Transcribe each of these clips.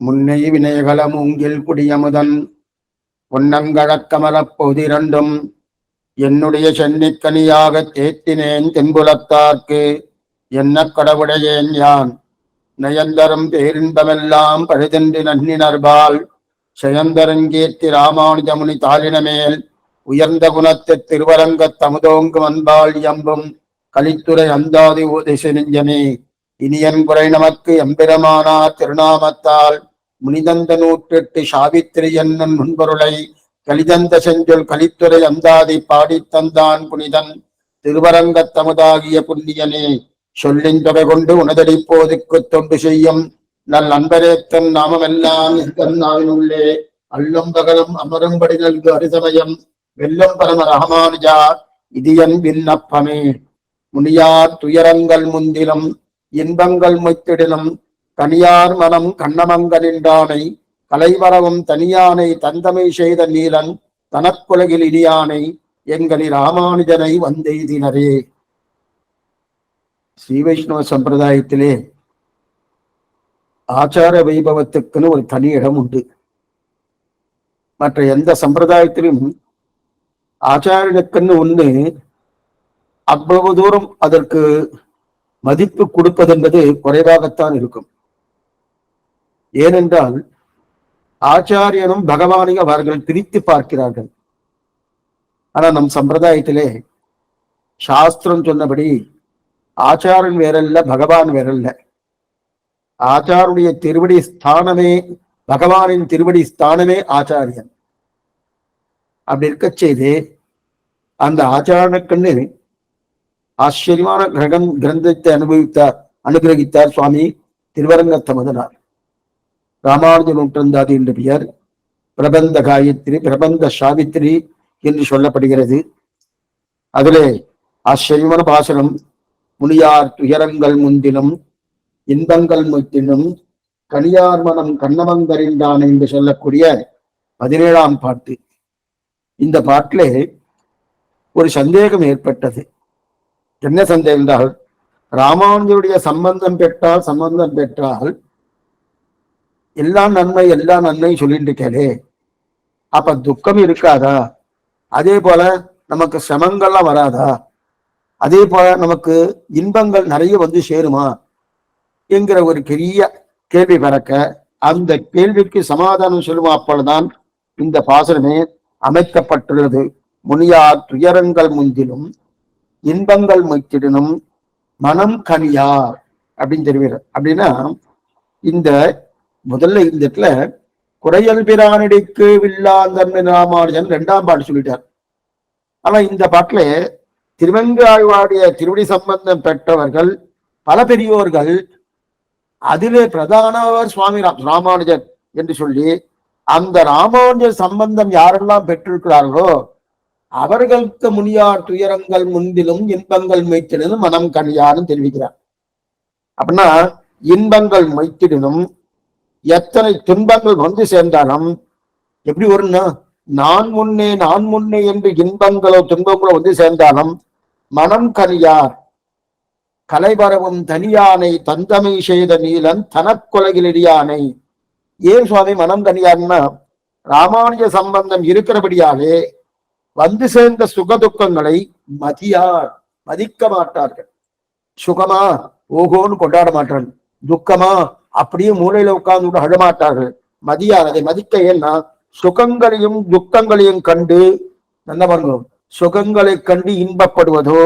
முன்னை வினைகள மூங்கில் குடியமுதன் பொன்னங்கழக்கமலப் பொதிரண்டும் என்னுடைய சென்னிக்கனியாக தேத்தினேன் தென்புலத்தார்க்கு என்ன கடவுடையேன் யான் நயந்தரும் பேரின்பமெல்லாம் பழுதென்று நன்னினர்பால் செயந்தரங்கேத்தி ராமானுஜமுனி தாளினமேல் உயர்ந்த குணத்து திருவரங்கத் தமுதோங்கு அன்பால் எம்பும் கலித்துறை அந்தாதி திசை நெஞ்சமே இனியன் குறை நமக்கு எம்பெருமானார் திருநாமத்தால் முனிதந்த 108 சாவித்திரி என்னும் முன்பொருளை கலிதந்த செஞ்சொல் கலித்துறை அந்தாதி பாடித்தந்தான் புனிதன் திருவரங்கத் தமுதாகிய புண்ணியனே சொல்லின் தொகை கொண்டு உனதடிப்போதுக்கு தொண்டு செய்யும் நல் அன்பரேத்தன் நாமமெல்லாம் உள்ளே அல்லும் பகலும் அமரும்படி நல்கு அரிசமயம் வெல்லும் பரம ரஹமானுஜா இது என் விண்ணப்பமே. முனியார் துயரங்கள் முந்திலும் இன்பங்கள் மொய்த்திடிலும் தனியார் மனம் கண்ணமங்கனின்றானை கலைவரவும் தனியானை தந்தமை செய்த நீலன் தனக்குலகில் இனியானை எங்களி ராமானுஜனை வந்தெய்தினரே. ஸ்ரீ வைஷ்ணவ சம்பிரதாயத்திலே ஆச்சார வைபவத்துக்குன்னு ஒரு தனி இடம் உண்டு. மற்ற எந்த சம்பிரதாயத்திலும் ஆச்சாரியனுக்குன்னு ஒண்ணு அவ்வளவு தூரம் அதற்கு மதிப்பு கொடுப்பது என்பது குறைவாகத்தான் இருக்கும். ஏனென்றால் ஆச்சாரியனும் பகவானையும் அவர்கள் பிரித்து பார்க்கிறார்கள். ஆனா நம் சம்பிரதாயத்திலே சாஸ்திரம் சொன்னபடி ஆச்சாரன் வேறல்ல, பகவான் வேறல்ல. ஆச்சாருடைய திருவடி ஸ்தானமே, பகவானின் திருவடி ஸ்தானமே ஆச்சாரியன். அப்படி இருக்க செய்து அந்த ஆச்சாரனுக்குன்னு ஆச்சரியமான கிரந்தத்தை அனுகிரகித்தார் சுவாமி திருவரங்கத்தமுதனார். ராமானுஜ நூற்றந்தாதி என்று பெயர். பிரபந்த காயத்ரி, பிரபந்த சாவித்திரி என்று சொல்லப்படுகிறது. அதிலே ஆச்சரியமான பாசனம் முனியார் துயரங்கள் முந்திலும் இன்பங்கள் முத்திலும் கனியார் மனம் கண்ணமங்கரின்றான் என்று சொல்லக்கூடிய 17ஆம் பாட்டு. இந்த பாட்டிலே ஒரு சந்தேகம் ஏற்பட்டது. என்ன சந்தேகம் என்றால், ராமானுஜருடைய சம்பந்தம் பெற்றால் எல்லாம் நன்மை சொல்லிட்டு இருக்கே, அப்ப துக்கம் இருக்காதா? அதே போல நமக்கு சிரமங்கள்லாம் வராதா? அதே போல நமக்கு இன்பங்கள் நிறைய வந்து சேருமா என்கிற ஒரு பெரிய கேள்வி பிறக்க, அந்த கேள்விக்கு சமாதானம் சொல்லுமா அப்பொழுதுதான் இந்த பாசனமே அமைக்கப்பட்டுள்ளது. முனியார் துயரங்கள் முந்திலும் இன்பங்கள் மொய்த்திடனும் மனம் கனியார் அப்படின்னு தெரிவிக்கிறார். அப்படின்னா இந்த முதல்ல இந்த இடத்துல குறையல் பிரானடிக்கு வில்லாந்தன்மை ராமானுஜன் 2ஆம் பாட்டு சொல்லிட்டார். ஆனா இந்த பாட்டுல திருவெங்காழ்வாடைய திருவடி சம்பந்தம் பெற்றவர்கள் பல பெரியோர்கள், அதிலே பிரதானவர் சுவாமி ராமானுஜர் என்று சொல்லி அந்த ராமானுஜர் சம்பந்தம் யாரெல்லாம் பெற்றிருக்கிறார்களோ அவர்களுக்கு முனியார் துயரங்கள் முன்பிலும் இன்பங்கள் மொய்த்திடனும் மனம் கனியாரும் தெரிவிக்கிறார். அப்படின்னா இன்பங்கள் மொய்த்திடனும் எத்தனை துன்பங்கள் வந்து சேர்ந்தாலும் எப்படி வரும்னா, நான் முன்னே என்று இன்பங்களோ துன்பங்களோ வந்து சேர்ந்தாலும் மனம் கனியார் கலைபரவும் தனியானை தந்தமை செய்த நீலன் தனக்குலகிலிடியானை. ஏன் சுவாமி மனம் கனியார்னா, ராமானுஜ சம்பந்தம் இருக்கிறபடியாலே வந்து சேர்ந்த சுக துக்கங்களை மதிக்க மாட்டார்கள். சுகமா ஓகோன்னு கொண்டாட மாட்டார்கள், துக்கமா அப்படியே மூலையில உட்கார்ந்து அழமாட்டார்கள். அதை மதிக்க. ஏன்னா சுகங்களையும் துக்கங்களையும் கண்டு நல்ல பாருங்க, சுகங்களை கண்டு இன்பப்படுவதோ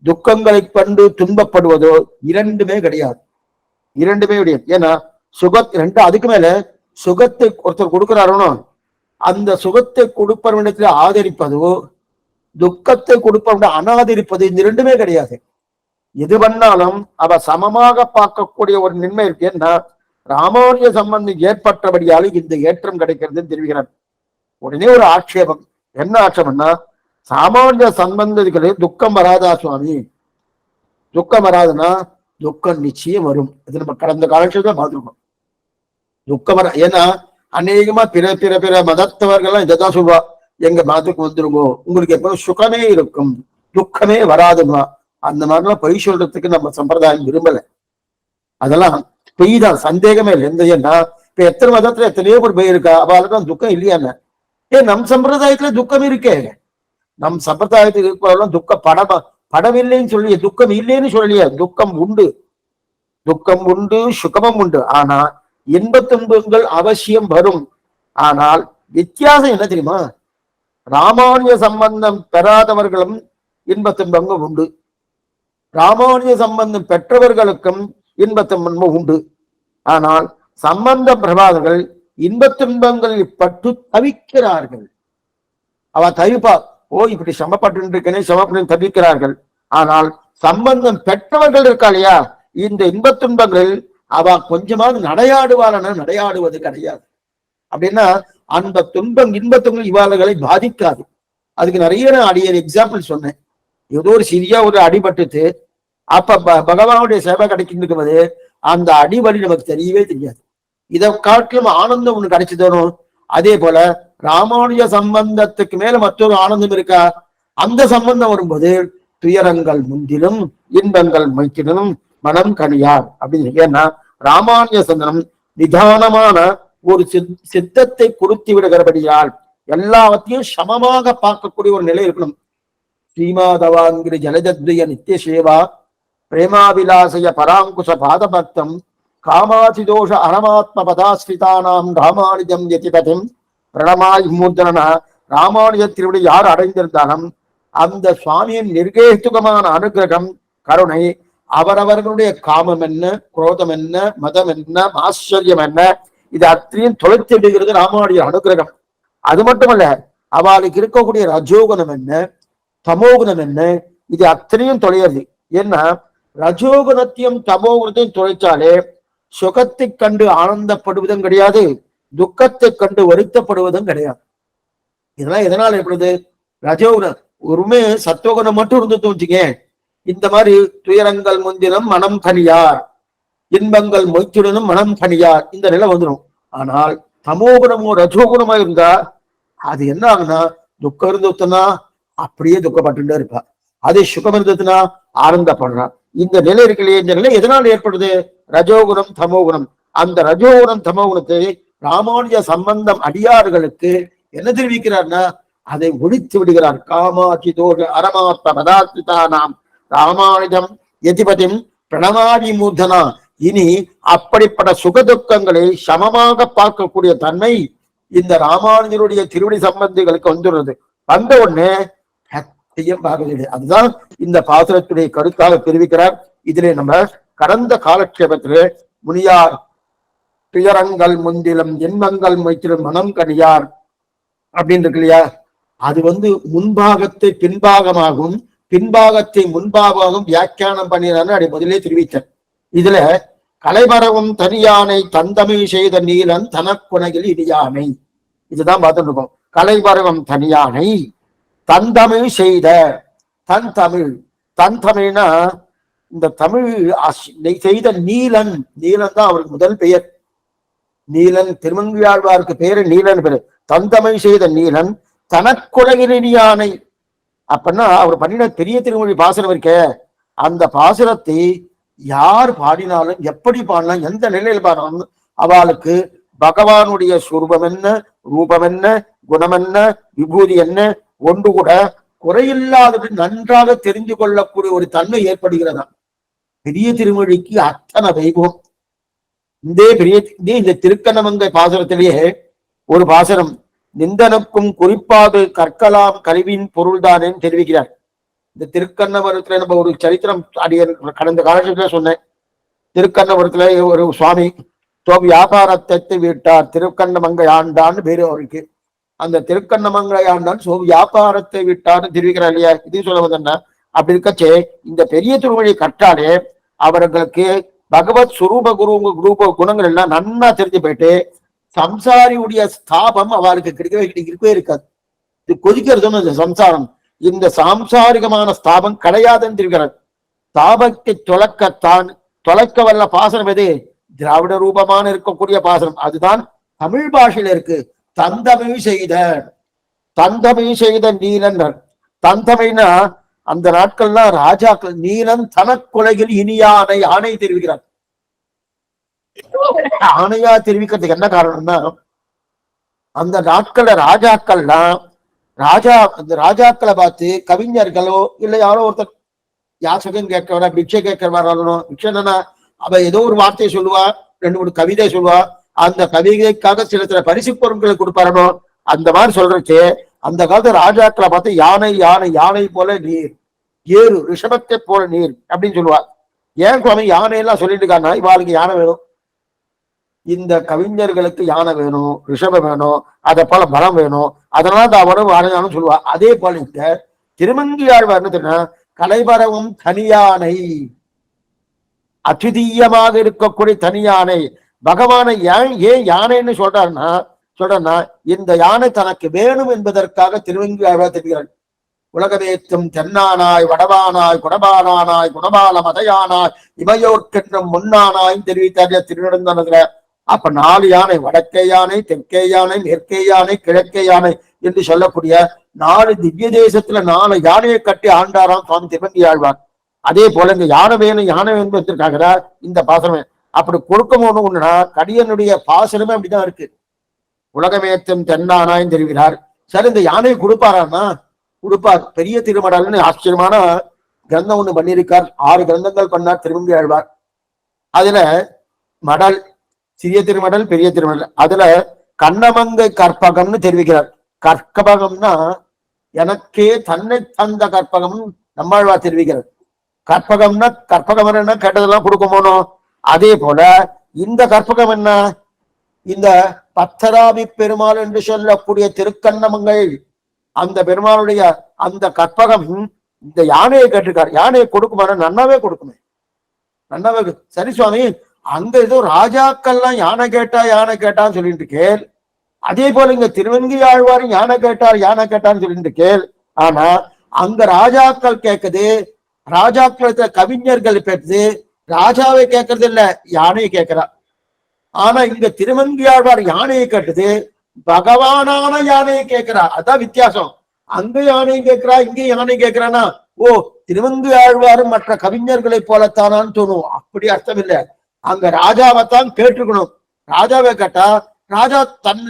துக்கங்களை கண்டு துன்பப்படுவதோ இரண்டுமே கிடையாது. ஏன்னா அதுக்கு மேல சுகத்தை ஒருத்தர் கொடுக்கிறாரோ அந்த சுகத்தை கொடுப்பவனிடத்துல ஆதரிப்பதோ துக்கத்தை கொடுப்பவன அனாதரிப்பது, இந்த ரெண்டுமே கிடையாது. எது பண்ணாலும் அவ சமமாக பார்க்கக்கூடிய ஒரு நின்மை இருக்கு. ஏன்னா ராமானுஜ சம்பந்தம் ஏற்பட்டபடியால இந்த ஏற்றம் கிடைக்கிறதுன்னு தெரிவிக்கிறார். உடனே ஒரு ஆட்சேபம். என்ன ஆட்சேபம்னா, ராமானுஜ சம்பந்தத்துக்கு துக்கம் வராதா சுவாமி? துக்கம் வராதுன்னா துக்கம் நிச்சயம் வரும். அது நம்ம கடந்த காலத்துல பார்த்துருக்கோம். துக்கம் வர, ஏன்னா அநேகமா பிற பிற பிற மதத்தவர்கள்லாம் இதைதான் சொல்லுவா, எங்க மதத்துக்கு வந்துருங்கோ, உங்களுக்கு எப்பவும் சுகமே இருக்கும், துக்கமே வராதுமா. அந்த மாதிரிலாம் பொய் சொல்றதுக்கு நம்ம சம்பிரதாயம் விரும்பல. அதெல்லாம் பொய் தான், சந்தேகமே இல்லை. எந்த ஏன்னா இப்ப எத்தனை மதத்துல எத்தனையோ பேர் போயிருக்கா, அவளுக்கு துக்கம் இல்லையா? நம் சம்பிரதாயத்துல துக்கம் இருக்கே. நம் சம்பிரதாயத்துக்கு இருப்பவர்களும் துக்கம் படவில்லைன்னு சொல்லி துக்கம் இல்லைன்னு சொல்லலையா? துக்கம் உண்டு, துக்கம் உண்டு, சுகமும் உண்டு. ஆனா இன்பத் துன்பங்கள் அவசியம் வரும். ஆனால் வித்தியாசம் என்ன தெரியுமா? ராமானுஜ சம்பந்தம் பெறாதவர்களும் இன்பத் துன்பங்கள் உண்டு, ராமானுஜ சம்பந்தம் பெற்றவர்களுக்கும் இன்பத் துன்பம் உண்டு. ஆனால் சம்பந்தம் பெறாதவர்கள் இன்பத் துன்பங்களில் பட்டு தவிக்கிறார்கள். அவ தவிப்பா, ஓ இப்படி சமப்பட்டு இருக்கனே, சமப்பட்டு தவிக்கிறார்கள். ஆனால் சம்பந்தம் பெற்றவர்கள் இருக்கா இல்லையா, இந்த இன்பத் துன்பங்களில் அவ கொஞ்சமாவது நடையாடுவாளன, நடையாடுவது கிடையாது. அப்படின்னா அந்த துன்பம் இன்பத் துன்பம் இவாளர்களை பாதிக்காது. அதுக்கு நிறைய நான் எக்ஸாம்பிள் சொன்னேன். ஏதோ ஒரு சிறியா ஒரு அடிபட்டுட்டு அப்ப பகவானுடைய சேவை கிடைக்கும்போது அந்த அடிவலி நமக்கு தெரியவே தெரியாது. இதை காட்டிலும் ஆனந்தம் ஒண்ணு கிடைச்சு தரும். அதே போல ராமானுஜ சம்பந்தத்துக்கு மேல மற்றொரு ஆனந்தம் இருக்கா? அந்த சம்பந்தம் வரும்போது துயரங்கள் முந்திலும் இன்பங்கள் மைத்திலும் மனம் கனியார் அப்படின்னு. ஏன்னா ராமானுஜ சந்தனம் நிதானமான ஒரு சித்தத்தை கொடுத்து விடுகிறபடியால் எல்லாவற்றையும் சமமாக பார்க்கக்கூடிய ஒரு நிலை இருக்கணும். ஸ்ரீமாதவாங்கிரி ஜலஜத்ரிய நித்திய சேவா பிரேமாவிலாசய பராங்குஷ பாதபக்தம் காமாதிதோஷ அனமாத்ம பதாஸ்ரிதானாம் ராமானுஜம் யதிபதிம் பிரணமாய் மூர்த்தனா. ராமானுஜ திருவிழி யார் அடைந்திருந்தாலும் அந்த சுவாமியின் நிர்கேதுகமான அனுகிரகம், கருணை, அவரவர்களுடைய காமம் என்ன, குரோதம் என்ன, மதம் என்ன, ஆச்சரியம் என்ன, இது அத்தனையும் தொலைத்து விடுகிறது ராமானுஜ அனுகிரகம். அது மட்டுமல்ல, அவளுக்கு இருக்கக்கூடிய ரஜோகுணம் என்ன, தமோகுணம் என்ன, இது அத்தனையும் தொலைகிறது. ஏன்னா ரஜோகுணத்தையும் தமோகுணத்தையும் தொலைச்சாலே சுகத்தை கண்டு ஆனந்தப்படுவதும் கிடையாது, துக்கத்தை கண்டு வருத்தப்படுவதும் கிடையாது. இதெல்லாம் எதனால ஏற்படுது? ரஜோகுணம் ஒருமே சத்துவகுணம் மட்டும் இருந்து தோச்சுங்க, இந்த மாதிரி துயரங்கள் முந்தினம் மனம் கனியார், இன்பங்கள் மொய்த்துடனும் மனம் கனியார், இந்த நிலை வந்துடும். ஆனால் தமோகுணமோ ரஜோகுணமா இருந்தா அது என்ன ஆகுனா, துக்கம் இருந்துனா அப்படியே துக்கப்பட்டு இருப்பா, அதே சுகம் இருந்ததுன்னா ஆனந்தப்படுறான். இந்த நிலை இருக்கலையே, இந்த நிலை எதனால் ஏற்படுது? ரஜோகுணம் தமோகுணம். அந்த ரஜோகுணம் தமோகுணத்தை ராமானுஜ சம்பந்தம் அடியார்களுக்கு என்ன தெரிவிக்கிறார்னா அதை ஒழித்து விடுகிறார். காமாட்சி தோஷ அரமாத்ம பதார்த்தானாம் ராமானுஜம் யதிபதிம் பிரணமாதி மூர்த்தனா. இனி அப்படிப்பட்ட சுகதுக்கங்களை சமமாக பார்க்கக்கூடிய தன்மை இந்த ராமானுஜருடைய திருவடி சம்பந்திகளுக்கு வந்துடுறது. வந்த உடனே பார்க்கல. அதுதான் இந்த பாசுரத்துடைய கருத்தாக தெரிவிக்கிறார். இதிலே நம்ம கடந்த காலட்சேபத்திலே முனியார் துயரங்கள் முந்திலும் இன்பங்கள் மொய்த்திலும் மனம் கனியார் அப்படின்னு இருக்கு இல்லையா, அது முன்பாகத்தை பின்பாகமாகவும் பின்பாகத்தை முன்பாகவும் வியாக்கியானம் பண்ணினான்னு அப்படி முதலே தெரிவித்தேன். இதுல கலைமரவும் தனியானை தந்தமிழ் செய்த நீலன் தனக்குணையில் இடியானை, இதுதான் பார்த்துட்டு இருக்கோம். கலைமரவம் தனியானை தந்தமிழ் செய்த, தன் தமிழ், தன் தமிழ்னா இந்த தமிழ் செய்த நீலன், நீலன் தான் அவருக்கு முதல் பெயர். நீலன், திருமங்கையாழ்வாருக்கு பெயரு நீலன் பேரு. தந்தமிழ் செய்த நீலன் தனக்குலகிரியானை. அப்படின்னா அவர் பண்ணின பெரிய திருமொழி பாசுரம் இருக்க, அந்த பாசுரத்தை யார் பாடினாலும் எப்படி பாடினாலும் எந்த நிலையில் பாடினாலும் அவளுக்கு பகவானுடைய சுரூபம் என்ன, ரூபம் என்ன, குணம் என்ன, விபூதி என்ன, ஒன்று கூட குறையில்லாதது நன்றாக தெரிந்து கொள்ளக்கூடிய ஒரு தன்மை ஏற்படுகிறதா. பெரிய திருமொழிக்கு அத்தனை வைபவம். இந்த திருக்கண்ணமங்கை பாசுரத்திலேயே ஒரு பாசுரம், நிந்தனுக்கும் குறிப்பாக கற்கலாம் கல்வியின் பொருள்தானேன்னு தெரிவிக்கிறார். இந்த திருக்கண்ணபுரத்துல நம்ம ஒரு சரித்திரம் கடந்த காலத்துல சொன்னேன். திருக்கண்ணபுரத்துல ஒரு சுவாமி வியாபாரத்தை விட்டார், திருக்கண்ணமங்கை ஆண்டான்னு பேரு அவருக்கு. அந்த திருக்கண்ணமங்கை ஆண்டான் வியாபாரத்தை விட்டார்னு தெரிவிக்கிறார் இல்லையா. இது சொல்ல வந்தா அப்படி இருக்கச்சே இந்த பெரிய திருமொழியை கற்றாலே அவர்களுக்கு பகவத் சுரூப குரூப குணங்கள் எல்லாம் நன்னா தெரிஞ்சு போயிட்டு சம்சாரியுடைய ஸ்தாபம் அவருக்கு இருக்கவே இருக்காது. இது கொதிக்கிறதுன்னு சம்சாரம், இந்த சாம்சாரிகமான ஸ்தாபம் கிடையாதுன்னு தெரிவிக்கிறார். ஸ்தாபத்தை தொலைக்க வல்ல பாசனம் எது? திராவிட ரூபமான இருக்கக்கூடிய பாசனம். அதுதான் தமிழ் பாஷையில இருக்கு. தந்தமிழ் செய்த நீலன். தந்தமிழ்னா அந்த நாட்கள்லாம் ராஜாக்கள். நீலன் தனக்குலகில் இனியானை, ஆணை தெரிவிக்கிறார். ஆணையா தெரிவிக்கிறதுக்கு என்ன காரணம்னா, அந்த நாட்கள்ல ராஜாக்கள்லாம் அந்த ராஜாக்களை பார்த்து கவிஞர்களோ இல்ல யாரோ ஒருத்தர் யாசகம் கேட்கிறவரா பிக்ஷை கேட்கிறவராலும் பிக்ஷை என்னன்னா அவ ஏதோ ஒரு வார்த்தையை சொல்லுவா, 2 3 கவிதை சொல்லுவா, அந்த கவிதைக்காக சில பரிசு பொருட்களை கொடுப்பாரனோ அந்த மாதிரி சொல்றச்சு. அந்த காலத்து ராஜாக்களை பார்த்து யானை யானை யானை போல நீர், ஏறு ரிஷபத்தை போல நீர் அப்படின்னு சொல்லுவா. ஏன் சுவாமி யானை எல்லாம் சொல்லிட்டு இருக்காங்கன்னா இவாளுக்கு யானை வேணும், இந்த கவிஞர்களுக்கு யானை வேணும், ரிஷபம் வேணும், அதை போல பலம் வேணும், அதனால தான் அவரும் வாழையானும் சொல்லுவா. அதே போல இந்த திருமங்கியாழ்வார் என்ன கலைபரவும் தனியானை, அச்சுதீயமாக இருக்கக்கூடிய தனியானை பகவானை ஏன் யானைன்னு சொல்றேன்னா இந்த யானை தனக்கு வேணும் என்பதற்காக திருவங்கியாழ்வார் தெரிகிறார். உலகவேத்தும் தென்னானாய் வடவானாய் குடபானானாய் குணபால மதையானாய் இமையோர்க்கென்றும் முன்னானாய் தெரிவித்தார் திருநெடுந்தனதுல. அப்ப 4 யானை, வடக்கே யானை, தெற்கே யானை, மேற்கே யானை, கிழக்கே யானை என்று சொல்லக்கூடிய 4 திவ்ய தேசத்துல 4 யானையை கட்டி ஆண்டாராம் சுவாமி திருவங்கியாழ்வார். அதே போல இந்த யானை வேணும் என்பதற்காக இந்த பாசனமே அப்படி கொடுக்கணும். ஒண்ணுனா கடியனுடைய பாசனமே அப்படிதான் இருக்கு. உலகமேத்தும் தென்னானாயும் தெரிவிக்கிறார். சரி, இந்த யானையை கொடுப்பாரான்னா கொடுப்பார். பெரிய திருமடல்னு ஆச்சரியமான கிரந்தம் ஒண்ணு பண்ணியிருக்கார். 6 கிரந்தங்கள் பண்ணார் திருவங்கியாழ்வார். அதுல மடல், சிறிய திருமடல், பெரிய திருமடல், அதுல கண்ணமங்கை கற்பகம்னு தெரிவிக்கிறார். கற்பகம்னா எனக்கே தன்னை தந்த கற்பகம் நம்மாழ்வார் தெரிவிக்கிறார். கற்பகம்னா கற்பகம் என்ன கேட்டதெல்லாம் கொடுக்க போனோம். அதே போல இந்த கற்பகம் என்ன, இந்த பத்தராபி பெருமாள் என்று சொல்லக்கூடிய திருக்கண்ணமங்கை அந்த பெருமாளுடைய அந்த கற்பகம் இந்த யானையை கேட்டிருக்கார். யானையை கொடுக்குமாறு நன்னாவே கொடுக்குமே, நன்னாவே. சரி சுவாமி, அங்க ஏதோ ராஜாக்கள்லாம் யானை கேட்டான்னு சொல்லிட்டு கேள். அதே போல இங்க திருவங்கியாழ்வார் யானை கேட்டான்னு சொல்லிட்டு கேள். ஆனா அங்க ராஜாக்கள் கேட்குது, ராஜாக்கள் கவிஞர்கள் பேசுது, ராஜாவை கேட்கறது இல்ல, யானையை கேட்கிறா. ஆனா இங்க திருவங்கியாழ்வார் யானையை கேட்டது, பகவானான யானையை கேட்கிறா. அதான் வித்தியாசம். அங்க யானையை கேட்கிறா, இங்க யானை கேட்கிறானா, ஓ திருவங்கியாழ்வாரும் மற்ற கவிஞர்களை போலத்தானான்னு தோணும். அப்படி அர்த்தம் இல்லை. அங்க ராஜாவைத்தான் கேட்டுக்கணும். ராஜாவை கேட்டா ராஜா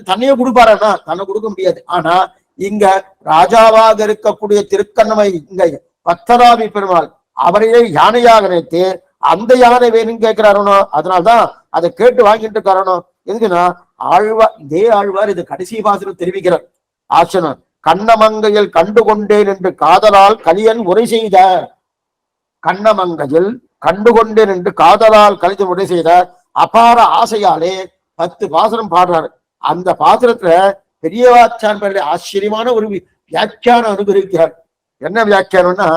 தன்னையே கொடுப்பாரா, தன்னை கொடுக்க முடியாது. ஆனா இங்க ராஜாவாக இருக்கக்கூடிய திருக்கண்ணமை இங்க பத்தராபி பெருமாள் அவரையே யானையாக நினைத்து அந்த யானை வேணும்னு கேட்கிறாரோ, அதனால்தான் அதை கேட்டு வாங்கிட்டு இருக்காரோ. எதுக்குன்னா இதே ஆழ்வார் இது கடைசி பாசனம் தெரிவிக்கிறார். ஆசனம் கண்ணமங்கையில் கண்டு கொண்டேன் என்று காதலால் கலியன் உரை செய்த, கண்ணமங்கையில் கண்டுகொண்டேன் என்று காதலால் கலித்து உரை செய்த அபார ஆசையாலே 10 பாசனம் பாடுறாரு. அந்த பாசனத்துல பெரியவாச்சான் ஆச்சரியமான ஒரு வியாக்கியானம் அனுபவிக்கிறார். என்ன வியாக்கியானம்னா,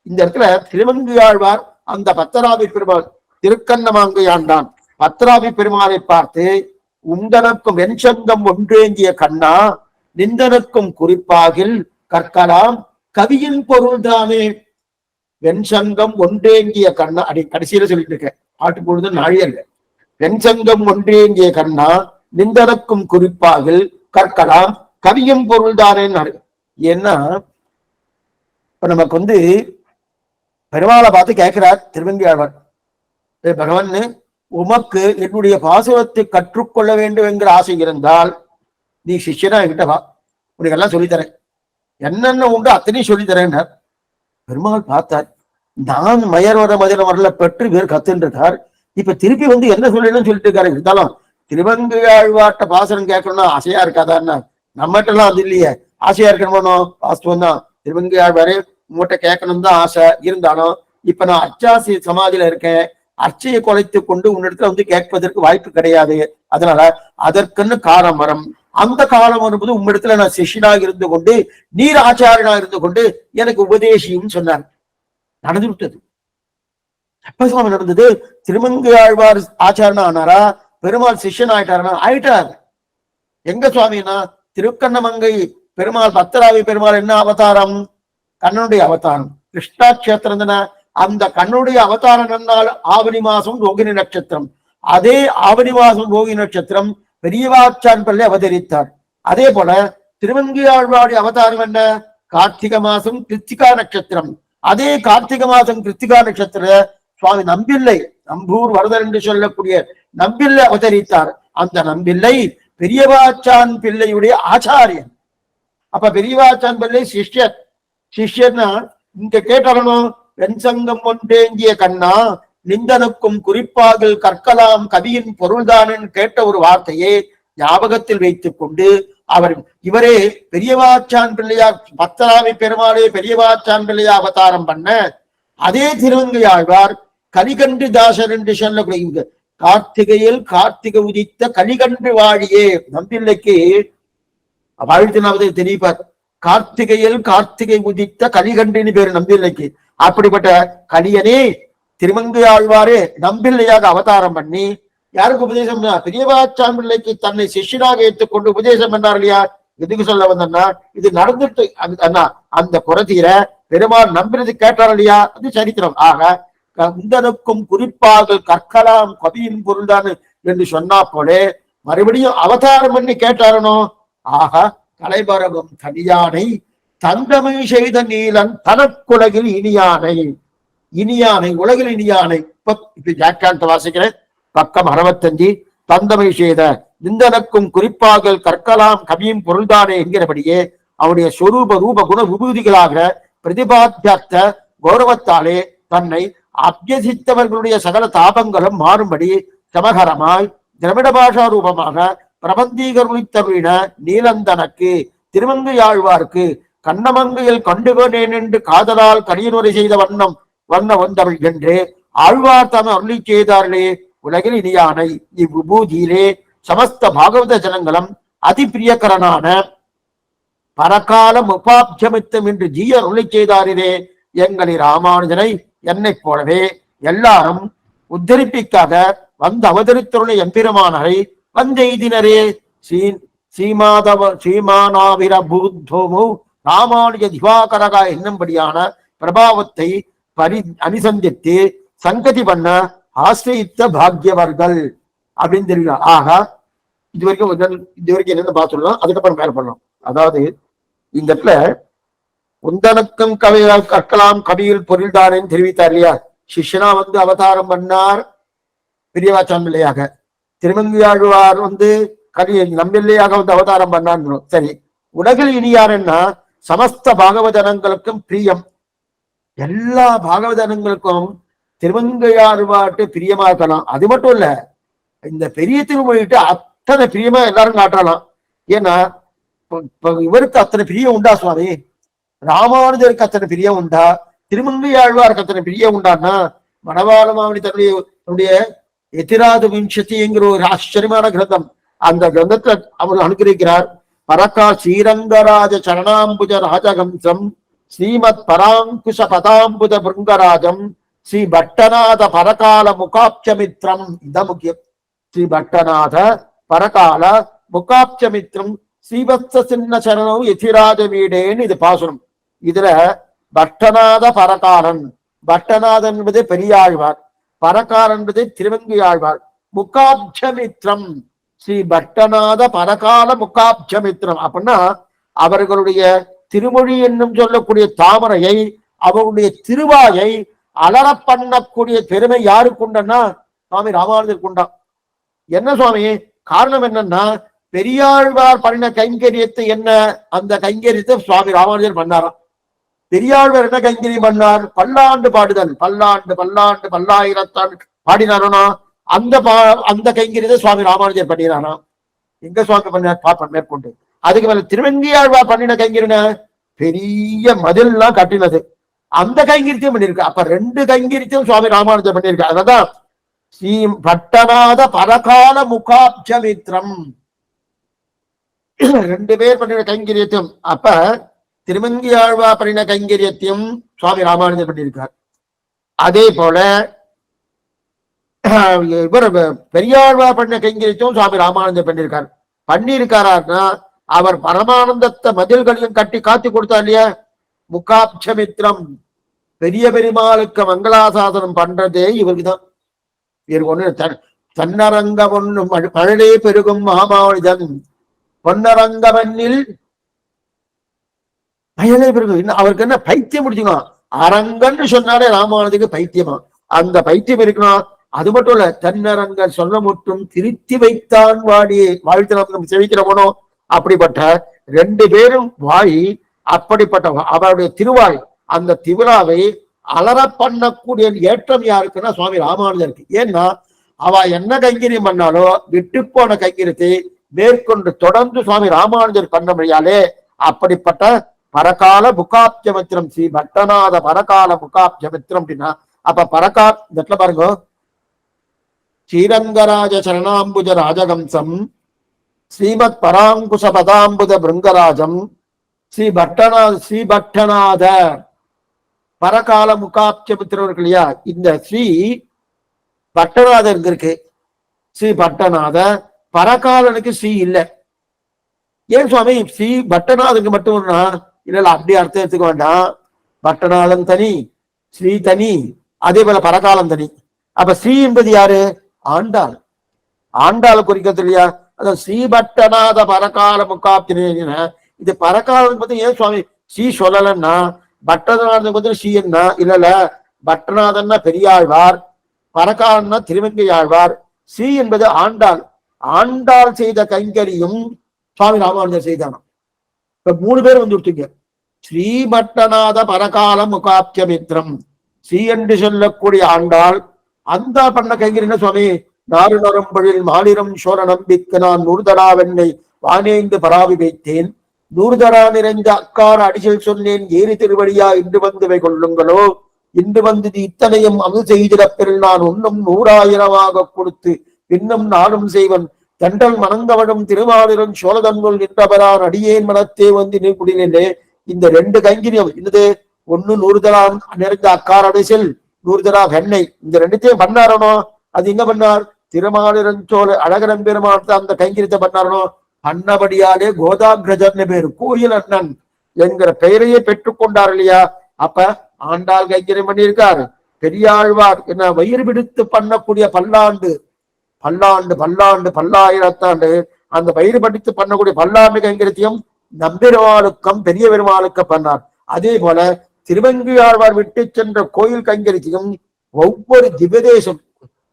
இந்த இடத்துல திருவங்கியாழ்வார் அந்த பத்தராபி பெருமாள் திருக்கண்ணமங்கை ஆண்டான் பத்தராபி பெருமாளை பார்த்து, உந்தனக்கும் வெண்சங்கம் ஒன்றேங்கிய கண்ணா நிந்தனுக்கும் குறிப்பாகில் கற்கலாம் கவியின் பொருள் தானே. வெண்சங்கம் ஒன்றேங்கிய கண்ணா அடி கடைசியில சொல்லிட்டு இருக்க ஆட்டு பொழுது நாழியல்ல. வெண்சங்கம் ஒன்றேங்கிய கண்ணா நிந்தனுக்கும் குறிப்பாகில் கற்கலாம் கவியின் பொருள் தானே. ஏன்னா இப்ப நமக்கு பெருமாளை பார்த்து கேட்கிறார் திருவங்கியாழ்வார், பகவான் உமக்கு என்னுடைய பாசுரத்தை கற்றுக்கொள்ள வேண்டும் என்கிற ஆசை இருந்தால் நீ சிஷ்யனா என்கிட்ட வா, உனக்கு எல்லாம் சொல்லித்தரேன், என்னென்ன உண்டு அத்தனையும் சொல்லித்தரேன்னார். பெருமாள் பார்த்தார், நான் மயர்வர மதில பெற்று பேர் கத்துன்றார். இப்ப திருப்பி என்ன சொல்லணும்னு சொல்லிட்டு இருக்காரு. இருந்தாலும் திருவங்கியாழ்வார்ட்ட பாசனம் கேட்கணும்னா ஆசையா இருக்காதான்னா, நம்மகிட்ட எல்லாம் அது இல்லையே. ஆசையா இருக்கணுமோ, வாஸ்தவம் தான். திருவங்கியாழ்வாரே உங்கள்கிட்ட கேட்கணும் தான் ஆசை. இருந்தாலும் இப்ப நான் அச்சாசி சமாதியில இருக்கேன், அர்ச்சையை குலைத்து கொண்டு உன்னிடத்துல கேட்பதற்கு வாய்ப்பு கிடையாது. அதனால அதற்குன்னு காலம் வரும். அந்த காலம் வரும்போது உம்மிடத்துல நான் சிஷ்யனாக இருந்து கொண்டு நீர் ஆச்சாரியனாக இருந்து கொண்டு எனக்கு உபதேசியும் சொன்னார். நடந்து விட்டது. எப்ப சுவாமி நடந்தது? திருமங்கையாழ்வார் ஆச்சாரனா ஆனாரா, பெருமாள் சிஷ்யன் ஆயிட்டார். எங்க சுவாமினா திருக்கண்ணமங்கை பெருமாள் பத்தராவி பெருமாள் என்ன அவதாரம்? கண்ணனுடைய அவதாரம். கிருஷ்ணாட்சேத்திரம் அந்த கண்ணுடைய அவதாரம் என்னால் ஆவணி மாசம் ரோகிணி நட்சத்திரம். அதே ஆவணி மாசம் ரோகிணி நட்சத்திரம் பெரியவாச்சான் பள்ளி அவதரித்தார். அதே போல திருவங்கியாழ்வாருடைய அவதாரம் என்ன? கார்த்திகை மாசம் கிருத்திகா நட்சத்திரம். அதே கார்த்திகை மாசம் கிருத்திகா நட்சத்திர சுவாமி நம்பிள்ளை, நம்பூர் வரதர் என்று சொல்லக்கூடிய நம்பிள்ளை அவதரித்தார். அந்த நம்பிள்ளை பெரியவாச்சான் பிள்ளையுடைய ஆச்சாரியன். அப்ப பெரியவாச்சான் பிள்ளை சிஷ்யர். சிஷ்யர்னா இங்க கேட்டறணும், வெண்சங்கம் ஒன்றேங்கிய கண்ணா நிந்தனுக்கும் குறிப்பாக கற்கலாம் கவியின் பொருள்தானன் கேட்ட ஒரு வார்த்தையை ஞாபகத்தில் வைத்துக் கொண்டு இவரே பெரியவாச்சான் பிள்ளையார், பத்தராமை பெருமாளே பெரியவாச்சான் பிள்ளையா அவதாரம் பண்ண அதே திருவங்கையாழ்வார் கலிகன்று தாசர் என்று சொல்லக்கூடிய கார்த்திகையில் கார்த்திகை உதித்த கலிகன்று வாழியே நம்பிள்ளைக்கு வாழ்த்தினாவது தெரிவிப்பார். கார்த்திகையில் கார்த்திகை உதித்த கலிகன்றின்னு பேரு நம்பிள்ளைக்கு. அப்படிப்பட்ட கலியனே திருமங்கையாழ்வாரே நம்பிள்ளையாக அவதாரம் பண்ணி யாருக்கு உபதேசம்? பெரியவாச்சான் பிள்ளைக்கு தன்னை சிஷ்யனாக ஏற்றுக்கொண்டு உபதேசம் பண்ணார் இல்லையா? எதுக்கு சொல்ல வந்தா இது நடந்துட்டு அந்த குறதீர பெருமாள் நம்பினது கேட்டார் இல்லையா? அது சரித்திரம். ஆக குந்தனுக்கும் குறிப்பாக கற்கலாம் கவியின் பொருள்தான் என்று சொன்னா போலே மறுபடியும் அவதாரம் பண்ணி கேட்டாரனோ. ஆக கலைபரவும் தனியானை தந்தமிழ் செய்த நீலன் தனக்குலகில் இனியானை, இனியானை உலகில் இனியானை. இப்ப ஜாக்காந்த வாசிக்கிறேன், பக்கம் 65. தந்தமிழ் செய்த நிந்தனுக்கும் குறிப்பாக கற்கலாம் கவியின் பொருள்தானே என்கிறபடியே அவனுடைய சொரூப ரூப குண விபூதிகளாக பிரதிபாத்தியத்த கௌரவத்தாலே தன்னை அபியசித்தவர்களுடைய சகல தாபங்களும் மாறும்படி சமகரமாய் திரவிட பாஷா ரூபமாக பிரபந்தீகருளித்தருளின நீலந்தனக்கு திருமங்கையாழ்வார்க்கு கண்ணமங்கையில் கண்டுகொண்டேன் என்று காதலால் கரியனுரை செய்த வண்ண வந்தவள் என்று ஆழ்வார் தம அருளி செய்தார்களே உலகில் இனியானை. இவ்விபூதியிலே சமஸ்த பாகவத ஜனங்களும் அதிப்பிரியக்கரனான பரகாலம் உபாபியமித்தம் என்று ஜீய அருளி செய்தாரிலே எங்களை ராமானுஜனை என்னை போலவே எல்லாரும் உத்தரிப்பிக்காக வந்து அவதரித்துள்ள எம்பெருமானரை வந்தெய்தினரே. சீமானாவிர பூத்தோமு ராமானுஜ திவாகரகா என்னும்படியான பிரபாவத்தை அனுசந்தித்து சங்கதி பண்ண ஆசிரித்த பாக்யவர்கள் அப்படின்னு தெரியும். ஆக இதுவரைக்கும் என்னென்ன பார்த்துடலாம், அதுக்கப்புறம் மேல பண்ணலாம். அதாவது இந்த இடத்துல உந்தனக்கும் கற்கலாம் கவியில் பொருள்தானேன்னு தெரிவித்தார் இல்லையா? சிஷ்யனா வந்து அவதாரம் பண்ணார் பெரியவாச்சான் பிள்ளையாக, திருமங்கையாழ்வார் வந்து நம்பிள்ளையாக வந்து அவதாரம் பண்ணான்னு. சரி, உலகில் இனியாருன்னா சமஸ்த பாகவதனங்களுக்கும் பிரியம். எல்லா பாகவதனங்களுக்கும் திருமங்கையாழ்வார்ட்டு பிரியமா இருக்கலாம். அது மட்டும் இல்ல, இந்த பெரிய திருமொழிட்டு அத்தனை பிரியமா எல்லாரும் காட்டலாம். ஏன்னா இவருக்கு அத்தனை பிரியம் உண்டா சுவாமி, ராமானுஜருக்கு அத்தனை பிரியம் உண்டா, திருமங்கையாழ்வாருக்கு அத்தனை பிரியம் உண்டான்னா மணவாள மாமணி தன்னுடைய எதிராது விம்சதிங்கிற ஒரு ஆச்சரியமான கிரந்தம், அந்த கிரந்தத்துல அவர் அனுகிரகிக்கிறார். பரக்கா ஸ்ரீரங்கராஜ சரணாம்புஜ ராஜகம்சம் ஸ்ரீமத் பராங்குஷ பதாம்புஜ பிருங்கராஜம் ஸ்ரீ பட்டநாத பரகால முகாப்சமித்ரம். இதான் முக்கியம். ஸ்ரீ பட்டநாத பரகால முகாப்சமித்ரம் ஸ்ரீவத்ச சின்ன சரணம் எதிராஜ வீடேன்னு இது பாசுரம். இதுல பட்டநாத பரகாலன், பட்டநாதன் என்பது பெரியாழ்வார், பரகாலன் என்பது திருவங்கையாழ்வார். முகாப்சமித்ரம் ஸ்ரீ பட்டநாத பரகால முகாப்சமித்ரம் அப்படின்னா அவர்களுடைய திருமொழி என்னும் சொல்லக்கூடிய தாமரையை, அவருடைய திருவாயை அலற பண்ணக்கூடிய பெருமை யாருக்கு உண்டன்னா சுவாமி ராமானுஜருக்கு உண்டான். என்ன சுவாமி காரணம் என்னன்னா பெரியாழ்வார் பண்ணின கைங்கரியத்தை என்ன, அந்த கைங்கரியத்தை சுவாமி ராமானுஜர் பண்ணாராம். பெரியாழ்வார் என்ன கைங்கரியம் பண்ணார்? பல்லாண்டு பாடுதல், பல்லாண்டு பல்லாண்டு பல்லாயிரத்தாண்டு பாடினாரோ அந்த கைங்கரியத்தை சுவாமி ராமானுஜர் பண்ணினாராம். எங்க சுவாமி பண்ணார் பாப்பன் மேற்கொண்டு. அதுக்கு மேல திருவங்கியாழ்வார் பண்ணின கைங்கரியம் பெரிய மதில் எல்லாம் கட்டினது, அந்த கைங்கரியத்தையும் பண்ணிருக்கு. அப்ப ரெண்டு கைங்கரியத்தையும் சுவாமி ராமானுஜர் பண்ணியிருக்காரு. அதனாதான் ஸ்ரீ பட்டநாத பரகால முகாப்சமித்ரம் ரெண்டு பேர் பண்ணின கைங்கரியத்தையும், அப்ப திருமங்கியாழ்வா பண்ணின கைங்கரியத்தையும் சுவாமி ராமானுஜர் பண்ணியிருக்கார். அதே போல இவர் பெரியாழ்வா பண்ணின கைங்கரியத்தையும் சுவாமி ராமானுஜர் பண்ணியிருக்கார். பண்ணியிருக்காருன்னா அவர் பரமானந்தத்தை மதில்களையும் கட்டி காத்தி கொடுத்தார் இல்லையா? முகாப்சமித்ரம் பெரிய பெருமாளுக்கு மங்களாசாசனம் பண்றதே இவருக்குதான். இவருக்கு ஒண்ணு தன்னரங்க ஒண்ணு மழலே பெருகும் மாமாவளிதன் பொன்னரங்கமண்ணில் மழலை பெருகும். அவருக்கு என்ன பைத்தியம் முடிச்சுக்கோ, அரங்கன்னு சொன்னாலே ராமானுஜருக்கு பைத்தியமா. அந்த பைத்தியம் இருக்கணும். அது மட்டும் இல்ல, தன்னரங்க சொல்ல மட்டும் திருத்தி வைத்தான் வாடி வாழ்த்து நம்ம செவிக்கிறவனோ அப்படிப்பட்ட ரெண்டு பேரும் வாய் அப்படிப்பட்ட அவருடைய திருவாய் அந்த திருவிழாவை அலற பண்ணக்கூடிய ஏற்றம் யாருக்குன்னா சுவாமி ராமானுஜருக்கு. ஏன்னா அவ என்ன கைங்கரியம் பண்ணாலோ விட்டு போன கைங்கரியத்தை மேற்கொண்டு தொடர்ந்து சுவாமி ராமானுஜர் பண்ண முடியாலே அப்படிப்பட்ட பரகால முகாப்ஜமித்திரம் ஸ்ரீ பட்டநாத பரகால முகாப்ஜமித்திரம் அப்படின்னா அப்ப பரகா இந்த இடத்துல பாருங்க, ஸ்ரீரங்கராஜ சரணாம்புஜ ராஜகம்சம் ஸ்ரீமத் பராங்குச பதாம்புத பிருங்கராஜம் ஸ்ரீபட்டநாத பரகால முகாப்ஜமித்திரம் இருக்கு இல்லையா, இந்த ஸ்ரீ பட்டநாதர் இருக்கு. ஸ்ரீ பட்டநாத பரகாலனுக்கு ஸ்ரீ இல்லை. ஏன் சுவாமி ஸ்ரீ பட்டநாதனுக்கு மட்டும்னா இல்ல அப்படி அர்த்தம் எடுத்துக்க வேண்டாம். பட்டநாதன் தனி, ஸ்ரீ தனி, அதே போல பரகாலம் தனி. அப்ப ஸ்ரீ என்பது யாரு? ஆண்டாள். ஆண்டாள் குறிக்கிறது இல்லையா? அதான் ஸ்ரீபட்டநாத பரகால முகாப்தின. இது பரகாலம் பத்தி ஏன் சுவாமி ஸ்ரீ சொல்லலன்னா பட்டநாதன் பத்தி ஸ்ரீ என்ன இல்ல, பட்டநாதன்னா பெரியாழ்வார், பரகாலன்னா திருவங்கை ஆழ்வார், ஸ்ரீ என்பது ஆண்டாள். ஆண்டாள் செய்த கைங்கரியும் சுவாமி ராமானுஜர் செய்தானோ. இப்ப மூணு பேர் வந்து விட்டீங்க. ஸ்ரீபட்டநாத பரகால முகாப்தியமித்ரம் ஸ்ரீ என்று சொல்லக்கூடிய ஆண்டாள். அந்த பண்ண கைங்கரி என்ன சுவாமி? நாறு நரம்பொழில் மாநிலம் சோழ நம்பிக்கு நான் நூறுதடா வெண்ணை வானேந்து பராவி வைத்தேன், நூறுதடா நிறைந்த அக்கார அடிச்சல் சொன்னேன் ஏறி திருவடியா இன்று வந்துவை கொள்ளுங்களோ, இன்று வந்து இத்தனையும் அமுது செய்திடப்பில் நான் உன்னும் 100,000 கொடுத்து பின்னும் நானும் செய்வன் தண்டல் மணந்தவனும் திருமாலிரும் சோழதன்முள் நின்றவரான் அடியேன் மனத்தே வந்து நீ குடிலே. இந்த ரெண்டு கைங்கிரியம் என்னது? ஒண்ணு 100 நிறைந்த அக்கார அடிசல், 100 வெண்ணெய். இந்த ரெண்டுத்தையும் பண்ணாரனோ. அது எங்க பண்ணார்? திருமாலிரஞ்சோழ அழகரம் பெருமான் அந்த கைங்கிரியத்தை பண்ணாரனோ. பண்ணபடியாலே கோதாகிரஜர்னு பேரு, கோயில் அண்ணன் என்கிற பெயரையே பெற்றுக்கொண்டார் இல்லையா? அப்ப ஆண்டாள் கைங்கரியம் பண்ணியிருக்காரு. பெரியாழ்வார் என்ன வயிறு பிடித்து பண்ணக்கூடிய பல்லாண்டு பல்லாண்டு பல்லாண்டு பல்லாயிரத்தாண்டு அந்த வயிறு படித்து பண்ணக்கூடிய பல்லாண்டு கைங்கரியத்தையும் நம்பெருமாளுக்கும் பெரிய பெருமாளுக்கும் பண்ணார். அதே போல திருவங்கியாழ்வார் விட்டு சென்ற கோயில் கைங்கரியத்தையும் ஒவ்வொரு திவ்யதேசம்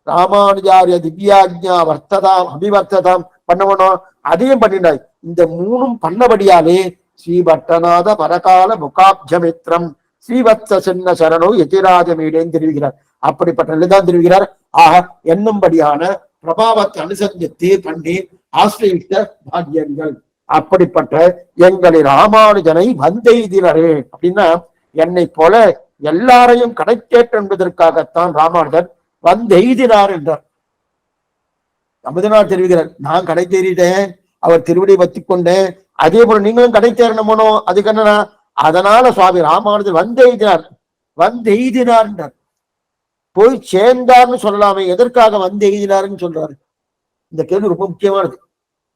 ராமானுஜாரிய திவ்யாஜ்ஞா வர்த்ததாம் அபிவர்த்ததாம் பண்ணவனும் அதையும் பண்ணினாய். இந்த மூணும் பண்ணபடியாலே ஸ்ரீபட்டநாத பரகால முகாப்ஜமித்ரம் ஸ்ரீவத்ச சின்ன சரணோ எதிராஜமீடேன்னு தெரிவிக்கிறார். அப்படிப்பட்ட நிலைதான் தெரிவிக்கிறார். ஆக என்னும்படியான பிரபாவத்தை அனுசரித்து பண்ணி ஆசிரியித்த பாக்கியங்கள். அப்படிப்பட்ட எங்களை ராமானுஜனை வந்தெய்தினரே அப்படின்னா என்னை போல எல்லாரையும் கடைத்தேற்று என்பதற்காகத்தான் ராமானுஜன் வந்தெய்தினார் என்றார். அமுதனார் தெரிவிக்கிறார், நான் கடை தேறிட்டேன், அவர் திருவடியை வத்தி கொண்டேன், அதே போல நீங்களும் கடை தேறணுமோ. அதுக்கு என்னன்னா அதனால சுவாமி ராமானுஜர் வந்தெய்தினார். வந்தெய்தினார் என்றார். போய் சேர்ந்தார்னு சொல்லலாமே, எதற்காக வந்து எய்தினாருன்னு சொல்றாரு? இந்த கேள்வி ரொம்ப முக்கியமானது.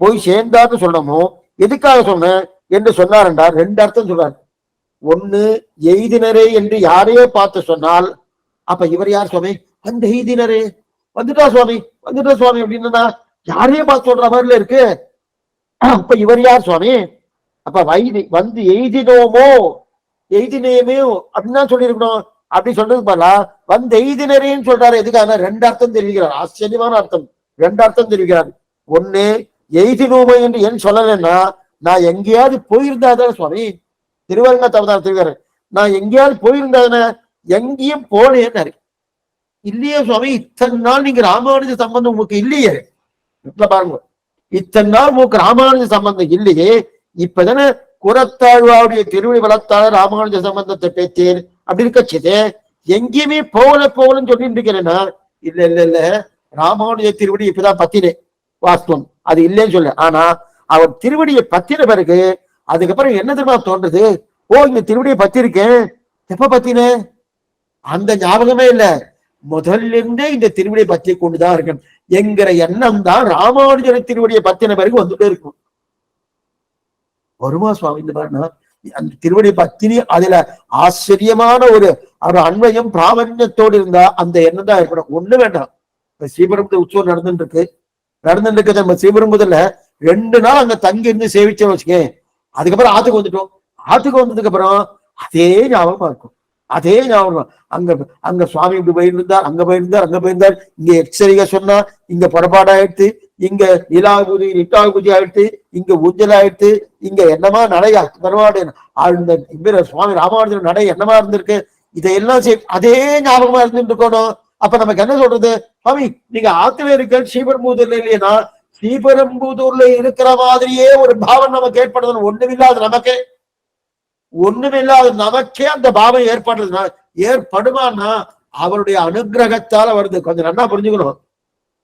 போய் சேர்ந்தார்னு சொல்லணுமோ எதுக்காக சொன்னேன் என்று சொன்னார் என்றார். ரெண்டு அர்த்தம் சொல்றாரு. ஒண்ணு, எய்தினரே என்று யாரையோ பார்த்து சொன்னால் அப்ப இவர் யார் சுவாமி? வந்து எய்தினரே, வந்துட்டா சுவாமி, வந்துட்டா சுவாமி அப்படின்னா யாரையோ பார்த்து சொல்ற மாதிரில இருக்கு. அப்ப இவர் யார் சுவாமி? அப்ப வந்து எய்தினோமோ எய்தினேமே அப்படின்னு தான் சொல்லியிருக்கணும். அப்படி சொல்றது போலா வந்து எய்தினரேன்னு சொல்றாரு. எதுக்காக? ரெண்டு அர்த்தம் தெரிவிக்கிறார். ஆச்சரியமான அர்த்தம். ரெண்டு அர்த்தம் தெரிவிக்கிறார். ஒண்ணு, எய்தினோமோ என்று ஏன் சொல்லலைன்னா நான் எங்கேயாவது போயிருந்தாதானே சுவாமி. திருவரங்க தவதாரம் தெரிவிக்கிறார். நான் எங்கேயாவது போயிருந்தாதானே, எங்கேயும் போனேன்னாரு. இல்லையே சுவாமி, இத்தனை நாள் நீங்க ராமானுஜ சம்பந்தம் உங்களுக்கு இல்லையே. பாருங்க, இத்தனை நாள் உங்களுக்கு ராமானுஜ சம்பந்தம் இல்லையே. இப்பதானே குரத்தாழ்வாவுடைய திருவிழி வளர்த்தால ராமானுஜ சம்பந்தத்தை பேத்தேன் அப்படி இருக்கச்சது. எங்கேயுமே போகலன்னு சொல்லிட்டு இருக்கிறேன்னா இல்ல இல்ல இல்ல, ராமானுஜ திருவடி இப்பதான் பத்தினே வாஸ்தவம், அது இல்லைன்னு சொல்ல. ஆனா அவர் திருவடியை பத்தின பிறகு அதுக்கப்புறம் என்ன தெரியுமா தோன்றது? ஓ, இந்த திருவடியை பத்திருக்கேன், எப்ப பத்தின அந்த ஞாபகமே இல்ல, முதல்ல இருந்தே இந்த திருவடியை பற்றி கொண்டுதான் இருக்கேன் என்கிற எண்ணம் தான் ராமானுஜர திருவடியை பத்தின பிறகு வந்துட்டே இருக்கும். வருமா சுவாமி? இந்த பாருனா அந்த திருவடி பத்தினி அதுல ஆச்சரியமான ஒரு அன்வயம் பிராமணியத்தோடு இருந்தா அந்த எண்ணம் தான் ஏற்படும். ஒண்ணு வேண்டாம். இப்ப ஸ்ரீபெரும்புதூர் உற்சவம் நடந்துட்டு இருக்கு. நம்ம ஸ்ரீபெரும்புதூர்ல 2 நாள் அங்க தங்கி இருந்து சேவிச்சோம் வச்சுக்கேன். அதுக்கப்புறம் ஆத்துக்கு வந்துட்டோம். ஆத்துக்கு வந்ததுக்கு அப்புறம் அதே ஞாபகமா இருக்கும். அதே ஞாபகம். அங்க அங்க சுவாமி இப்படி போயிருந்தார், அங்க போயிருந்தார், அங்க போயிருந்தார், இங்க எச்சரிக்கை சொன்னா இங்க புறப்பாடு ஆயிடுத்து, இங்க நிலாபூதி நிட்டாபூதி ஆயிடுத்து, இங்க ஊஞ்சல் ஆயிடுத்து, இங்க என்னமா நடையா புறப்பாடு இந்த சுவாமி ராமானுஜர் நடை என்னமா இருந்திருக்கு. இதையெல்லாம் அதே ஞாபகமா இருந்துட்டு இருக்கணும். அப்ப நமக்கு என்ன சொல்றது, சுவாமி நீங்க ஆத்துல இருக்க ஸ்ரீபெரும்புதூர்ல இல்லையா, ஸ்ரீபெரும்புதூர்ல இருக்கிற மாதிரியே ஒரு பாவம் நமக்கு ஏற்படுறது. ஒண்ணுமில்லாத நமக்கே அந்த பாவம் ஏற்படுமான்னா அவருடைய அனுகிரகத்தால வருது. கொஞ்சம் நல்லா புரிஞ்சுக்கணும்.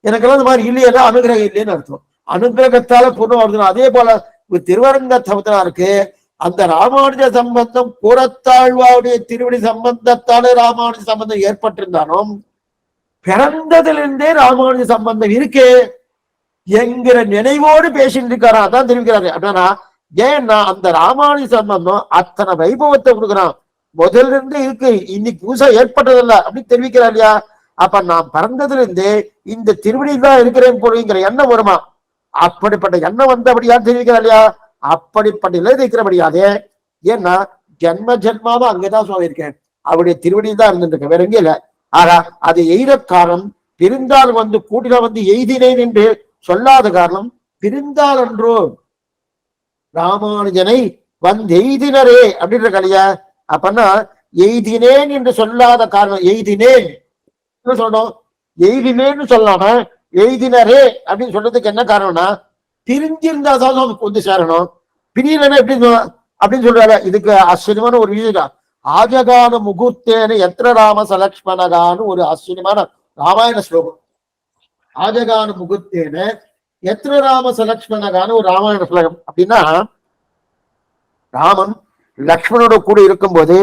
எனக்கெல்லாம் இந்த மாதிரி இல்லையா அனுகிரகம் இல்லைன்னு அர்த்தம். அனுகிரகத்தால பூர்ணம் வருது. அதே போல திருவரங்க தவத்தினாருக்கு அந்த ராமானுஜ சம்பந்தம் புறத்தாழ்வாவுடைய திருவடி சம்பந்தத்தால ராமானுஜ சம்பந்தம் ஏற்பட்டிருந்தாலும் பிறந்ததிலிருந்தே ராமானுஜ சம்பந்தம் இருக்கே என்கிற நினைவோடு பேசிட்டு இருக்காரா. அதான் தெரிவிக்கிறாரு. அப்படின்னா ஏன்னா அந்த ராமானுஜ சம்பந்தம் அத்தனை வைபவத்தை கொடுக்குறான். முதல்ல இருந்து இருக்கு, இன்னைக்கு புதுசா ஏற்பட்டதில்ல அப்படின்னு தெரிவிக்கிறார் இல்லையா. அப்ப நான் பிறந்ததுல இருந்தே இந்த திருவடியில் தான் இருக்கிறேன் போடுங்கிற எண்ணம் வருமா. அப்படிப்பட்ட எண்ணம் வந்தபடியா தெரிவிக்கிறார் இல்லையா. அப்படிப்பட்ட நிலை இருக்கிறபடியாதே. ஏன்னா ஜென்ம ஜென்மாவும் அங்கதான் சுவாமி இருக்கேன், அவருடைய திருவடியில் தான் இருந்துட்டு இருக்கேன், வேற எங்கே இல்லை. ஆனா அது எய்த காரணம் பிரிந்தால் கூட்டில எய்தினேன் என்று சொல்லாத காரணம் பிரிந்தால் என்றோ ராமானுஜனை எய்தினரே அப்படின்ற கலையா. அப்பன்னா எய்தினேன் என்று சொல்லாத காரணம் எய்தினேன் சொல்லணும், எய்தினேன்னு சொல்லாம எய்தினரே அப்படின்னு சொல்றதுக்கு என்ன காரணம்னா பிரிஞ்சிருந்தாதான் வந்து சேரணும். பிரியலன்னா எப்படி அப்படின்னு சொல்றாரு. இதுக்கு ஆச்சரியமான ஒரு விஷயம், ஆஜகான முகூர்த்தேன எத்திர ராம சலக்ஷ்மணகான்னு ஒரு ஆச்சரியமான ராமாயண ஸ்லோகம். ஆஜகான முகூர்த்தேன எத்திர ராம சலக்ஷ்மணகான்னு ஒரு ராமாயண ஸ்லோகம். அப்படின்னா ராமன் லக்ஷ்மணோட கூட இருக்கும்போது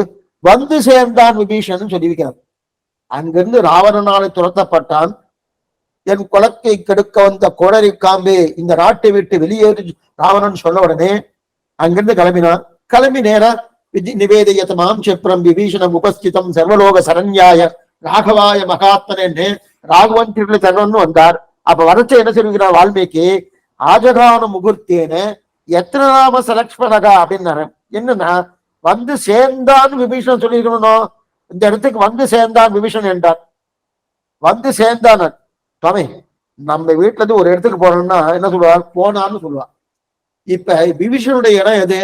வந்து சேர்ந்தான் விபீஷன் சொல்லியிருக்கிறார். அங்கிருந்து ராவணனாலே துரத்தப்பட்டான். என் குலத்தை கெடுக்க வந்த கோடரி காம்பே இந்த நாட்டை விட்டு வெளியேறி ராவணன் சொன்ன உடனே அங்கிருந்து கிளம்பினான். கிளம்பி நேரா நிவேதயதமாம் செப்ரம் விபீஷணம் உபஸ்திதம் சர்வலோக சரண்யாய ராகவாய மகாத்மனே ராகவன் திருளி தரணும்னு வந்தார். அப்ப வரச்ச என்ன சொல்லுகிறார் வால்மீகி, ஆஜகான முகூர்த்தேன எத்தனை ராம சலக்ஷ்மணகா அப்படின்னாரு. என்னன்னா வந்து சேர்ந்தான் விபீஷணன் சொல்லியிருக்கணும். இந்த இடத்துக்கு வந்து சேர்ந்தான் விபீஷன் என்றார். வந்து சேர்ந்தான் சுவாமி, நம்ம வீட்டுல இருந்து ஒரு இடத்துக்கு போறோம்னா என்ன சொல்லுவார், போனான்னு சொல்லுவார். இப்ப விபீஷனுடைய இடம் எது,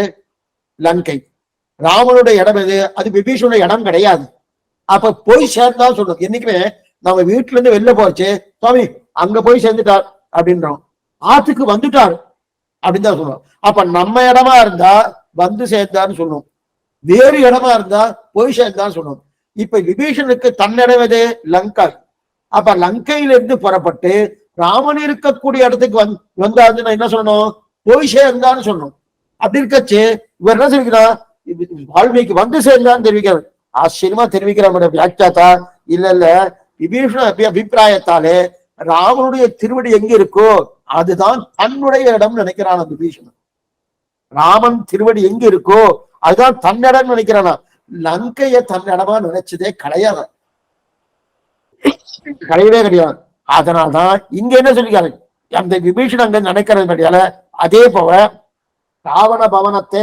லங்கை. ராமனுடைய இடம் எது, அது விபீஷனுடைய இடம் கிடையாது. அப்ப போய் சேர்ந்தான் சொல்லணும். என்னைக்குமே நம்ம வீட்டுல இருந்து வெளில போச்சு, சுவாமி அங்க போய் சேர்ந்துட்டார் அப்படின்றோம், ஆத்துக்கு வந்துட்டார் அப்படின்னு தான் சொல்லுவோம். அப்ப நம்ம இடமா இருந்தா வந்து சேர்ந்தான்னு சொல்லணும், வேறு இடமா இருந்தா போய் சேர்ந்தான்னு சொல்லணும். இப்ப விபீஷனுக்கு தன்னிடம் எது, லங்கா. அப்ப லங்கையிலிருந்து புறப்பட்டு ராமன் இருக்கக்கூடிய இடத்துக்கு வந்தாருன்னு என்ன சொல்லணும், போய் சேர்ந்தான்னு சொல்லணும். அப்படி இருக்கச்சு இவர் என்ன தெரிவிக்கிறார், வால்மீகி வந்து சேர்ந்தான்னு தெரிவிக்கிறார். ஆச்சரியமா தெரிவிக்கிற வியாக்கியாத்தா இல்ல விபீஷண அபிப்பிராயத்தாலே ராமனுடைய திருவடி எங்க இருக்கோ அதுதான் தன்னுடைய இடம் நினைக்கிறான் விபீஷணன். ராமன் திருவடி எங்க இருக்கோ அதுதான் தன்னிடம் நினைக்கிறானா. லங்கைய தன்னிடமா நினைச்சதே கிடையாது, கிடையவே கிடையாது. அதனால்தான் இங்க என்ன சொல்லிக்கிறாரு, அந்த விபீஷன் அங்க நினைக்கிறது கிடையாது. அதே போல ராவண பவனத்தை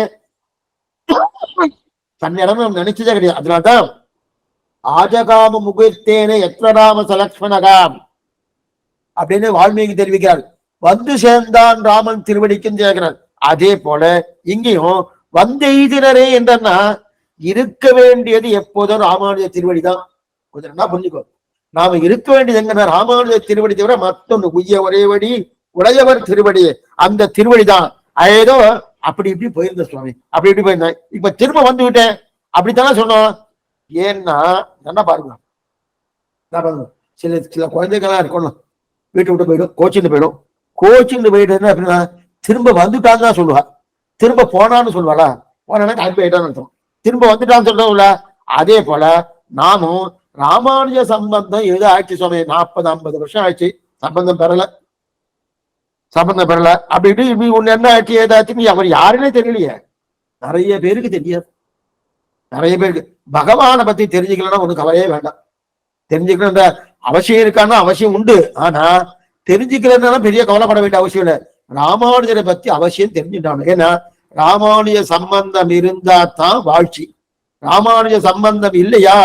தன்னிடம் நினைச்சதே கிடையாது. அதனால்தான் ஆஜகாம முகூர்த்தேன எத்திர ராம சலக்ஷ்மணகாம் அப்படின்னு வால்மீகி தெரிவிக்கிறார். வந்து சேர்ந்தான் ராமன் திருவடிக்கும் சேர்க்கிறார். அதே போல இங்கேயும் வந்தெய்தினரே என்றன்னா இருக்க வேண்டியது எப்போதும் ராமானுஜ திருவடிதான். கொஞ்சம் என்ன புரிஞ்சுக்கோ, நாம இருக்க வேண்டியது எங்கன்னா ராமானுஜ திருவடி தவிர மத்தொன்னு உய்ய ஒரேவடி உடையவர் திருவடி, அந்த திருவடிதான். ஏதோ அப்படி இப்படி போயிருந்த சுவாமி, அப்படி இப்படி போயிருந்தேன், இப்ப திரும்ப வந்து விட்டேன் அப்படித்தானே சொன்னோம். ஏன்னா என்ன பாருங்க, சில சில குழந்தைகளா இருக்கணும், வீட்டை விட்டு போயிடும், கோச்சின்னு போயிடும். கோச்சின்னு போயிட்டு என்ன அப்படின்னா திரும்ப வந்துட்டான்னு தான் சொல்லுவா, திரும்ப போனான்னு சொல்லுவாளா, போனா கிளம்பி போயிட்டான்னு அர்த்தம், திரும்ப வந்துட்டான்னு சொல்றோம்ல. அதே போல நானும் ராமானுஜ சம்பந்தம் ஏதோ ஆயிடுச்சு சுவாமி, 40-50 வருஷம் ஆயிடுச்சு, சம்பந்தம் பெறல. அப்படி இப்படி ஒண்ணு என்ன ஆச்சு ஏதாச்சுன்னு அவர் யாருன்னே தெரியலையே. நிறைய பேருக்கு தெரியாது, நிறைய பேருக்கு பகவானை பத்தி தெரிஞ்சுக்கலன்னா ஒண்ணு கவலையே வேண்டாம். தெரிஞ்சுக்கணுன்ற அவசியம் இருக்கான்னா அவசியம் உண்டு, ஆனா தெரிஞ்சுக்கலன்னா பெரிய கவலைப்பட வேண்டிய அவசியம் இல்லை. ராமானுஜரை பத்தி அவசியம் தெரிஞ்சுட்டாங்க. ஏன்னா ராமானுஜ சம்பந்தம் இருந்தா தான் வாழ்ச்சி. ராமானுஜ சம்பந்தம் இல்லையா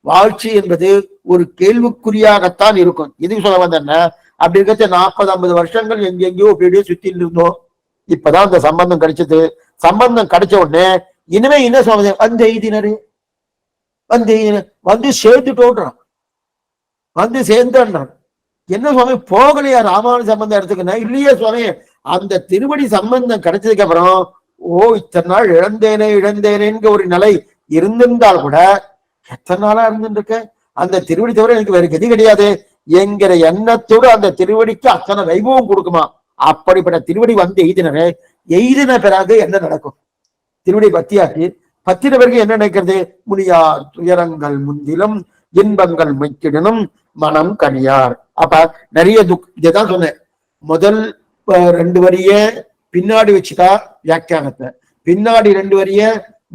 வாழ்ச்சி என்பது ஒரு கேள்விக்குறியாகத்தான் இருக்கும். இதுக்கு சொல்ல வந்தேன்ன, அப்படி இருக்க 40-50 வருஷங்கள் எங்கெங்கயோ அப்படியே சுத்திட்டு இருந்தோம். இப்பதான் அந்த சம்பந்தம் கிடைச்சது. சம்பந்தம் கிடைச்ச உடனே இனிமே என்ன சொல்றது, வந்து எய்தினரு வந்து சேர்ந்துட்டோன்றான், வந்து சேர்ந்தான். என்ன சுவாமி போகலையா ராமானு சம்பந்தம் எடுத்துக்கனா? இல்லையே சுவாமி, அந்த திருவடி சம்பந்தம் கிடைச்சதுக்கு அப்புறம் இத்தனை நாள் இழந்தேனேங்கிற ஒரு நிலை இருந்திருந்தால் கூட, எத்தனை நாளா இருந்துருக்க, அந்த திருவடி தவிர எனக்கு வேற கதி கிடையாது என்கிற எண்ணத்தோடு அந்த திருவடிக்கு அத்தனை வைபவம் கொடுக்குமா. அப்படிப்பட்ட திருவடி வந்து எய்தின பிறகு என்ன நடக்கும்? திருவடி பத்தின பிறகு என்ன நினைக்கிறது? முனியார் துயரங்கள் முந்திலும் இன்பங்கள் மைக்கிடனும் மனம் கனியார். அப்ப நிறைய இதுதான் சொன்னேன். முதல் 2 வரிய பின்னாடி வச்சுட்டா வியாக்கியானத்தை, பின்னாடி 2 வரிய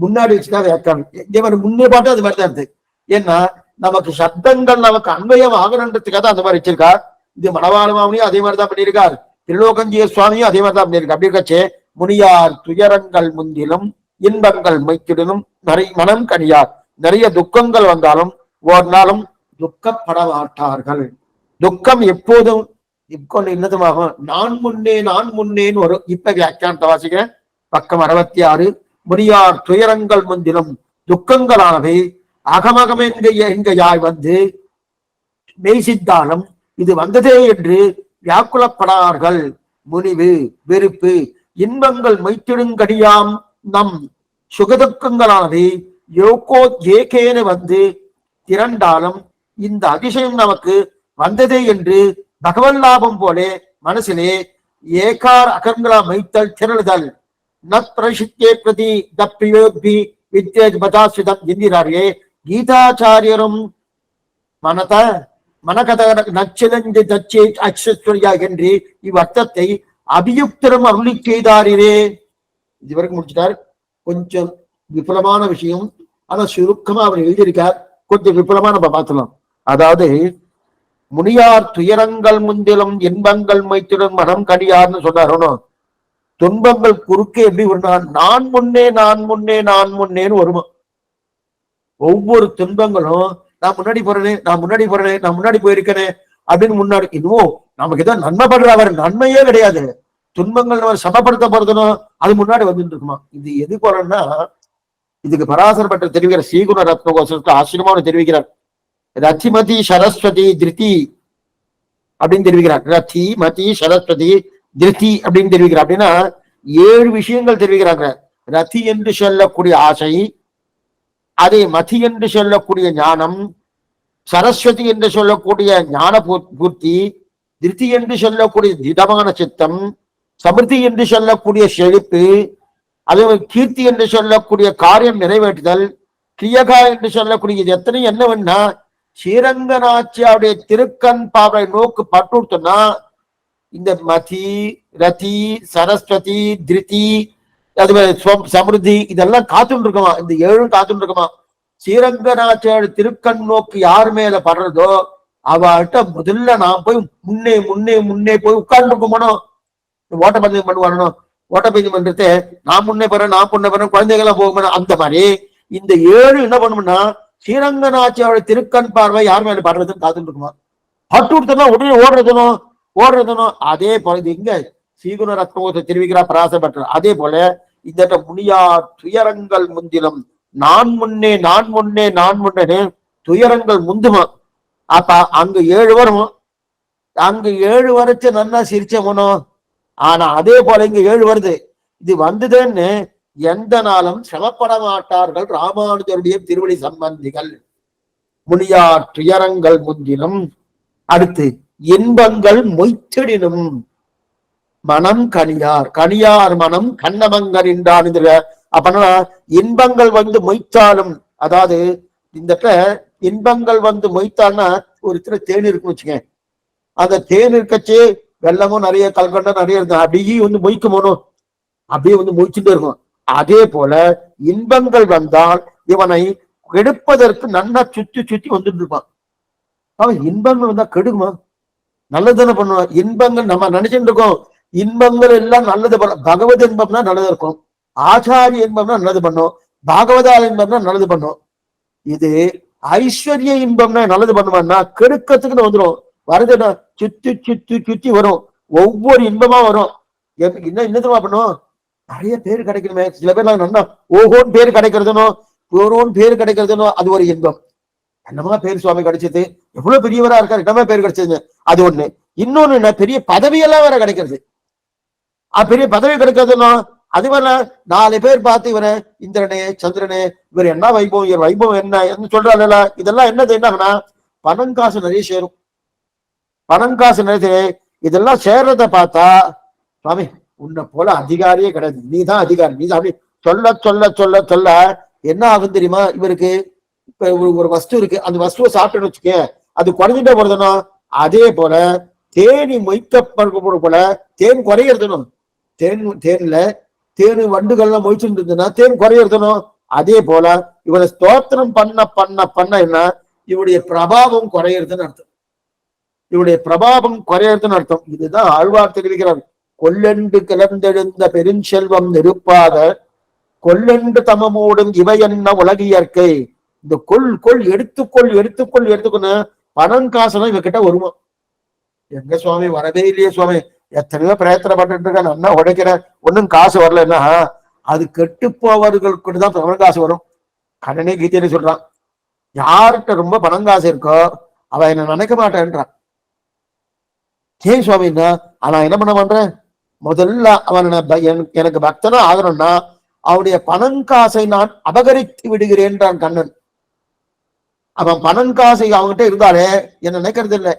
முன்னாடி வச்சுட்டா வியாக்கியானம். இதே மாதிரி முன்னே பாட்டு அது மாதிரிதான் இருக்கு. ஏன்னா நமக்கு சப்தங்கள் நமக்கு அன்வயம் ஆகணுன்றதுக்காக அந்த மாதிரி வச்சிருக்கா. இது மணவாள மாமனியும் அதே மாதிரிதான் பண்ணியிருக்கார், திருலோகஞ்சிய சுவாமியும் அதே மாதிரிதான் பண்ணியிருக்கா. அப்படி இருக்கச்சே முனியார் துயரங்கள் முந்திலும் இன்பங்கள் மைக்கிடனும் மனம் கனியார். நிறைய துக்கங்கள் வந்தாலும் ஒரு நாளும் துக்கப்பட மாட்டார்கள். துக்கம் எப்போதும் இன்னதுமாகும். நான் முன்னேன்னு ஒரு இப்ப வியாக்கியானத்தை வாசிக்கிறேன், பக்கம் 66. முனியார் துயரங்கள் முந்திலும் துக்கங்களானவை அகமகம் எங்க யாய் வந்து மெய்சித்தாலும் இது வந்ததே என்று வியாக்குலப்படார்கள். முனிவு வெறுப்பு இன்பங்கள் மைத்திடுங்கடியாம் நம் சுகதுக்கங்களானவை ஏகேன வந்து திரண்டாலும் இந்த அதிசயம் நமக்கு வந்ததே என்று பகவன் லாபம் போலே மனசிலே ஏகார் அகங்களா மைத்தல் திரளுதல் நத்ரசித்தே பிரதி தப்பியோபி வித்யேஜ் பதாஸ்விதம் என்கிறாரே கீதாச்சாரியரும் மனகத நச்சிலஞ்சு தச்சே அக்ஷஸ்வரியா என்று இவ்வர்த்தத்தை அபியுக்தரும் அருளி செய்தாரே. இதுவரைக்கும் முடிச்சிட்டார். கொஞ்சம் விபுலமான விஷயம், ஆனா சுருக்கமா அவர் எழுதியிருக்கார். கொஞ்சம் விபுலமா நம்ம பார்க்கலாம். அதாவது முனியார் துயரங்கள் முந்திலும் இன்பங்கள் மைத்திடும் மனம் கடியார்னு சொன்னார். துன்பங்கள் குறுக்கே எப்படி வருனான்? நான் முன்னேன்னு வருமா. ஒவ்வொரு துன்பங்களும் நான் முன்னாடி போயிருக்கேனே அப்படின்னு முன்னாடி. இன்னும் நமக்கு ஏதோ நன்மை பண்றவர் நன்மையே கிடையாது. துன்பங்கள் நம்ம சமப்படுத்த போறதுனும் அது முன்னாடி வந்துட்டு இருக்குமா. இது எது போறன்னா, இதுக்கு பராசர பட்டர் தெரிவிக்கிற ஸ்ரீகுண ரத்னகோசத்துக்கு ஆச்சரியமான தெரிவிக்கிறார். ரத்திமதி சரஸ்வதி திருத்தி அப்படின்னு தெரிவிக்கிறார். ரத்திமதி சரஸ்வதி திருத்தி அப்படின்னு தெரிவிக்கிறார். அப்படின்னா 7 விஷயங்கள் தெரிவிக்கிறாங்க. ரத்தி என்று சொல்லக்கூடிய ஆசை, அதே மதி என்று சொல்லக்கூடிய ஞானம், சரஸ்வதி என்று சொல்லக்கூடிய ஞான பூர்த்தி, திருத்தி என்று சொல்லக்கூடிய திடமான சித்தம், சமிருத்தி என்று சொல்லக்கூடிய செழிப்பு, அதே கீர்த்தி என்று சொல்லக்கூடிய காரியம் நிறைவேற்றுதல், கிரியகா என்று சொல்லக்கூடிய இது எத்தனை என்னவென்னா, ஸ்ரீரங்கநாச்சியாவுடைய திருக்கண் பாவை நோக்கு பட்டுனா இந்த மதி ரதி சரஸ்வதி திருதி அதுவே சமிருதி இதெல்லாம் காத்துட்டு இருக்குமா. இந்த 7 காத்துட்டு இருக்குமா. ஸ்ரீரங்கநாச்சியாவுடைய திருக்கண் நோக்கு யார் மேல படுறதோ அவட்ட முதல்ல நான் போய் முன்னே போய் உட்கார்ந்து போகணும். ஓட்டப்பந்தயம் பண்ணுவானோ, ஓட்டப்பந்தயம் பண்றது நான் முன்னே போறேன் குழந்தைகள்லாம் போகணும். அந்த மாதிரி இந்த 7 என்ன பண்ணும்னா, ஸ்ரீரங்கநாச்சியாவோட திருக்கண் பார்வை யார் மேல படுறதுன்னு காத்துட்டு இருக்குமா. பட்டு கொடுத்தனா உடனே ஓடுறதுனோ. அதே போல இது இங்க ஸ்ரீகுண ரத்னகோசத்தை தெரிவிக்கிறார் பராசர பட்டர். அதே போல இந்த முனியார் துயரங்கள் முந்திலும் நான் முன்னே துயரங்கள் முந்துமா. அப்ப அங்க 7 வரும். அங்க 7 வரைச்சு நல்லா சிரிச்ச போனோம். ஆனா அதே போல இங்க 7 வருது. இது வந்ததுன்னு எந்த நாளும் சிரமப்பட மாட்டார்கள் ராமானுஜருடைய திருவடி சம்பந்திகள். முனியார் துயரங்கள் முந்தினும், அடுத்து இன்பங்கள் மொய்த்திடினும் மனம் கனியார் மனம் கண்ணமங்கர் என்றான். அப்பனா இன்பங்கள் வந்து மொய்த்தாலும், அதாவது இந்த இன்பங்கள் வந்து மொய்த்தான்னா ஒரு தேன் இருக்குன்னு வச்சுக்க, அந்த தேன் இருக்கச்சே வெள்ளமும் நிறைய கல்கண்டம் நிறைய இருக்கும். அப்படியே வந்து மொய்க்குமோனும் அப்படியே வந்து மொய்ச்சுட்டே இருக்கும். அதே போல இன்பங்கள் வந்தால் இவனை கெடுப்பதற்கு நல்லா சுத்தி வந்துட்டு இருப்பான். அவன் இன்பங்கள் வந்தா கெடுக்குமா? நல்லதுன்னு பண்ணுவான். இன்பங்கள் நம்ம நினைச்சுட்டு இருக்கோம், இன்பங்கள் எல்லாம் நல்லது பண்ணும். பகவத் இன்பம்னா நல்லது இருக்கும், ஆச்சாரிய இன்பம்னா நல்லது பண்ணும், பாகவதா இன்பம்னா நல்லது பண்ணும். இது ஐஸ்வர்ய இன்பம்னா நல்லது பண்ணுவான்னா கெடுக்கத்துக்குன்னு வந்துடும். வருதுன்னா சுத்தி சுத்தி சுத்தி வரும், ஒவ்வொரு இன்பமா வரும். என்ன என்னதுமா பண்ணும், நிறைய பேர் கிடைக்கணுமே. சில பேர் நல்லா ஓஹோன்னு பேர் கிடைக்கிறதுனோ ஓரோன்னு பேர் கிடைக்கிறதுனோ அது ஒரு இன்பம். என்னமா பேர் சுவாமி கிடைச்சது, எவ்வளவு பெரியவரா இருக்காரு, என்னமா பேர் கிடைச்சது, அது ஒண்ணு. இன்னொன்னு என்ன, பெரிய பதவியெல்லாம் வேற கிடைக்கிறது. பெரிய பதவி கிடைக்கிறதுனோ அது வேற 4 பேர் பார்த்து இவரை இந்திரனே சந்திரனே இவர் என்ன வைபவம், இவர் வைபவம் என்ன சொல்றாங்க. இதெல்லாம் என்னது என்னன்னா பணம் காசு நிறைய சேரும். பணம் காசு நிறைய இதெல்லாம் சேர்றத பார்த்தா சுவாமி உன்னை போல அதிகாரியே கிடையாது, நீ தான் அதிகாரி, நீ தான் அப்படி சொல்ல சொல்ல சொல்ல சொல்ல என்ன ஆகும் தெரியுமா. இவருக்கு இப்ப ஒரு வஸ்து இருக்கு, அந்த வஸ்துவை சாப்பிட்டுன்னு வச்சுக்க அது குறைஞ்சிட்டே போறதுனோ, அதே போல தேனி மொய்க்கப்படுற போல தேன் குறையிறதுனும். தேன்ல தேனு வண்டுகள்லாம் மொய்ச்சுட்டு இருந்ததுன்னா தேன் குறையிறதுனும். அதே போல இவரை ஸ்தோத்திரம் பண்ண பண்ண பண்ண என்ன, இவருடைய பிரபாவம் குறையிறதுன்னு அர்த்தம். இவருடைய பிரபாவம் குறையிறதுன்னு அர்த்தம். இதுதான் ஆழ்வார் தெரிவிக்கிறார். கொல்லென்று கிளர்ந்தெழுந்த பெருஞ்செல்வம் நெருப்பாக கொல்லென்று தமமோடும் இவை என்ன உலகியற்கை. இந்த கொள் கொள் எடுத்துக்கொள் எடுத்துக்கொள் எடுத்துக்கொண்டு பணம் காசுலாம் இவகிட்ட வருமா. எங்க சுவாமி வரவே இல்லையே சுவாமி, எத்தனையோ பிரயத்தனப்பட்டு இருக்க, நல்லா உடைக்கிறேன், ஒன்னும் காசு வரலன்னா அது கெட்டு போவர்களுக்கு தான் பணம் காசு வரும். கடனே கீதையில சொல்றான், யார்கிட்ட ரொம்ப பணம் காசு இருக்கோ அவ என்ன நினைக்க மாட்டேன்றான். ஏன் சுவாமின்னா அவன் என்ன பண்ண பண்றேன், முதல்ல அவன் எனக்கு பக்தனா ஆகணும்னா அவனுடைய பணம் காசை நான் அபகரித்து விடுகிறேன்றான் கண்ணன். அவன் பணம் காசை அவங்ககிட்ட இருந்தாலே என்ன நினைக்கிறது இல்லை,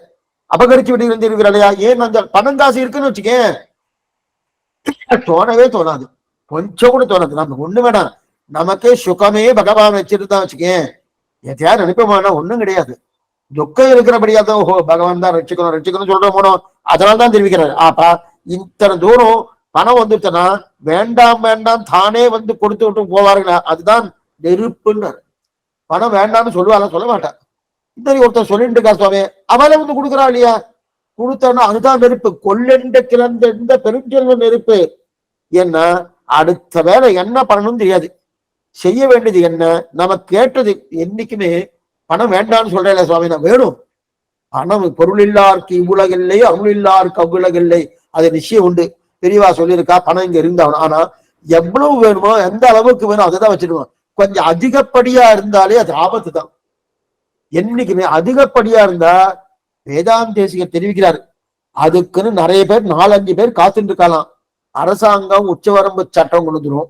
அபகரிச்சு விடுகிறேன். ஏன் அந்த பணம் காசு இருக்குன்னு வச்சுக்கேன் தோணவே தோணாது, கொஞ்சம் கூட தோணாது. நம்ம ஒண்ணு வேணாம், நமக்கே சுகமே பகவான் வச்சிருந்தா வச்சுக்கேன் எதையாவது நினைப்போமானா ஒண்ணும் கிடையாது. துக்கம் இருக்கிறபடியா தான் ஓஹோ பகவான் தான் ரட்சிக்கணும் ரட்சிக்கணும் சொல்ற போனோம். அதனால்தான் தெரிவிக்கிறாரு. ஆப்பா இத்தனை தூரம் பணம் வந்துட்டனா வேண்டாம் வேண்டாம் தானே வந்து கொடுத்து விட்டு போவாருங்களா, அதுதான் நெருப்புன்னு. பணம் வேண்டாம்னு சொல்லுவாங்க, சொல்ல மாட்டான். இந்த ஒருத்தர் சொல்லிட்டு இருக்கா சுவாமி, அவளை வந்து கொடுக்குறா இல்லையா, கொடுத்தா அதுதான் நெருப்பு. கொள்ளெண்ட கிளந்த பெருஞ்செல்வ நெருப்பு. ஏன்னா அடுத்த வேலை என்ன பண்ணணும்னு தெரியாது, செய்ய வேண்டியது என்ன, நம்ம கேட்டது. என்னைக்குமே பணம் வேண்டாம்னு சொல்றேன் சுவாமி, நான் வேணும். பணம் பொருள் இல்லாருக்கு இவ்வுலகில்லை அருள் இல்லாருக்கு அவ்வுலகில்லை, அது நிச்சயம் உண்டு. பெரியவா சொல்லியிருக்கா பணம் இங்க இருந்தாலும். ஆனா எவ்வளவு வேணுமோ எந்த அளவுக்கு வேணும் அதை தான் வச்சிடுவோம். கொஞ்சம் அதிகப்படியா இருந்தாலே அது ஆபத்து தான். என்னைக்குமே அதிகப்படியா இருந்தா வேதாந்தேசிகர் தெரிவிக்கிறாரு, அதுக்குன்னு நிறைய பேர் 4-5 பேர் காத்துட்டு இருக்கலாம். அரசாங்கம் உச்சவரம்பு சட்டம் கொண்டு வந்துடும்.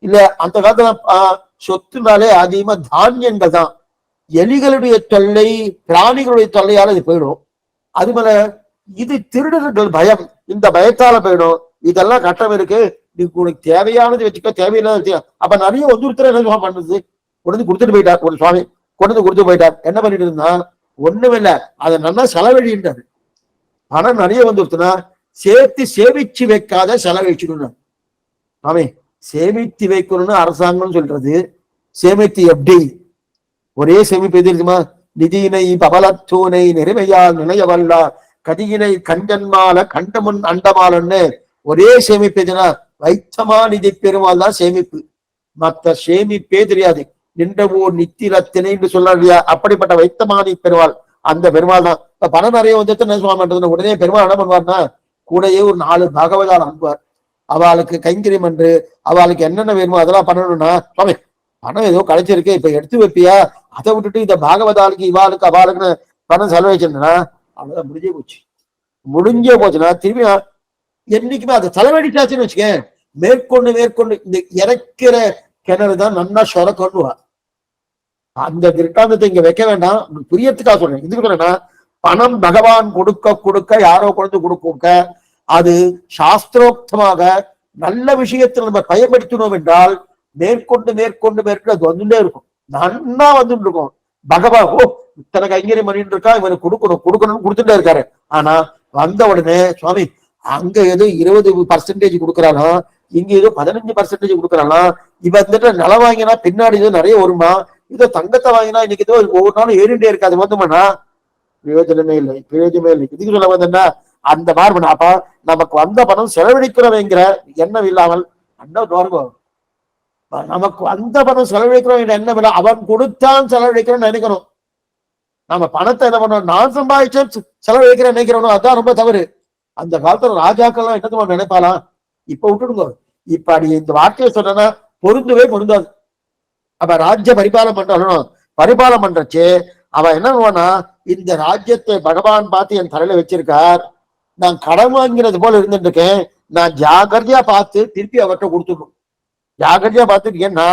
இல்ல அந்த காலத்துல சொத்துனாலே அதிகமா தானியங்கள் தான். எலிகளுடைய தொல்லை பிராணிகளுடைய தொல்லையால இது போயிடும். அது மேல இது திருடர்கள் பயம், இந்த பயத்தால போயிடும். இதெல்லாம் கட்டம் இருக்கு, நீ உனக்கு தேவையானது வச்சுக்க, தேவையில்லாத வச்சுக்க. அப்ப நிறைய ஒருத்தர் என்ன பண்ணுறது, கொண்டு கொடுத்துட்டு போயிட்டார். ஒரு சுவாமி கொண்டு கொடுத்து போயிட்டார். என்ன பண்ணிட்டு இருந்தா ஒண்ணும் இல்லை, அதை நல்லா செலவழின்றாரு. பணம் நிறைய வந்துருச்சுன்னா சேர்த்து சேமிச்சு வைக்காத செலவழிச்சுக்கணும். ஆமே சேமித்து வைக்கணும்னு அரசாங்கம் சொல்றது. சேமித்து எப்படி, ஒரே சேமிப்பு எது இருக்குமா, நிதியினை பவலத்தூனை நெருமையால் நினையவல்லா கதியினை கஞ்சன்மால கண்டமுன் அண்டமாலன்னு ஒரே சேமிப்பு எதுனா வைத்தமா நிதி பெருமாள் தான் சேமிப்பு. மற்ற சேமிப்பே தெரியாது. நின்றவோர் நித்திரத்தினைன்னு சொல்ல இல்லையா, அப்படிப்பட்ட வைத்தமானி பெருமாள் அந்த பெருமாள் தான். இப்ப பணம் நிறைய வந்துட்டு என்ன சொல்ல உடனே பெருமாள் என்ன பண்ணுவார்னா கூடையே ஒரு 4 பாகவதால் அனுப்புவார். அவளுக்கு கைங்கரியம் என்று அவளுக்கு என்னென்ன வேணுமோ அதெல்லாம் பண்ணணும்னா, சுவாமி பணம் ஏதோ கிடைச்சிருக்கு இப்ப எடுத்து வைப்பியா, அதை விட்டுட்டு இந்த பாகவதாளுக்கு இவாளுக்கு அவளுக்குன்னு பணம் செலவழிச்சிருந்தா அவ்வளவுதான் முடிஞ்சே போச்சு. முடிஞ்சே போச்சுன்னா திரும்பி என்னைக்குமே அதை செலவழிச்சாச்சுன்னு வச்சுக்கேன், மேற்கொண்டு மேற்கொண்டு இந்த இறக்கிற கிணறு தான் நன்னா சொர கொண்டுவா. அந்த திருட்டாந்தத்தை இங்க வைக்க வேண்டாம், புரியத்துக்காக சொல்றேன். இதுக்கு பணம் பகவான் கொடுக்க கொடுக்க யாரோ கொண்டு கொடுக்க அது சாஸ்திரோக்தமாக நல்ல விஷயத்தில் நம்ம பயன்படுத்தினோம் என்றால் மேற்கொண்டு மேற்கொண்டு மேற்கொண்டு அது வந்துட்டே இருக்கும், நன்னா வந்துட்டு இருக்கும். பகவான் ஓ இத்தனை கைங்கரியம் பண்ணிட்டு இருக்கா, இவனுக்கு கொடுக்கணும் கொடுக்கணும்னு கொடுத்துட்டே இருக்காரு. ஆனா வந்த உடனே சுவாமி அங்க ஏதோ 20% கொடுக்குறானா, இங்க ஏதோ 15% கொடுக்குறானா, இவ வந்துட்டு நிலம் வாங்கினா பின்னாடி ஏதோ நிறைய வருமா, இதோ தங்கத்தை வாங்கினா இன்னைக்கு ஏதோ ஒவ்வொரு நாளும் ஏறிண்டே இருக்கு, அது வந்துமானா பிரயோஜனமே இல்லை பிரயோஜனமே இல்லை. இதுக்கு சொல்ல வந்தா அந்த மாதிரி அப்ப நமக்கு வந்த பணம் செலவழிக்கிறவங்கிற எண்ணம் இல்லாமல் நமக்கு வந்த பணம் செலவழிக்கிறோம் எண்ணம் இல்லை, அவன் கொடுத்தான் செலவழிக்கிறோம்னு நினைக்கணும். நம்ம பணத்தை என்ன பண்ணோம், நான் சம்பாதிச்சேன் செலவு வைக்கிறேன் நினைக்கிறோம், அதான் ரொம்ப தவறு. அந்த காலத்துல ராஜாக்கள்லாம் என்ன நினைப்பாலாம், இப்ப விட்டுடுங்க. இப்ப அடி இந்த வார்த்தையை சொன்னா பொருந்தவே பொருந்தாது. அப்ப ராஜ்ய பரிபாலம் பண்றாலும் பரிபாலம் பண்றச்சு அவன் என்ன பண்ணுவானா, இந்த ராஜ்யத்தை பகவான் பார்த்து என் தலையில வச்சிருக்கார், நான் கடன் வாங்கினது போல இருந்துட்டு இருக்கேன், நான் ஜாகிரதையா பார்த்து திருப்பி அவர்கிட்ட கொடுத்துடணும். ஜாகிரதையா பார்த்துட்டு, ஏன்னா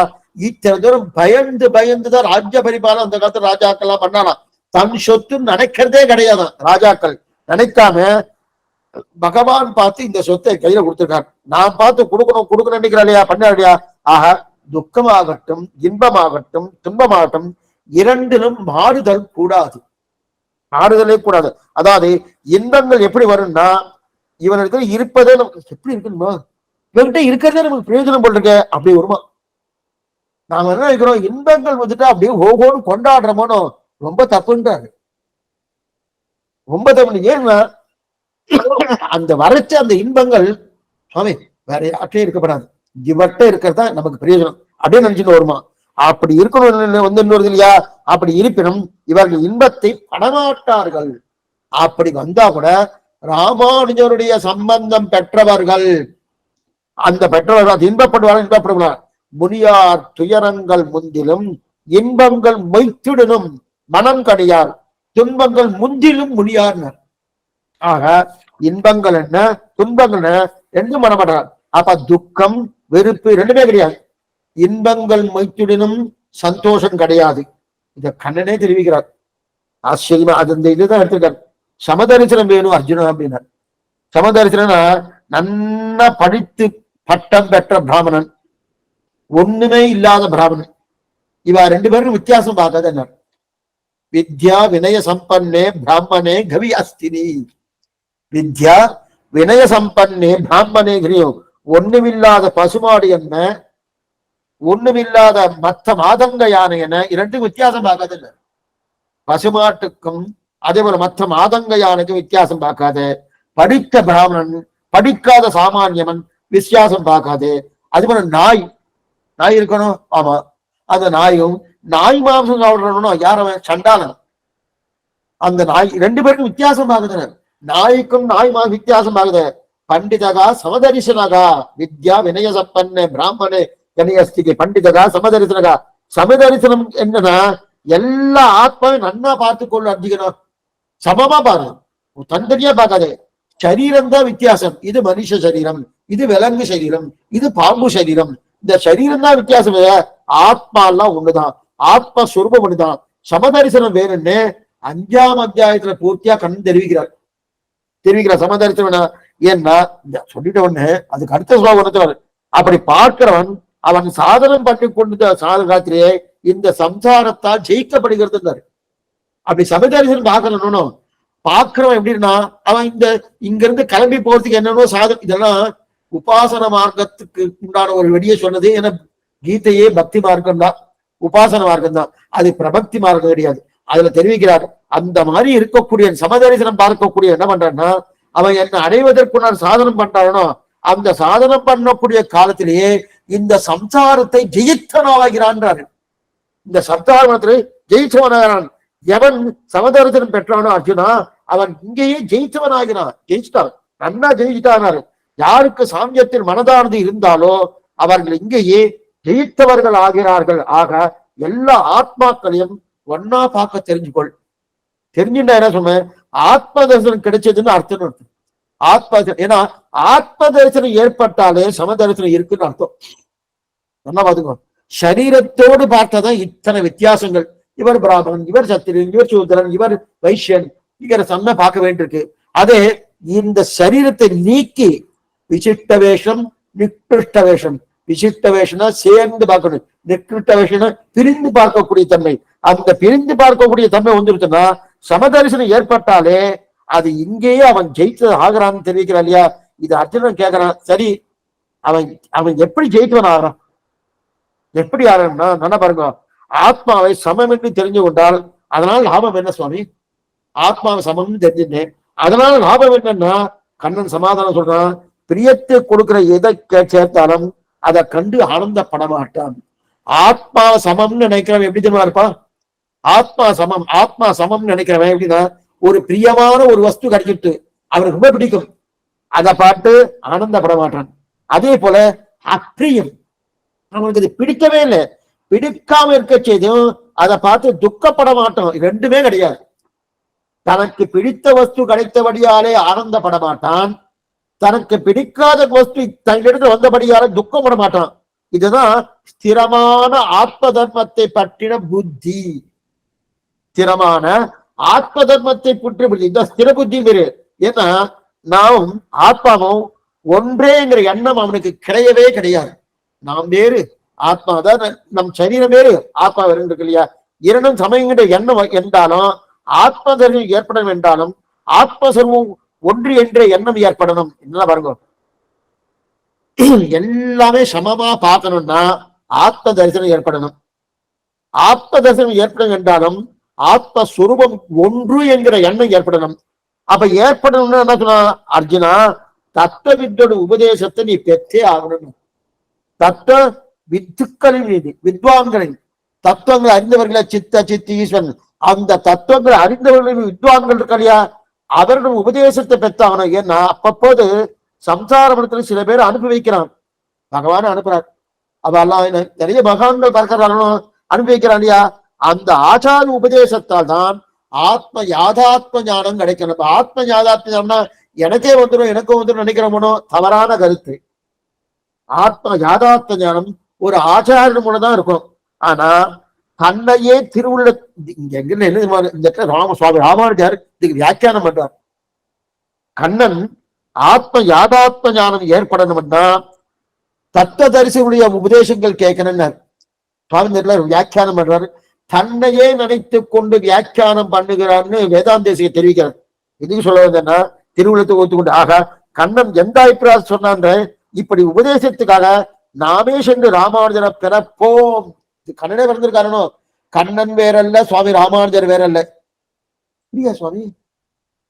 இத்தனை தூரம் பயந்து பயந்துதான் ராஜ்ய பரிபாலம் அந்த காலத்துல ராஜாக்கள் எல்லாம் பண்ணாலாம். தன் சொத்து நினைக்கிறதே கிடையாதான் ராஜாக்கள். நினைக்காம பகவான் பார்த்து இந்த சொத்தை கையில கொடுத்திருக்கார், நான் பார்த்து கொடுக்கணும் நினைக்கிறா இல்லையா, பண்ண இல்லையா. ஆக துக்கமாகட்டும் இன்பமாகட்டும் துன்பமாகட்டும் இரண்டிலும் மாறுதல் கூடாது, மாறுதலே கூடாது. அதாவது இன்பங்கள் எப்படி வரும்னா, இவனுக்கு இருப்பதே நமக்கு எப்படி இருக்கணுமா, இவன்கிட்ட இருக்கிறதே நமக்கு பிரயோஜனம் போட்டிருக்க அப்படி வருமா. நாம என்ன நினைக்கிறோம், இன்பங்கள் வந்துட்டு அப்படியே ஓகோன்னு கொண்டாடுறோமோனோ, ரொம்ப தப்புன்றாரு, ரொம்ப தப்பு. ஏன்னா அந்த வரைச்ச அந்த இன்பங்கள் சுவாமி வேற யார்ட்டே இருக்கப்படாது, இவர்கிட்ட இருக்கிறதா நமக்கு பிரயோஜனம் அப்படின்னு நினைச்சுட்டு வருமா. அப்படி இருக்கணும் வந்து இன்னொரு இல்லையா. அப்படி இருப்பினும் இவர்கள் இன்பத்தை படமாட்டார்கள். அப்படி வந்தா கூட ராமானுஜருடைய சம்பந்தம் பெற்றவர்கள், அந்த பெற்றவர்கள் இன்பப்படுவார். முனியார் துயரங்கள் முந்திலும் இன்பங்கள் மொய்த்திடனும் மனம் கடையார், துன்பங்கள் முந்திலும் முனியார்னர். ஆக இன்பங்கள் என்ன துன்பங்கள் என்ன ரெண்டும் மனமாட்டார். அப்ப துக்கம் வெறுப்பு ரெண்டுமே கிடையாது. இன்பங்கள் மொய்த்துடனும் சந்தோஷம் கிடையாது. இத கண்ணனே தெரிவிக்கிறார். ஆச்சரியமா அது இந்த இதுதான் எடுத்திருக்கார். சமதரிசனம் வேணும் அர்ஜுனா அப்படின்னார். சமதரிசனா நன்னா படித்து பட்டம் பெற்ற பிராமணன், ஒண்ணுமே இல்லாத பிராமணன், இவ ரெண்டு பேரும் வித்தியாசம் பார்க்காத என்ன. வித்யா வினய சம்பன்னே பிராமணே கவி அஸ்தினி. வித்யா வினய சம்பன்னே பிராமணே கிரியும். ஒண்ணுமில்லாத பசுமாடு என்ன, ஒண்ணுமில்லாத மற்ற மாதங்க யானை என்ன, இரண்டும் வித்தியாசம் பார்க்காத. பசுமாட்டுக்கும் அதே போல மற்ற மாதங்க யானைக்கும் வித்தியாசம் பார்க்காத. படித்த பிராமணன் படிக்காத சாமானியமன் வித்தியாசம் பார்க்காது. அது போல நாய் இருக்கணும். ஆமா, அந்த நாயும் நாய் மாம்சம் சாப்பிடணும். யாரும் சண்டாளன். அந்த நாய் ரெண்டு பேருக்கும் வித்தியாசம் ஆகுது. நாய்க்கும் நாய் மாதம் வித்தியாசம் ஆகுது. பண்டிதகா சமதரிசனகா வித்யா வினய சம்பன்ன பிராமணே கனியஸ்திகை பண்டிதகா சமதரிசனகா. சமதரிசனம் என்னன்னா எல்லா ஆத்மாவும் நன்னா பார்த்து கொள்ள அர்ஜுனா. சமமா பாரு, தனித்தனியா பார்க்காதே. சரீரம் தான் வித்தியாசம். இது மனுஷ சரீரம், இது விலங்கு சரீரம், இது பாம்பு சரீரம். இந்த சரீரம் தான் வித்தியாசம். ஆத்மா எல்லாம் ஒண்ணுதான், ஆத்மா சுரூபம் ஒண்ணுதான். சமதரிசனம் வேணும்னு 5ஆம் அத்தியாயத்துல பூர்த்தியா கண் தெரிவிக்கிறார். சமதரிசனம் ஏன்னா சொல்லிட்ட உடனே அதுக்கு அடுத்த ஸ்லோகத்துல அப்படி பார்க்கிறவன் அவன் சாதனம் பண்ணி கொண்டு சாதன காலத்திலேயே இந்த சம்சாரத்தால் ஜெயிக்கப்படுகிறது. அப்படி சமதரிசனம் பார்க்கணும்னு பார்க்கிறவன் எப்படின்னா, அவன் இங்க இருந்து கிளம்பி போறதுக்கு என்னென்னோ சாதனம், இதெல்லாம் உபாசன மார்க்கத்துக்கு உண்டான ஒரு வெடியை சொன்னது. ஏன்னா கீதையே பக்தி மார்க்கம் தான், உபாசன மார்க்கம் தான், அது பிரபக்தி மார்க்கம் கிடையாது. அதுல தெரிவிக்கிறார். அந்த மாதிரி இருக்கக்கூடிய சமதரிசனம் பார்க்கக்கூடிய என்ன பண்றான்னா, அவன் என்ன அடைவதற்குள்ள சாதனம் பண்றானோ அந்த சாதனம் பண்ணக்கூடிய காலத்திலேயே இந்த சம்சாரத்தை ஜெயித்தவனாகிறான்றாரு. இந்த சம்சாரத்தை ஜெயிச்சவனாகிறான். எவன் சமதரிசனம் பெற்றானோ அர்ஜுனா, அவன் இங்கேயே ஜெயிச்சவனாகிறான். ஜெயிச்சுட்டான், நன்னா ஜெயிச்சுட்டானாரு. யாருக்கு சாமியத்தில் மனதானது இருந்தாலோ அவர்கள் இங்கேயே ஜெயித்தவர்கள் ஆகிறார்கள். ஆக எல்லா ஆத்மாக்களையும் ஒன்னா பார்க்க தெரிஞ்சுக்கொள். தெரிஞ்சுட்டா என்ன சொன்ன, ஆத்ம தரிசனம் கிடைச்சதுன்னு அர்த்தம். ஏன்னா ஆத்ம தரிசனம் ஏற்பட்டாலே சமதரிசனம் இருக்குன்னு அர்த்தம். நல்லா பாத்துக்கோ. சரீரத்தோடு பார்த்ததான் இத்தனை வித்தியாசங்கள். இவர் பிராமணன், இவர் சத்திரன், இவர் சூத்திரன், இவர் வைசியன், இவர சம்ம பார்க்க வேண்டியிருக்கு. அதே இந்த சரீரத்தை நீக்கி விசிஷ்ட வேஷம் நிகிருஷ்ட வேஷம், விசிஷ்ட வேஷம்னா சேர்ந்து பார்க்கணும், நிகிருஷ்ட வேஷம்னா பிரிந்து பார்க்கக்கூடிய தன்மை. அந்த பிரிந்து பார்க்கக்கூடிய தன்மை வந்துருச்சுன்னா சமதரிசனம் ஏற்பட்டாலே அது இங்கேயே அவன் ஜெயித்து ஆகிறான்னு தெரிவிக்கிறான் இல்லையா. இது அர்ஜுனன் கேட்கிறான். சரி, அவன் எப்படி ஜெயித்தவன் ஆகிறான், எப்படி ஆகிறான்னா நல்லா பாருங்க. ஆத்மாவை சமம் என்று தெரிஞ்சு கொண்டால் அதனால லாபம் என்ன சுவாமி, ஆத்மாவை சமம்னு தெரிஞ்சுட்டேன், அதனால லாபம் என்னன்னா கண்ணன் சமாதானம் சொல்றான். பிரியத்தை கொடுக்கிற எதை சேர்த்தாலும் அதை கண்டு ஆனந்தப்பட மாட்டான். ஆத்மாவை சமம்னு நினைக்கிறவன் எப்படி தெரியுமா இருப்பான், ஆத்மா சமம் நினைக்கிறவன் எப்படின்னா, ஒரு பிரியமான ஒரு வஸ்து கிடைச்சிட்டு அவனுக்கு ரொம்ப பிடிக்கும், அதை பார்த்து ஆனந்தப்பட மாட்டான். அதே போல அப்பிரியம், அவனுக்கு இது பிடிக்கவே இல்லை, பிடிக்காம இருக்க செய்தும் அதை பார்த்து துக்கப்பட மாட்டோம். ரெண்டுமே கிடையாது. தனக்கு பிடித்த வஸ்து கிடைத்தபடியாலே ஆனந்தப்பட மாட்டான், தனக்கு பிடிக்காத வஸ்து தன்னிடத்தில் வந்தபடியாலே துக்கப்பட மாட்டான். இதுதான் ஸ்திரமான ஆத்ம தர்மத்தை பற்றின புத்தி. ஸ்திரமான ஆத்ம தர்மத்தை பற்றி புத்தி, இந்த ஸ்திர புத்தி வேறு. ஏன்னா நாம் ஆத்மாவும் ஒன்றேங்கிற எண்ணம் அவனுக்கு கிடையவே கிடையாது. நாம் வேறு, ஆத்மா தான், நம் சரீரம் வேறு, ஆத்மா வேறு இருக்கு இல்லையா? இரண்டும் சமயங்கிற எண்ணம் என்றாலும், ஆத்ம தர்மம் ஏற்படணும் என்றாலும் ஆத்மசர்வம் ஒன்று என்ற எண்ணம் ஏற்படணும். என்ன பாருங்க, எல்லாமே சமமா பார்க்கணும்னா ஆத்ம தரிசனம் ஏற்படணும். ஆத்ம தரிசனம் ஏற்படும் என்றாலும் ஆத்மஸ்வரூபம் ஒன்று என்கிற எண்ணம் ஏற்படணும். அப்ப ஏற்படணும்னா என்ன சொன்னா, அர்ஜுனா தத்துவ வித்தோட உபதேசத்தை நீ பெற்றே ஆகணும். தத்துவ வித்துக்களின் மீது, வித்வான்களின் தத்துவங்களை அறிந்தவர்களை, சித்த சித்தி ஈஸ்வரன், அந்த தத்துவங்களை அறிந்தவர்களின் வித்வான்கள் இருக்கையா, அவர்கள் உபதேசத்தை பெற்றாகணும். ஏன்னா அப்பப்போது சம்சார மனத்துல சில பேர் அனுப்பி வைக்கிறான், பகவான அனுப்புறார். அவெல்லாம் நிறைய மகான்கள் பார்க்கிறாலும் அனுப்பி வைக்கிறான் இல்லையா? அந்த ஆச்சார உபதேசத்தால் தான் ஆத்ம யாதாத்ம ஞானம் கிடைக்கணும். ஆத்ம யாதாத்ம ஞானம்னா எனக்கே வந்துடும் எனக்கும் வந்துடும் நினைக்கிறோமோ, தவறான கருத்து. ஆத்ம யாதாத்ம ஞானம் ஒரு ஆச்சாரிய மூலம் தான் இருக்கும். ஆனா தன்னையே திருவுள்ள சுவாமி ராமானுஜர் இதுக்கு வியாக்கியானம் பண்றார். கண்ணன் ஆத்ம யாதாத்ம ஞானம் ஏற்படணும்னா தத்துவ தரிசனுடைய உபதேசங்கள் கேட்கணும். சுவாமி வியாக்கியானம் பண்றாரு. தன்னையே நினைத்து கொண்டு வியாக்கியானம் பண்ணுகிறான்னு வேதாந்தேசியை தெரிவிக்கிறார். இதுக்கு சொல்ல வந்தேன்னா, திருவுள்ளத்தை ஒத்துக்கொண்டு ஆக கண்ணன் எந்த அபிப்பிராயம் சொன்னான்ற, இப்படி உபதேசத்துக்காக நாமே சென்று ராமானுஜரை பிறப்போம். கண்ணனே பிறந்திருக்காரனோ, கண்ணன் வேறல்ல, சுவாமி ராமானுஜர் வேறல்ல. இல்லையா சுவாமி?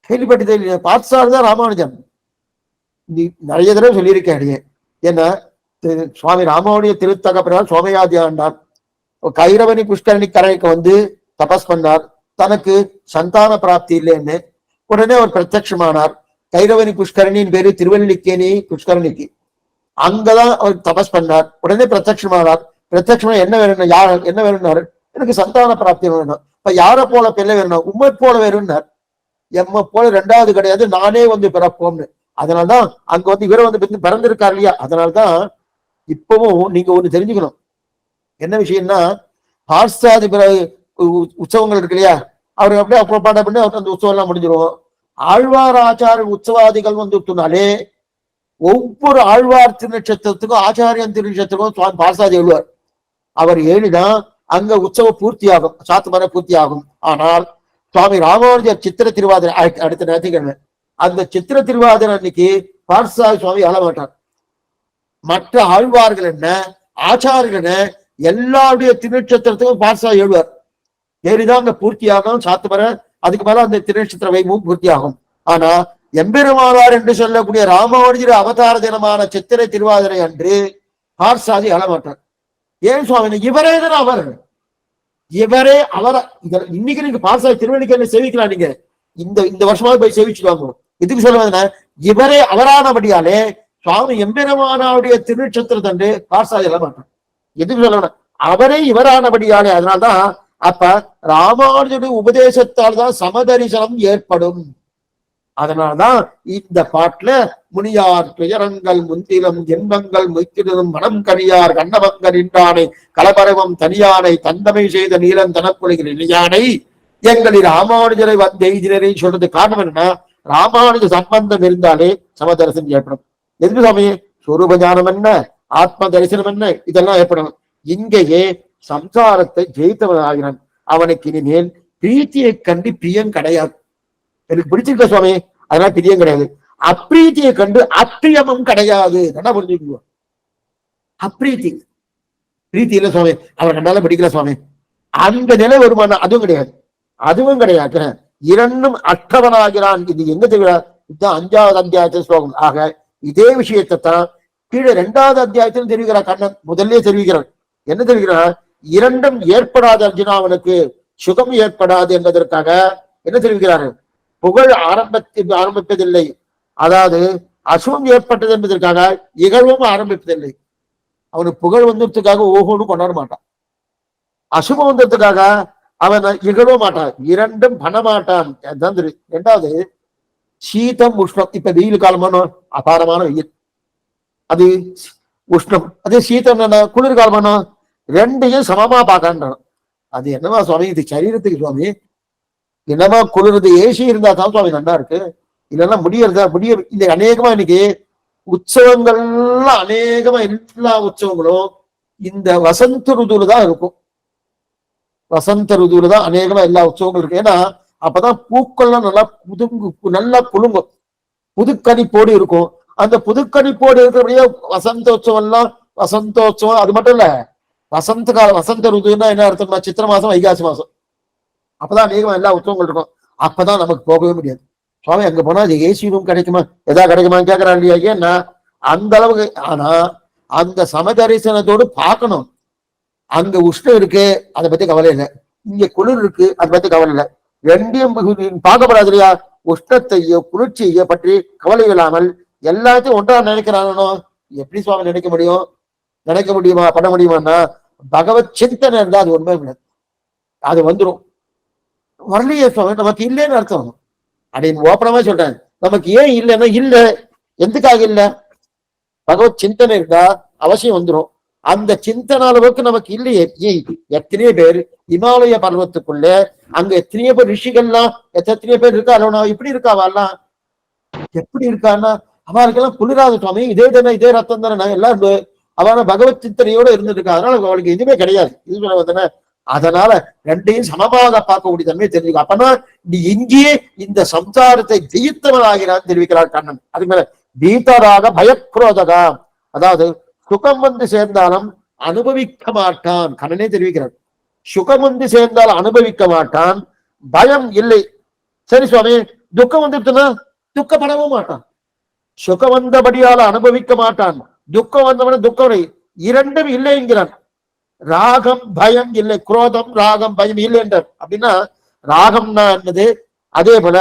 கேள்விப்பட்டதே பாட்சார் தான் ராமானுஜன். நீ நிறைய தடவை சொல்லியிருக்கேன். ஏன்னா சுவாமி ராமானுடைய திருத்தகப்பனார் சோமயாதி ஆண்டார். கைரவனி புஷ்கரணி கரைக்கு வந்து தபஸ் பண்ணார். தனக்கு சந்தான பிராப்தி இல்லைன்னு உடனே அவர் பிரத்யட்சமானார். கைரவனி புஷ்கரணியின் பேரு திருவல்லிக்கேணி புஷ்கரணிக்கு. அங்கதான் அவர் தபஸ் பண்ணார். உடனே பிரத்யட்சமானார். பிரத்யட்சமா என்ன வேணும், யார் என்ன வேணும்னாரு, எனக்கு சந்தான பிராப்தி வேணும். இப்ப யாரை போல பிள்ளை வேணும், உண்மை போல வேணும்னார். எம்ம போல ரெண்டாவது கிடையாது, நானே வந்து பிறப்போம்னு. அதனால்தான் அங்க வந்து இவரை வந்து பிறந்திருக்காரு இல்லையா? அதனால்தான் இப்பவும் நீங்க ஒண்ணு தெரிஞ்சுக்கணும். என்ன விஷயம்னா, பாஸ்தாதி பிறகு உற்சவங்கள் இருக்கு இல்லையா, அவர் அப்படியே புறப்பாட பண்ணி அவருக்கு அந்த உற்சவம் எல்லாம் முடிஞ்சிடும். ஆழ்வார் ஆச்சார உற்சவாதிகள் வந்துனாலே ஒவ்வொரு ஆழ்வார் திருநட்சத்திரத்துக்கும் ஆச்சாரியன் திருநட்சத்திரக்கும் சுவாமி பாஸ்தாதி எழுவார். அவர் ஏழிதான் அங்க உற்சவம் பூர்த்தியாகும், சாத்துமர பூர்த்தியாகும். ஆனால் சுவாமி ராமானுஜர் சித்திர திருவாதிரை அடுத்த ஞாயிற்றுக்கிழமை, அந்த சித்திர திருவாதிரை அன்னைக்கு பார்சாதி சுவாமி அழ மாட்டார். மற்ற ஆழ்வார்கள் என்ன, ஆச்சாரியர்கள் என்ன, எல்லாருடைய திருநட்சத்திரத்துக்கும் பார்சா எழுவார். ஏறிதான் அங்க பூர்த்தியாகும் சாத்துமர, அதுக்கு மேல அந்த திருநட்சத்திர வைமும் பூர்த்தியாகும். ஆனா எம்பெருமானார் என்று சொல்லக்கூடிய ராமானுஜர் அவதார தினமான சித்திரை திருவாதிரை அன்று பார்சாதி அழ மாட்டார். ஏன் சுவாமி? இவரே தான் அவர், இவரே அவரை. இன்னைக்கு நீங்க பார்சாதி திருவள்ளிக்கேணி சேவிக்கலாம். நீங்க இந்த வருஷமாவது போய் சேவிச்சுட்டு வாங்க. இதுக்கு சொல்லுவாங்க, இவரே அவரானபடியாலே சுவாமி எம்பெருமானாருடைய திருநட்சத்திரத்தன்று பார்சாதி எழ மாட்டார். எதுக்கு சொல்லணும், அவரே இவரானபடியாலே. அதனால்தான் அப்ப ராமானுஜருடைய உபதேசத்தால் தான் சமதரிசனம் ஏற்படும். அதனால்தான் இந்த பாட்டுல முனியார் துயரங்கள் முந்திலும் இன்பங்கள் மொய்த்திடும் மனம் கனியார் கண்ணவங்க நின்றானை கலபரவம் தனியானை தந்தமை செய்த நீலன் தனக்குலைகள் இணையானை எங்களில் ராமானுஜரை வந்தெய்தினரை சொல்றது காரணம் என்னன்னா, ராமானுஜ சம்பந்தம் இருந்தாலே சமதரிசனம் ஏற்படும். எதுக்கு சாமி? சொரூப ஞானம் என்ன, ஆத்ம தரிசனம் என்ன, இதெல்லாம் ஏற்படணும். இங்கேயே சம்சாரத்தை ஜெயித்தவன் ஆகிறான். அவனுக்கு இனிமேல் பிரீத்தியை கண்டு பிரியம் கிடையாது. எனக்கு பிடிச்சிருக்க சுவாமி, அதனால பிரியம் கிடையாது. அப்பிரீத்தியை கண்டு அப்பிரியமும் கிடையாது. நல்லா புரிஞ்சுக்குவோம். அப்பிரீத்தி, பிரீத்தி இல்ல சுவாமி, அவன் நல்லா பிடிக்கல சுவாமி, அந்த நிலை வருமானம் அதுவும் கிடையாது, அதுவும் கிடையாது. இரண்டும் அற்றவனாகிறான். இது எங்க தெரிவிக்கிறார்? இதுதான் 5வது அத்தியாயத்தில் ஸ்லோகம். ஆக இதே விஷயத்தை தான் கீழே 2வது அத்தியாயத்திலும் தெரிவிக்கிறார் கண்ணன். முதல்ல தெரிவிக்கிறார். என்ன தெரிவிக்கிறார்? இரண்டும் ஏற்படாத அர்ஜுனா அவனுக்கு சுகம் ஏற்படாது என்பதற்காக என்ன தெரிவிக்கிறாரு? புகழ் ஆரம்பிப்பதில்லை. அதாவது அசுவம் ஏற்பட்டது என்பதற்காக இகழ்வும் ஆரம்பிப்பதில்லை. அவனுக்கு புகழ் வந்ததுக்காக ஓஹோன்னு கொண்டாட மாட்டான். அசுபம் வந்ததுக்காக அவன் இகழ மாட்டான். இரண்டும் பண்ண மாட்டான். ரெண்டாவது சீதம் உஷ்ணம். இப்ப வெயில் காலமான அபாரமான வெயில், அது உஷ்ணம். அதே சீதம் குளிர்காலமான ரெண்டையும் சமமா பார்க்கறான். அது என்னவா சுவாமி, இது சரீரத்துக்கு சுவாமி. என்னவா குளிர்றது, ஏசி இருந்தா தான் சுவாமி நல்லா இருக்கு, இல்லைன்னா முடியறதா இந்த அநேகமா இன்னைக்கு உற்சவங்கள்லாம் அநேகமா எல்லா உற்சவங்களும் இந்த வசந்த ருதுல தான் இருக்கும். வசந்த ருதுல தான் அநேகமா எல்லா உற்சவங்களும் இருக்கு. ஏன்னா அப்பதான் பூக்கள்லாம் நல்லா குலுங்கும், புதுக்கணிப்போடு இருக்கும். அந்த புதுக்கணிப்போடு இருக்கிறபடியே வசந்தோற்சவம் எல்லாம், வசந்தோற்சவம் அது மட்டும் இல்ல, வசந்த காலம், வசந்த ருதுன்னா என்ன அர்த்தம்னா சித்திர மாசம் வைகாசி மாசம், அப்பதான் அநேகமா எல்லா உற்சவங்கள் இருக்கும். அப்பதான் நமக்கு போகவே முடியாது. சுவாமி அங்க போனா அது ஏசி ரூம் கிடைக்குமா, எதா கிடைக்குமான்னு கேட்கறான் இல்லையா? ஏன்னா அந்த அளவுக்கு. ஆனா அந்த சமதரிசனத்தோடு பார்க்கணும். அங்க உஷ்ணம் இருக்கு, அதை பத்தி கவலை இல்லை. இங்க குளிர் இருக்கு, அதை பத்தி கவலை இல்லை. ரெண்டையும் பார்க்கப்படாது இல்லையா? உஷ்ணத்தையோ குளிர்ச்சியோ பற்றி கவலை இல்லாமல் எல்லாத்தையும் ஒன்றா நினைக்கிறானோ. எப்படி சுவாமி நினைக்க முடியும்? நினைக்க முடியுமா, பண்ண முடியுமான்னா பகவத் சிந்தனை இருந்தா அது உண்மை இல்லை, அது வந்துடும். வரலையே சுவாமி, நமக்கு இல்லைன்னு அர்த்தம். அப்படின்னு ஓப்பனமா சொல்றேன். நமக்கு ஏன் இல்லைன்னா இல்ல, எதுக்காக இல்ல? பகவத் சிந்தனை இருந்தா அவசியம் வந்துடும். அந்த சிந்தனை அளவுக்கு நமக்கு இல்லையே. எத்தனையோ பேர் இமாலய பர்வத்துக்குள்ள அங்க எத்தனையோ பேர் ரிஷிகள்லாம் எத்தனையோ பேர் இருக்கா, இப்படி இருக்காவெல்லாம் எப்படி இருக்கான்னா அவளுக்கெல்லாம் குளிராத சுவாமி, இதே தானே, இதே ரத்தம் தானே, எல்லாம் அவன பகவத் சிந்தனையோட இருந்துட்டு இருக்கா. அதனால அவளுக்கு எதுவுமே கிடையாது. இது சொல்ல, அதனால ரெண்டையும் சமமாக பார்க்கக்கூடிய தன்மை தெரிஞ்சுக்க. அப்பனா நீ இங்கேயே இந்த சம்சாரத்தை ஜெயித்தவனாகிறான்னு தெரிவிக்கிறார் கண்ணன். அது மேல பீதராக பயக்ரோதகா, அதாவது சுகம் வந்து சேர்ந்தாலும் அனுபவிக்க மாட்டான். கண்ணனே தெரிவிக்கிறார், சுகம் வந்து சேர்ந்தால் அனுபவிக்க மாட்டான், பயம் இல்லை. சரி சுவாமி, துக்கம் வந்துட்டுனா துக்கப்படவும் மாட்டான். சுகம் வந்தபடியால் அனுபவிக்க மாட்டான், துக்கம் வந்தவன துக்கம் இரண்டும் இல்லை என்கிறான். ராகம் பயம் இல்லை, குரோதம் ராகம் பயம் இல்லை என்றார். அப்படின்னா ராகம்னா என்னது, அதே போல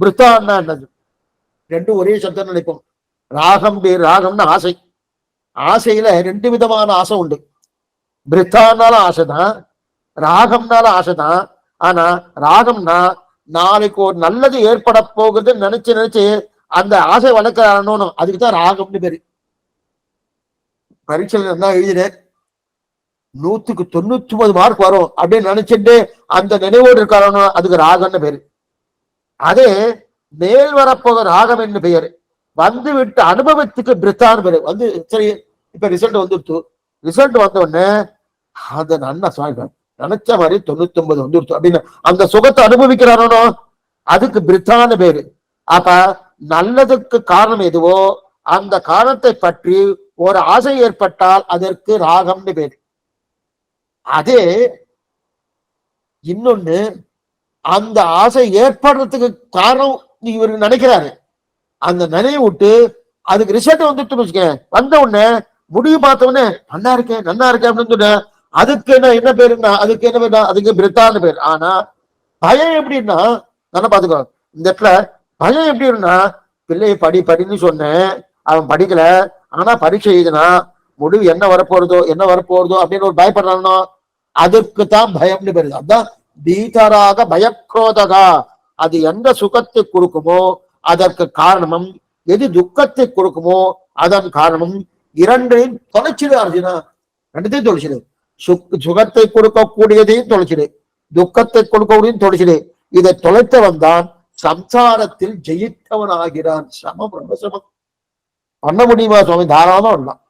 பிருத்தான்னா என்னது, ரெண்டும் ஒரே சப்தம் நினைப்போம். ராகம்னா ஆசை. ஆசையில ரெண்டு விதமான ஆசை உண்டு. பிருத்தானாலும் ஆசைதான், ராகம்னாலும் ஆசைதான். ஆனா ராகம்னா நாளைக்கு ஒரு நல்லது ஏற்பட போகுது நினைச்சு நினைச்சு அந்த ஆசை வளர்க்கிறானோ, அதுக்குதான் ராகம்னு பேரு. பரீட்சையில் என்ன எழுதினேன், 100க்கு 99 மார்க் வரும் அப்படின்னு நினைச்சிட்டு அந்த நினைவோடு இருக்காரோ, அதுக்கு ராகம்னு பேரு. அதே மேல் வரப்போக ராகம் என்று பெயர், வந்து விட்டு அனுபவத்துக்கு பிரித்தான்னு பேரு. வந்து சரி, இப்ப ரிசல்ட் வந்துடுத்து, ரிசல்ட் வந்த உடனே அந்த நன்னா சாய்தான் நினைச்ச மாதிரி 99 வந்துடுத்து அப்படின்னு அந்த சுகத்தை அனுபவிக்கிறானோ, அதுக்கு பிரித்தான்னு பேரு. அப்ப நல்லதுக்கு காரணம் எதுவோ அந்த காரணத்தை பற்றி ஒரு ஆசை ஏற்பட்டால் அதற்கு ராகம்னு பேரு. அதே இன்னொன்னு, அந்த ஆசை ஏற்படுறதுக்கு காரணம் இவருக்கு நினைக்கிறாரு, அந்த நினைவு விட்டு அதுக்கு ரிசல்ட் வந்துட்டு வச்சுக்க, வந்த உடனே முடிவு பார்த்த உடனே நல்லா இருக்கேன் அப்படின்னு சொன்ன, அதுக்கு என்ன பேருன்னா, அதுக்கு என்ன பேருனா, அதுக்கு பிரித்தான்னு பேர். ஆனா பயம் எப்படின்னா, நல்லா பாத்துக்கோ, இந்த இடத்துல பயம் எப்படின்னா, பிள்ளையை படின்னு சொன்னேன், அவன் படிக்கல, ஆனா பரீட்சை எழுதினா முடிவு என்ன வரப்போறதோ அப்படின்னு ஒரு பயப்படுறானோ, அதற்கு தான் பயம்னு பேரு. அதான் பீதராக பயக்ரோதகா. அது எந்த சுகத்தை கொடுக்குமோ அதற்கு காரணமும், எது துக்கத்தை கொடுக்குமோ அதன் காரணமும், இரண்டையும் தொலைச்சிடு அர்ஜுனா, ரெண்டுத்தையும் தொலைச்சிடு. சுகத்தை கொடுக்கக்கூடியதையும் தொலைச்சிடு, துக்கத்தை கொடுக்கக்கூடியதையும் தொலைச்சிடு. இதை தொலைத்தவன் தான் சம்சாரத்தில் ஜெயித்தவன் ஆகிறான். சமம், ரொம்ப சமம். பண்ண முடியுமா சுவாமி? தாராளமா பண்ணலாம்.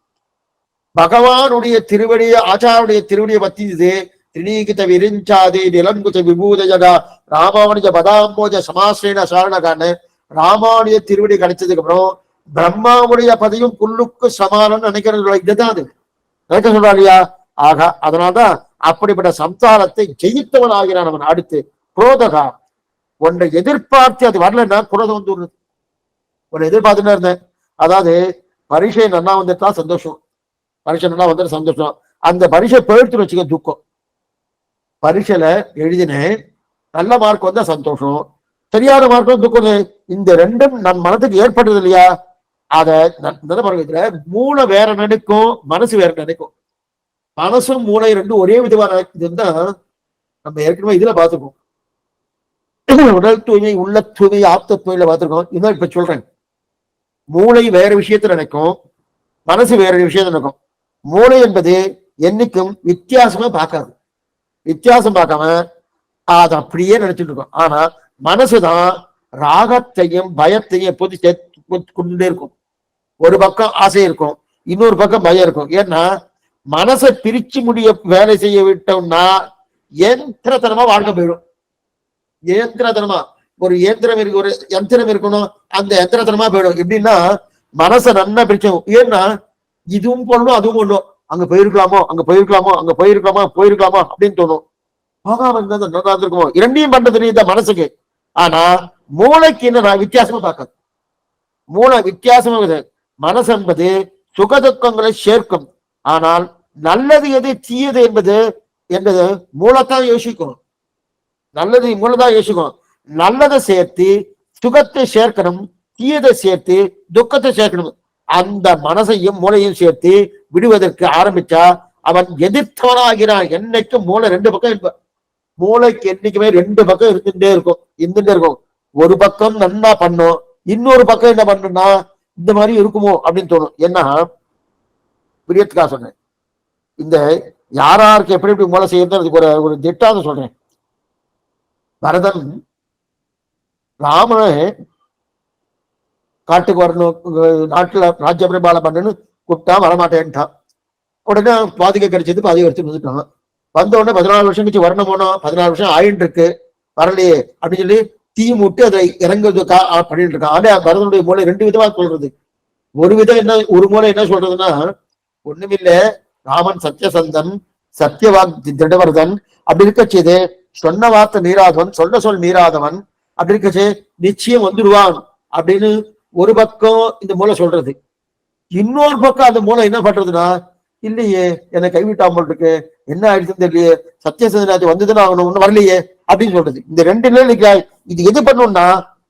பகவானுடைய திருவடிய, ஆச்சாருடைய திருவடியை பத்தி இது திரிநீகித விரிஞ்சாதே நிலங்குச்ச விபூத ஜகா ராமானுஜ பதாம்போஜ சமாஸ்ரீன சாரணகான்னு ராமானுடைய திருவடி கிடைச்சதுக்கு அப்புறம் பிரம்மாவுடைய பதையும் புல்லுக்கு சமானம் நினைக்கிறது. இதுதான் அது நினைக்க சொல்றா இல்லையா? ஆகா, அதனால்தான் அப்படிப்பட்ட சம்சாரத்தை ஜெயித்தவன் ஆகிறான் அவன். அடுத்து குரோதகா, ஒன்றை எதிர்பார்த்து அது வரலன்னா குரோதம் வந்து விடுறது. ஒன்னு எதிர்பார்த்துன்னு இருந்தேன், அதாவது பரீட்சை நல்லா வந்துட்டா சந்தோஷம், பரீட்சை நல்லா வந்துட்டு சந்தோஷம், அந்த பரீட்சை போயிடுத்துன்னு வச்சுக்க துக்கம். பரீட்சையில எழுதினேன், நல்ல மார்க் வந்தா சந்தோஷம், சரியான மார்க் வந்து துக்கம். இந்த ரெண்டும் நம் மனதுக்கு ஏற்பட்டது இல்லையா? அத பாருங்க, மூளை வேற நினைக்கும், மனசு வேற நினைக்கும். மனசும் மூளை ரெண்டும் ஒரே விதமான இதுன்னா நம்ம ஏற்கனவே இதுல பார்த்துருக்கோம். உடல் தூய்மை, உள்ள தூய்மை, ஆப்த தூய்மையில பார்த்துருக்கோம். இன்னும் இப்ப சொல்றேன், மூளை வேற விஷயத்த நினைக்கும், மனசு வேற விஷயத்த நினைக்கும். மூளை என்பது என்னைக்கும் வித்தியாசமா பார்க்காது. வித்தியாசம் பார்க்காம அதை அப்படியே நினைச்சிட்டு இருக்கோம். ஆனா மனசுதான் ராகத்தையும் பயத்தையும் எப்போது சேர்த்து கொண்டே இருக்கும். ஒரு பக்கம் ஆசை இருக்கும், இன்னொரு பக்கம் பயம் இருக்கும். ஏன்னா மனசை பிரிச்சு முடிய வேலை செய்ய விட்டோம்னா இயந்திரத்தனமா வாழ்க்கை போயிடும். இயந்திரத்தனமா ஒரு இயந்திரம் இருக்கு, ஒரு யந்திரம் இருக்கணும், அந்த யந்திரத்தனமா போயிடும். எப்படின்னா மனசை நன்னா பிரிச்சோம். ஏன்னா இதுவும் பண்ணணும் அதுவும் பண்ணும், அங்க போயிருக்கலாமோ அங்க போயிருக்கலாமோ அங்க போயிருக்கலாமா அப்படின்னு தோணும். போகாம நல்லா இருக்குமோ, இரண்டையும் பண்றது இந்த மனசுக்கு. ஆனா மூளைக்கு என்ன வித்தியாசமா பார்க்காது. மூளை வித்தியாசமா, மனசு என்பது சுகதுக்கங்களை சேர்க்கும். ஆனால் நல்லது எது தீயது என்பது மூளைத்தான் யோசிக்கும். நல்லது மூளைதான் யோசிக்கும். நல்லதை சேர்த்து சுகத்தை சேர்க்கணும், தீயதை சேர்த்து துக்கத்தை சேர்க்கணும். அந்த மனசையும் மூளையும் சேர்த்து விடுவதற்கு ஆரம்பிச்சா அவன் எதிர்த்தவனாகிறான். என்னைக்கு மூளை ரெண்டு பக்கம் இருப்ப, மூளைக்கு என்னைக்குமே ரெண்டு பக்கம் இருந்துட்டே இருக்கும். ஒரு பக்கம் நன்னா பண்ணும், இன்னொரு பக்கம் என்ன பண்ணுன்னா இந்த மாதிரி இருக்குமோ அப்படின்னு தோணும். ஏன்னா பிரியத்துக்காக சொன்னேன், இந்த யாராருக்கு எப்படி எப்படி மூளை செய்யறது அதுக்கு ஒரு திட்டாக சொல்றேன். பரதன் ராமனை காட்டுக்கு வரணும், நாட்டுல ராஜ்ய பரிபாலம் பண்ணு கூப்பிட்டா வரமாட்டேன்ட்டான். உடனே பாதிகை கிடைச்சது, பாதிகை எடுத்து வந்துட்டான். வந்த உடனே 14 வருஷம் கழிச்சு வரணும் போனோம், 14 வருஷம் ஆயிட்டு இருக்கு வரலையே அப்படின்னு சொல்லி தீ மூட்டி அதை இறங்குறதுக்கா பண்ணிட்டு இருக்கான். ஆனா பரதனுடைய மூளை ரெண்டு விதமா சொல்றது. ஒரு விதம் என்ன, ஒரு மூளை என்ன சொல்றதுன்னா, ஒண்ணுமில்ல, ராமன் சத்தியசந்தன், சத்தியவாக் திடவர்தன், அப்படி இருக்க செய்து சொன்ன வார்த்தை மீறாதவன், சொல் மீறாதவன், அப்படி இருக்கச்சு நிச்சயம் வந்துடுவான் அப்படின்னு ஒரு பக்கம் இந்த மூளை சொல்றது. இன்னொரு பக்கம் அந்த மூளை என்ன பண்றதுன்னா, இல்லையே என்னை கைவிட்டாமல் இருக்கு, என்ன ஆயிடுச்சுன்னு தெரியலையே, சத்தியசந்தனாச்சு வந்துதானே ஆகணும், ஒன்னும் வரலையே அப்படின்னு சொல்றது. இந்த ரெண்டு நிலை இது எது பண்ணும்னா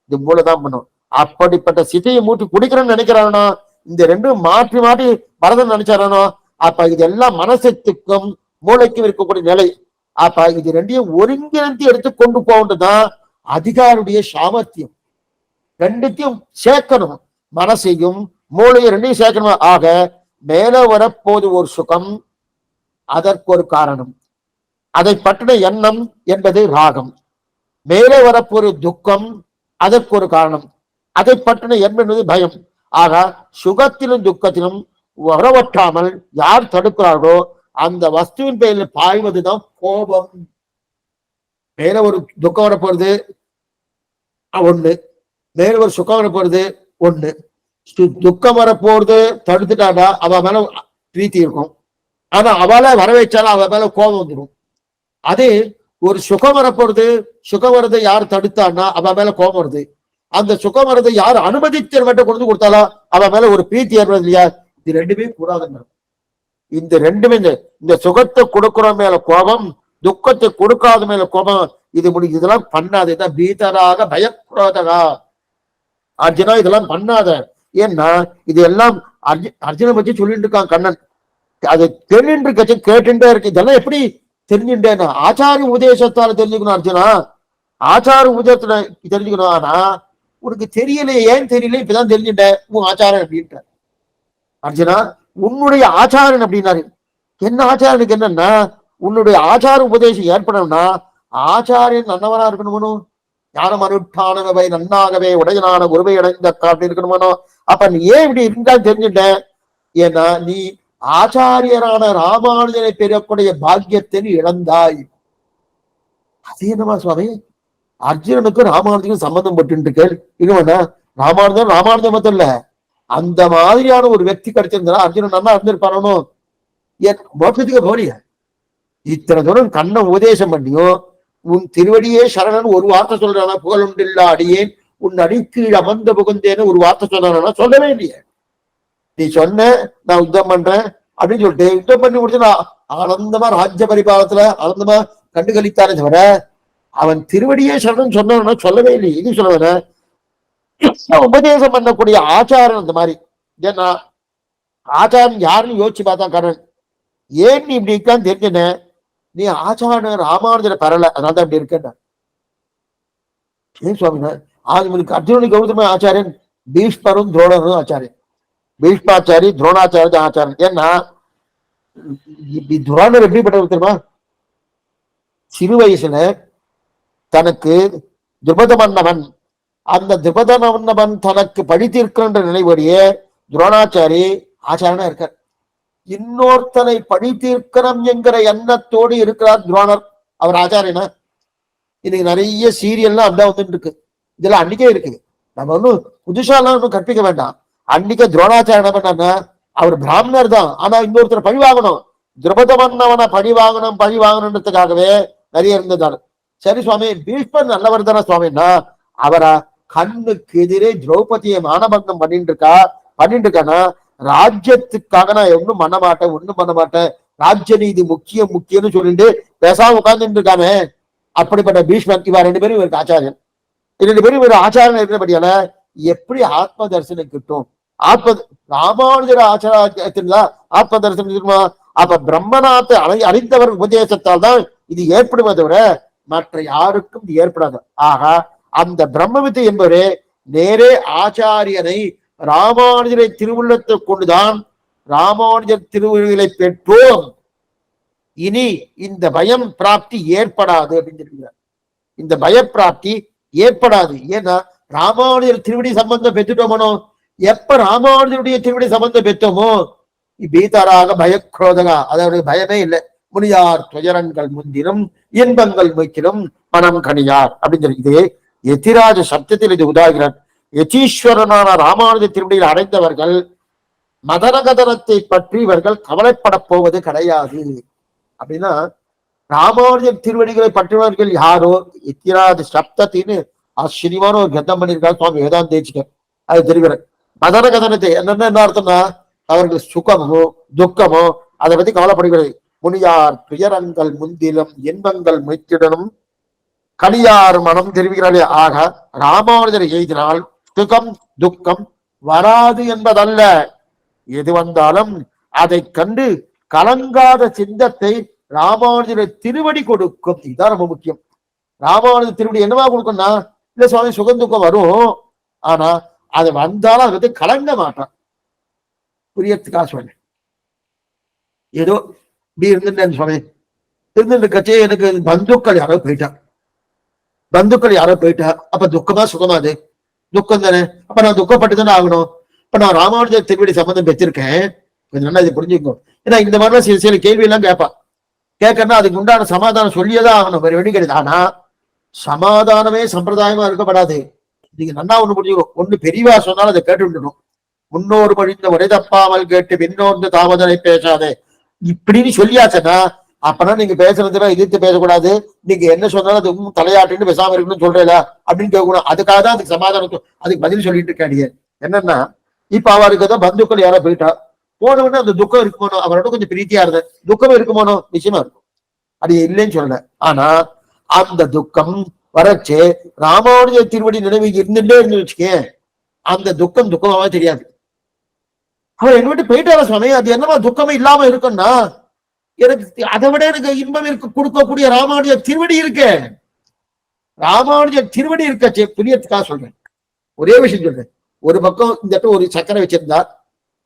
இந்த மூளை தான் பண்ணும். அப்படிப்பட்ட சிதையை மூட்டி குடிக்கிறேன்னு நினைக்கிறானோ, இந்த ரெண்டும் மாற்றி மாற்றி பரதன் நினைச்சாரானோ, அப்ப இதெல்லாம் மனசத்துக்கும் மூளைக்கும் இருக்கக்கூடிய நிலை. அப்ப இது ரெண்டையும் ஒருங்கிணைந்து எடுத்து கொண்டு போகன்றதுதான் அதிகாரியுடைய சாமர்த்தியம். ரெண்டுத்தையும் சேர்க்கணும், மனசையும் மூளையும் ரெண்டையும் சேர்க்கணும். ஆக மேல வரப்போது ஒரு சுகம், அதற்கு ஒரு காரணம், அதை பற்றின எண்ணம் என்பது ராகம். மேலே வரப்போது துக்கம், அதற்கு ஒரு காரணம், அதை பற்றின எண்ணம் என்பது பயம். ஆக சுகத்திலும் துக்கத்திலும் வரவற்றாமல் யார் தடுக்கிறார்களோ அந்த வஸ்துவின் பெயரில் பாய்வதுதான் கோபம். மேல ஒரு துக்கம் வரப்போறது ஒண்ணு, மேல ஒரு சுகம் வரப்போறது ஒண்ணு. துக்கம் வரப்போறது தடுத்துட்டாடா அவ மேல பிரீத்தி இருக்கும், ஆனா அவளை வர வச்சாலும் அவ மேல கோபம் வந்துடும். அதே ஒரு சுகம் வரப்போறது, சுகம் வரதை யார் தடுத்தான்னா அவ மேல கோபம் வருது. அந்த சுகம் வரதை யார் அனுமதித்து கொண்டு கொடுத்தாலோ அவ மேல ஒரு பிரீத்தி ஏற்படுது இல்லையா? இது ரெண்டுமே கூடாதுங்க. இந்த ரெண்டுமே, இந்த சுகத்தை கொடுக்கிற மேல கோபம், துக்கத்தை கொடுக்காத மேல கோபம், இதெல்லாம் பண்ணாது. பீதராக பயக்குறதா அர்ஜுனா, இதெல்லாம் பண்ணாத. ஏன்னா இது எல்லாம் அர்ஜுனை பத்தி சொல்லிட்டு இருக்கான் கண்ணன். அது தெரிஞ்சு கேட்டுட்டே இருக்கு. இதெல்லாம் எப்படி தெரிஞ்சுட்டேன்னா ஆச்சாரிய உபதேசத்தால தெரிஞ்சுக்கணும் அர்ஜுனா, ஆச்சார உபதேசத்துல தெரிஞ்சுக்கணும். ஆனா உனக்கு தெரியலையே, ஏன் தெரியல, இப்பதான் தெரிஞ்சுட்டேன் உன் ஆச்சாரன் அப்படின்ட்ட. அர்ஜுனா உன்னுடைய ஆச்சாரன் அப்படின்னாரு. என்ன ஆச்சாரனுக்கு என்னன்னா, உன்னுடைய ஆச்சார உபதேசம் ஏற்படணும்னா ஆச்சாரியன் நல்லவனா இருக்கணுமோ, ஞானம் அனுஷ்டானவை நன்னாகவே உடையனான குருவை அடைந்த அப்படி இருக்கணுமோ. அப்ப நீ ஏன் இப்படி இருந்தாலும் தெரிஞ்சுட்டேன், ஏன்னா நீ ஆச்சாரியரான ராமானுஜனை பெறக்கூடிய பாக்கியத்தை இழந்தாய். அது என்னமா சுவாமி, அர்ஜுனனுக்கும் ராமானுஜனுக்கும் சம்பந்தம் பட்டு கேள். இன்னொன்னா ராமானுஜன் மட்டும் இல்ல, அந்த மாதிரியான ஒரு వ్యక్తి கிடைச்சிருந்தா அர்ஜுனன் நல்லா இருந்திருப்பானோ. என் மோட்சத்துக்கு போலிய இத்தனை தூரம் கண்ணை உபதேசம் பண்ணியும் உன் திருவடியே சரணன் ஒரு வார்த்தை சொல்றானா, புகழுண்டில்லா அடியேன் உன் அடிக்கீழ் அமர்ந்த புகுந்தேன்னு ஒரு வார்த்தை சொல்றானா, சொல்லவே இல்லையே. நீ சொன்ன நான் யுத்தம் பண்றேன் அப்படின்னு சொல்லிட்டு யுத்தம் பண்ணி முடிச்சு நான் ஆனந்தமா ராஜ்ய பரிபாலத்துல ஆனந்தமா கண்டுகளித்தானே தவிர அவன் திருவடியே சரணம் சொன்னா சொல்லவே இல்லை. இது சொல்லுவன உபதேசம் பண்ணக்கூடிய ஆச்சாரம் அந்த மாதிரி. ஏன்னா ஆச்சாரம் யாருன்னு யோசிச்சு பார்த்தா கரண் ஏன் நீ இப்படி இருக்கான்னு தெரிஞ்சன, நீ ஆச்சாரம் ராமானுஜரை பெறல, அதனால்தான் இப்படி இருக்க. ஏன் சுவாமினா ஆதிமுனிக்கு அர்ஜுனனுக்கு கௌதம ஆச்சாரியன், பீஷ்மரும் துரோணரும் ஆச்சாரியன். பீஷ்மாச்சாரி துரோணாச்சாரிய ஆச்சாரியன். ஏன்னா துரோணர் எப்படிப்பட்டவர் தெரியுமா? சிறு வயசுல தனக்கு திரௌபத மன்னவன், அந்த திரௌபத மன்னவன் தனக்கு படித்திருக்கின்ற நினைவடியே துரோணாச்சாரி ஆச்சாரனா இருக்கார். இன்னொருத்தனை பழி தீர்க்கணும் என்கிற எண்ணத்தோடு இருக்கிறார் துரோணர். அவர் ஆச்சாரியனா? இன்னைக்கு நிறைய சீரியல்லாம் அப்படிதான் வந்துட்டு இருக்கு. இதெல்லாம் அன்னைக்கே இருக்குது. நம்ம ஒன்னும் புதுசாலாம் ஒன்றும் கற்பிக்க வேண்டாம். அன்னைக்கே துரோணாச்சாரம் என்ன பண்ணா, அவர் பிராமணர் தான், ஆனா இன்னொருத்தர் பழி வாங்கணும், திரௌபத மன்னவனை பழி வாங்கணுன்றதுக்காகவே நிறைய இருந்ததாரு. சரி சுவாமி, பீஷ்மர் நல்லவர் தானே சுவாமின்னா, அவரா கண்ணுக்கு எதிரே திரௌபதியை மானபங்கம் பண்ணிட்டு இருக்கானா, ராஜ்யத்துக்காக நான் ஒண்ணும் பண்ண மாட்டேன், ராஜ்ய நீதி முக்கியம்னு சொல்லிட்டு பேசாம உட்கார்ந்துட்டு இருக்காமே, அப்படிப்பட்ட பீஷ்மர். இவா ரெண்டு பேரும் இவருக்கு ஆச்சாரியன். ரெண்டு பேரும் இவர் ஆச்சாரம் இருக்கிறபடியால எப்படி ஆத்ம தரிசனம் கிட்டும்? ராமானுஜர் ஆச்சாரத்தின் ஆத்ம தரிசனம் இருக்குமா? அப்ப பிரம்மநாத்தை அறிந்தவர் உபதேசத்தால் தான் இது ஏற்படுமே தவிர மற்ற யாருக்கும் இது ஏற்படாது. ஆக அந்த பிரம்மவித்தை என்பவரே நேரே ஆச்சாரியனை ராமானுஜரை திருவுள்ளத்தை கொண்டுதான் ராமானுஜர் திருவுருளை பெற்றோம், இனி இந்த பயம் பிராப்தி ஏற்படாது அப்படின்னு சொல்லுகிறார். இந்த பயப்பிராப்தி ஏற்படாது. ஏன்னா ராமானுஜர் திருவடி சம்பந்தம் பெற்றுட்டோமோ, எப்ப ராமானுஜருடைய திருவடி சம்பந்தம் பெற்றோமோ பீதராக பயக்ரோதகா, அதோடைய பயமே இல்லை. முனியார் துயரங்கள் முந்திரும் இன்பங்கள் முக்கிலும் மனம் கனியார் அப்படின்னு சொல்லி இது எதிராஜ சப்தத்தில் இது உதாகிறார். யதீஸ்வரனான ராமானுஜ திருவடியில் அடைந்தவர்கள் மதனகதனத்தை பற்றி இவர்கள் கவலைப்பட போவது கிடையாது. அப்படின்னா ராமானுஜர் திருவடிகளை பற்றினவர்கள் யாரோ எத்திராஜ சப்தத்தின்னு ஆச்சரியமான ஒரு கத்தம் பண்ணியிருக்காரு சுவாமி வேதாந்த தேசிகர். அது தெரிகிறது. மதனகதனத்தை என்ன அர்த்தம்னா, அவர்கள் சுகமோ துக்கமோ அதை பத்தி கவலைப்படுகிறது. முனியார் துயரங்கள் முந்திலும் இன்பங்கள் முயற்றிடனும் கனியார் மனம் தெரிவிக்கிறாரே. ஆக ராமானுஜரை எழுதினால் சுகம் துக்கம் வராது என்பதல்ல, எது வந்தாலும் அதை கண்டு கலங்காத சிந்தத்தை ராமானுஜரை திருவடி கொடுக்கும். இதுதான் ரொம்ப முக்கியம். ராமானுஜர் திருவடி என்னவா கொடுக்கும்னா, இல்ல சுவாமி சுகம் துக்கம் வரும், ஆனா அது வந்தாலும் அதை வந்து கலங்க மாட்டான். புரியத்துக்கா சுவாமி ஏதோ இப்படி இருந்துட்டேன் சுவாமி, இருந்துட்டு கட்சி எனக்கு பந்துக்கள் யாரோ போயிட்டா, அப்ப துக்கமா சுகமா? அது துக்கம் தானே. அப்ப நான் துக்கப்பட்டு தானே ஆகணும். இப்ப நான் ராமானுஜர் திருவடி சம்பந்தம் பெற்றிருக்கேன், கொஞ்சம் நல்லா இதை புரிஞ்சுக்கோ. ஏன்னா இந்த மாதிரிலாம் சில கேள்வி எல்லாம் கேட்கறனா அதுக்கு உண்டான சமாதானம் சொல்லியதான் ஆகணும், வேற வழி கிடையாது. ஆனா சமாதானமே சம்பிரதாயமா இருக்கப்படாது. நீங்க நல்லா ஒண்ணு புரிஞ்சுக்கோ. ஒண்ணு பெரியவா சொன்னாலும் அதை கேட்டு விடணும். முன்னோர் பழிந்த ஒரே தப்பாமல் கேட்டு பின்னோர்ந்து தாமதனை பேசாதே இப்படின்னு சொல்லியாச்சுன்னா, அப்பனா நீங்க பேசுறதுல எதிர்த்து பேசக்கூடாது, நீங்க என்ன சொன்னாலும் அது தலையாட்டுன்னு பேசாம இருக்கணும்னு சொல்றீங்களா அப்படின்னு கேட்கணும். அதுக்காக தான் அதுக்கு சமாதானம், அதுக்கு பதில் சொல்லிட்டு இருக்காடியே. என்னன்னா, இப்ப அவருக்கு ஏதோ பந்துக்கள் யாரோ போயிட்டா, போனவொடனே அந்த துக்கம் இருக்குமோனோ, அவரோட கொஞ்சம் பிரீத்தியா இருந்த துக்கம் இருக்குமோனோ, நிச்சயமா இருக்கும், அது இல்லைன்னு சொல்லல. ஆனா அந்த துக்கம் வரச்சே ராமானுஜ திருவடி நினைவு இருந்துட்டே இருந்து வச்சுக்கேன், அந்த துக்கம் துக்கமாவே தெரியாது. அவர் என்ன விட்டு போயிட்டார சுவாமி, அது என்னவா துக்கமே இல்லாம இருக்குன்னா, எனக்கு அதை விட எனக்கு இன்பம் கொடுக்கக்கூடிய ராமானுஜர் திருவடி இருக்கு. ராமானுஜர் திருவடி இருக்கச்சே புரியத்துக்காக சொல்றேன். ஒரே விஷயம் சொல்றேன். ஒரு பக்கம் இந்த இடத்துல ஒரு சக்கரை வச்சிருந்தா,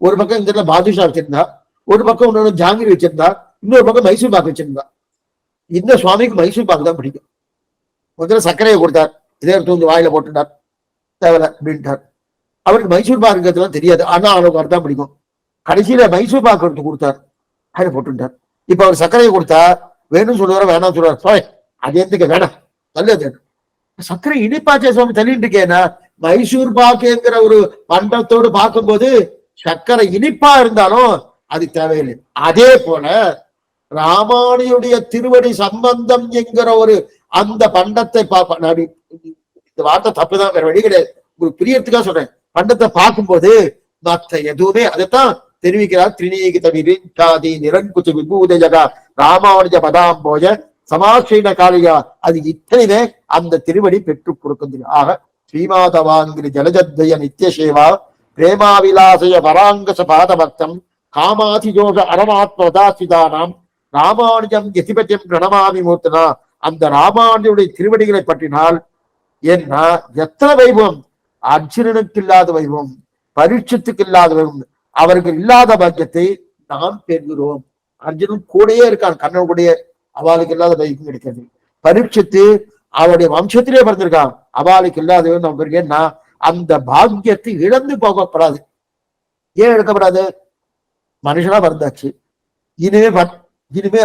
ஒரு பக்கம் இந்த இடத்துல பாதுஷா வச்சிருந்தா, ஒரு பக்கம் இன்னொரு ஜாங்கிரி வச்சிருந்தா, இன்னொரு பக்கம் மைசூர் பாக்கு வச்சிருந்தா. இந்த சுவாமிக்கு மைசூர் பாக்கு தான் பிடிக்கும். முதல்ல சர்க்கரையை கொடுத்தார், இதே எடுத்து வாயில போட்டுட்டார், தேவையில்ல அப்படின்ட்டார். அவருக்கு மைசூர் பாக்குறதுலாம் தெரியாது, ஆனா அவருக்கு தான் பிடிக்கும். கடைசியில மைசூர் பாக்கு எடுத்து கொடுத்தார், அதை போட்டுட்டார். இப்ப அவர் சர்க்கரையை கொடுத்தா வேணும்னு சொல்லுவார, வேணாம் சொல்லுவார். அது எதுக்கு வேணாம், நல்லது. சர்க்கரை இனிப்பாச்சே சுவாமி தள்ளிட்டு இருக்கேன்னா, மைசூர் பாக்குங்கிற ஒரு பண்டத்தோடு பார்க்கும்போது சர்க்கரை இனிப்பா இருந்தாலும் அது தேவையில்லை. அதே போல ராமானுடைய திருவடி சம்பந்தம் என்கிற ஒரு அந்த பண்டத்தை பார்ப்ப, இந்த வார்த்தை தப்புதான், வேற வழி கிடையாது, உங்களுக்கு பிரியத்துக்காக சொல்றேன். பண்டத்தை பார்க்கும்போது மற்ற எதுவுமே அதைத்தான் தெரிவிக்கிறார். திரிநீகி தவிரி நிரங்குச்ச விபூத ஜகா ராமானுஜ பதாம்போஜ சமாசீன காளியா, அது இத்தனையுமே அந்த திருவடி பெற்றுக் கொடுக்கின்றது. ஆக ஸ்ரீமாதவாங்கிரி ஜலஜத்வய நித்தியசேவா பிரேமாவிலாசய பராங்கச பாதபக்தம் காமாதிஜோஷ அரமாத்மதாசிதானாம் ராமானுஜம் எதிபத்தியம் பிரணமாமி மூர்த்தனா. அந்த ராமானுடைய திருவடிகளை பற்றினால் என்ன எத்தனை வைபவம்! அர்ஜுனனுக்கு இல்லாத வைபவம், பரீட்சத்துக்கு இல்லாத வைபவம், அவர்கள் இல்லாத பாக்கியத்தை நாம் பெறுகிறோம். அர்ஜுனன் கூடயே இருக்கான், கண்ணன் கூடயே, அவளுக்கு இல்லாத வைபவம் கிடைக்கிறது. பரீட்சித்து அவருடைய வம்சத்திலே பிறந்திருக்கான், அவளுக்கு இல்லாத நம்ம பெருகேன்னா அந்த பாக்கியத்தை இழந்து போகப்படாது. ஏன் இழக்கப்படாது? மனுஷனா பிறந்தாச்சு, இனிமே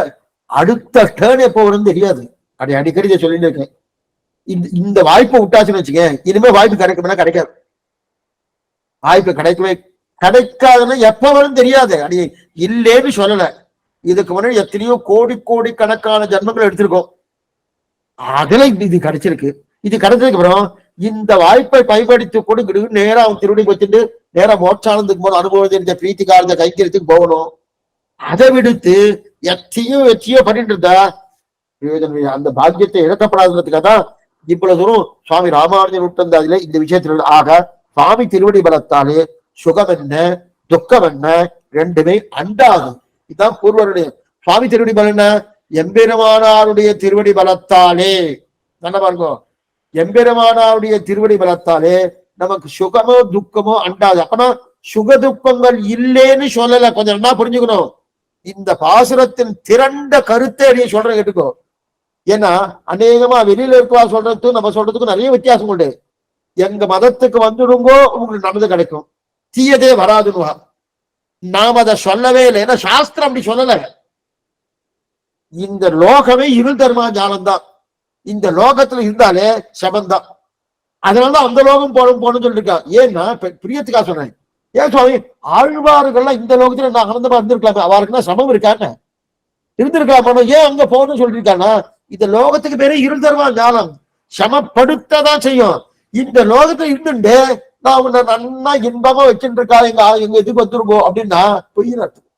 அடுத்த டேர்ன் எப்போ வரும்னு தெரியாது. அடிக்கடி சொல்லிட்டு இருக்கேன். இந்த வாய்ப்பை விட்டாச்சுன்னு வச்சுக்க, இனிமே வாய்ப்பு கிடைக்கும்னா கிடைக்காது. வாய்ப்பு கிடைக்காதுன்னா எப்ப வரும் தெரியாது. இல்லேன்னு சொல்லல, இதுக்கு முன்னாடி எத்தனையோ கோடி கணக்கான ஜன்மங்கள் எடுத்திருக்கோம், அதுல இது கிடைச்சிருக்கு. இது கிடைச்சதுக்கு அப்புறம் இந்த வாய்ப்பை பயன்படுத்தி கொடுக்கிட்டு நேரம் அவன் திருவடி வச்சுட்டு நேரம் மோட்சானந்துக்கு போன அனுபவம் தெரிஞ்ச பிரீத்திகாரத கைங்கரியத்துக்கு போகணும். அதை விடுத்து எச்சையோ பண்ணிட்டு இருந்தா அந்த பாக்கியத்தை இழக்கப்படாதுன்றதுக்காக தான் இவ்வளவு தூரம் சுவாமி ராமானுஜன் விட்டு இந்த விஷயத்துல. ஆக சுவாமி திருவடி பலத்தாலே சுகம் என்ன துக்கம் என்ன ரெண்டுமே அண்டாகும். இதுதான் பூர்வருடைய சுவாமி திருவடி பலம். என்ன? எம்பெருமானாருடைய திருவடி பலத்தாலே நல்லா பாருங்க, எம்பெருமானாருடைய திருவடி பலத்தாலே நமக்கு சுகமோ துக்கமோ அண்டாது. அப்பனா சுக துக்கங்கள் இல்லேன்னு சொல்லல, கொஞ்சம் என்ன புரிஞ்சுக்கணும். இந்த பாசுரத்தின் திரண்ட கருத்தை சொல்ற கேட்டுக்கோ. ஏன்னா அநேகமா வெளியில இருக்கவா சொல்றதுக்கும் நம்ம சொல்றதுக்கும் நிறைய வித்தியாசம் உண்டு. எங்க மதத்துக்கு வந்துடுங்கோ உங்களுக்கு நல்லது கிடைக்கும், தீயதே வராதுன்னுவா. நாம் அதை சொல்லவே இல்லை, ஏன்னா சாஸ்திரம் அப்படி சொல்லல. இந்த லோகமே இருள் தர்மா ஞானம்தான், இந்த லோகத்துல இருந்தாலே சபந்தான். அதனாலதான் அந்த லோகம் போகணும்னு சொல்லிருக்கா. ஏன்னா பிரியத்துக்காக சொன்னேன். ஏன் சுவாமி ஆழ்வார்கள்லாம் இந்த லோகத்துல நான் ஆனந்தமா இருந்திருக்கலாமே, அவருக்குன்னா சமம் இருக்காங்க இருந்திருக்கலாமா, ஏன் அங்க போகணும்னு சொல்லிருக்காங்கன்னா இந்த லோகத்துக்கு பேரே இருள் தர்மா ஞானம், சமப்படுத்ததான் செய்யும். இந்த லோகத்துல இருந்துட்டு நான் உன்னை நன்னா இன்பமா வச்சுட்டு இருக்கா எங்க இதுக்கு வந்துருவோம் அப்படின்னா பொய் அர்த்தம்,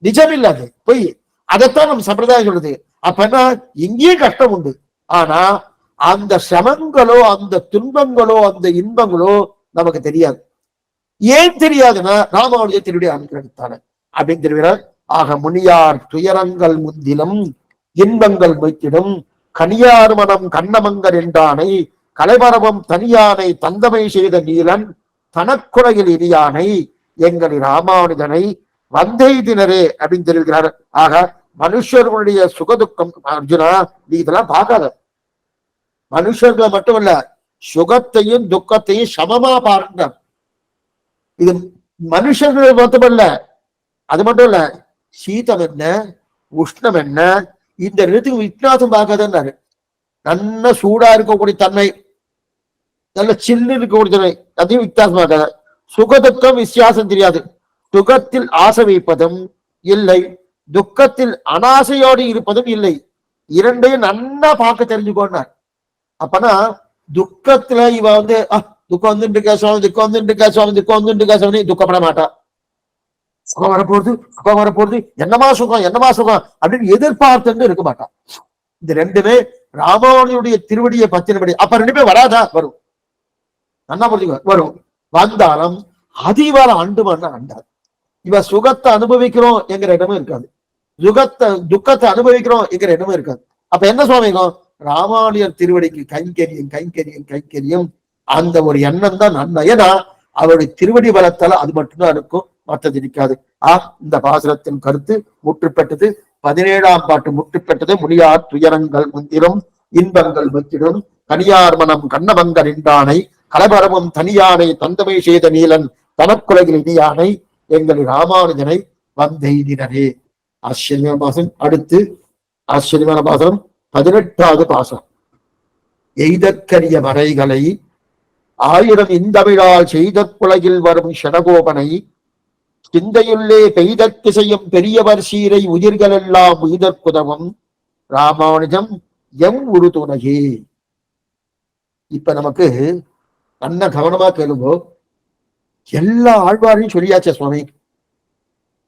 நிஜம் இல்ல, அது பொய். அதைத்தான் நம்ம சம்பிரதாயம் சொல்றது. அப்ப என்ன, இங்கேயும் கஷ்டம் உண்டு, ஆனா அந்த சமங்களோ அந்த துன்பங்களோ அந்த இன்பங்களோ நமக்கு தெரியாது. ஏன் தெரியாதுன்னா ராமானுஜ திருடி அனுகிரகத்தான அப்படின்னு தெரிவிறார். ஆக முனியார் துயரங்கள் முந்திலும் இன்பங்கள் மொய்த்திடும் கனியார் மனம் கண்ணமங்கர் என்றானை கலைமரபம் தனியானை தந்தமை செய்த நீலன் தனக்குறையில் இனியானை எங்களை ராமானுஜனை வந்தெய்தினரே அப்படின்னு தெரிவிக்கிறார். ஆக மனுஷர்களுடைய சுகதுக்கம் அர்ஜுனா நீ இதெல்லாம் பார்க்காத. மனுஷர்களை மட்டுமல்ல, சுகத்தையும் துக்கத்தையும் சமமா பாருங்க. இது மனுஷர்களை மட்டுமல்ல, அது மட்டும் இல்ல, சீதம் என்ன உஷ்ணம் என்ன இந்த ரெண்டுத்துக்கு வித்தியாசம் பார்க்காதன்னாரு. நல்ல சூடா இருக்கக்கூடிய தன்மை, நல்ல சில்லு இருக்கக்கூடிய தன்மை, அதையும் வித்தியாசம் பார்க்காத. சுகதுக்கம் வித்தியாசம் தெரியாது. சுகத்தில் ஆசை வைப்பதும் இல்லை, துக்கத்தில் அனாசையோடு இருப்பதும் இல்லை. இரண்டையும் நன்னா பார்க்க தெரிஞ்சுக்கோன்னார். அப்பனா துக்கத்துல இவ துக்கம் வந்துட்டு இருக்கா சுவாமி, துக்கம் வந்துட்டு இருக்கா சுவாமி, துக்கம் வந்துட்டு இருக்கா சுவாமி துக்கப்பட மாட்டா. சுகம் வரப்போறது என்னமா சுகம் அப்படின்னு எதிர்பார்த்து இருக்க மாட்டான். இந்த ரெண்டுமே ராமானுடைய திருவடியை பத்தினபடி. அப்ப ரெண்டுமே வராதா? வரும், நல்லா புரிஞ்சுக்க, வரும். வந்தாலும் அதிவார அண்டுமான்னா அண்டாது. இவ சுகத்தை அனுபவிக்கிறோம் என்கிற இடமும் இருக்காது, துக்கத்தை அனுபவிக்கிறோம் என்கிற இடமும் இருக்காது. அப்ப என்ன சுவாமிக்கும் ராமானுஜர் திருவடிக்கு கைங்கரியம் அந்த ஒரு எண்ணம் தான் நன்மை. ஏன்னா அவருடைய திருவடி பலத்தால அது மட்டும்தான் இருக்கும், மற்றது இருக்காது. இந்த பாசுரத்தின் கருத்து முற்று பெற்றது. 17ஆம் பாட்டு முற்று பெற்றது. முனியார் துயரங்கள் முந்திரும் இன்பங்கள் முத்திடும் கனியார் மனம் கண்ணமங்கர் என்றானை கலபரமும் தனியானை தந்தமை செய்த நீலன் தனக்குலகில் இனியானை எங்கள் ராமானுஜனை வந்தெய்தினரே. ஆச்சரியமான பாசம். அடுத்து ஆச்சரியமான பாசனம் 18வது பாசனம். எய்தற்கரிய மறைகளை 1000 இந்தமிழால் செய்த குலகில் வரும் ஷடகோபனை சிந்தையுள்ளே பெய்தற்கு செய்யும் பெரியவர் சீரை உயிர்கள் எல்லாம் உயிர்க்குதவும் ராமானுஜம் எம் உரு துணையே. இப்ப நமக்கு நல்ல கவனமா கேளுங்கோ. எல்லா ஆழ்வாரையும் சொல்லியாச்சே சுவாமி.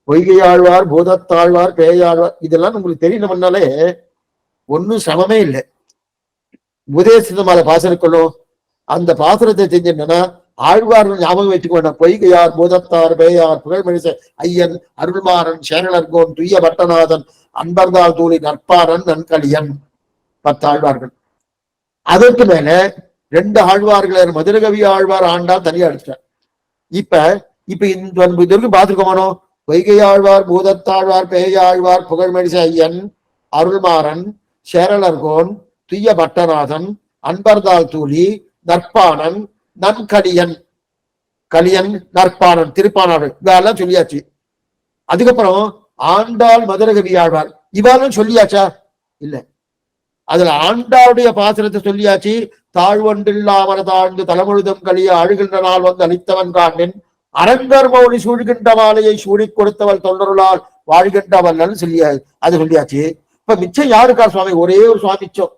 பொய்கை ஆழ்வார், பூதத்தாழ்வார், பேயாழ்வார், இதெல்லாம் உங்களுக்கு தெரியணும்னாலே ஒன்னும் சிரமமே இல்லை. உதயசிதமால பாசனக்கணும். அந்த பாசனத்தை செஞ்சோம்னா ஆழ்வார்கள் ஞாபகம் வச்சுக்க வேண்டாம். பொய்கையார் பூதத்தார் பேயார் புகழ்மணிச ஐயன் அருள்மாறன் சேரலர்கோன் துய்ய பட்டநாதன் அன்பர்தால் தூளி நற்பாரன் நன்கலியன் 10 ஆழ்வார்கள். அதற்கு மேல 2 ஆழ்வார்கள் மதுரகவி ஆழ்வார் ஆண்டால் தனியா அடிச்சிட்டார். இப்ப இப்ப இந்த பாத்துருக்கோமானோ? பொய்கை ஆழ்வார் பூதத்தாழ்வார் பேயாழ்வார் புகழ்மணிச ஐயன் அருள்மாறன் சேரலர்கோன் துய்ய பட்டநாதன் அன்பர்தால் தூளி நற்பானன் நன்கலியன் கலியன் நற்பானன் திருப்பானாடு இதெல்லாம் சொல்லியாச்சு. அதுக்கப்புறம் ஆண்டாள் மதுரகவி ஆழ்வார் இவாலும் சொல்லியாச்சா? இல்ல. அதுல ஆண்டாளுடைய பாசனத்தை சொல்லியாச்சு. தாழ்வொன்றில்லாமல தாழ்ந்து தலைமுழுதும் கலிய அழுகின்ற நாள் வந்து அளித்தவன் காண்பின் அரங்கர் மௌனி சூழ்கின்ற மாலையை சூடி கொடுத்தவள் தொண்டருளால் வாழ்கின்றவள் சொல்லியா அது சொல்லியாச்சு. இப்ப மிச்சம் யாருக்கா சுவாமி? ஒரே ஒரு சுவாமி மிச்சம்.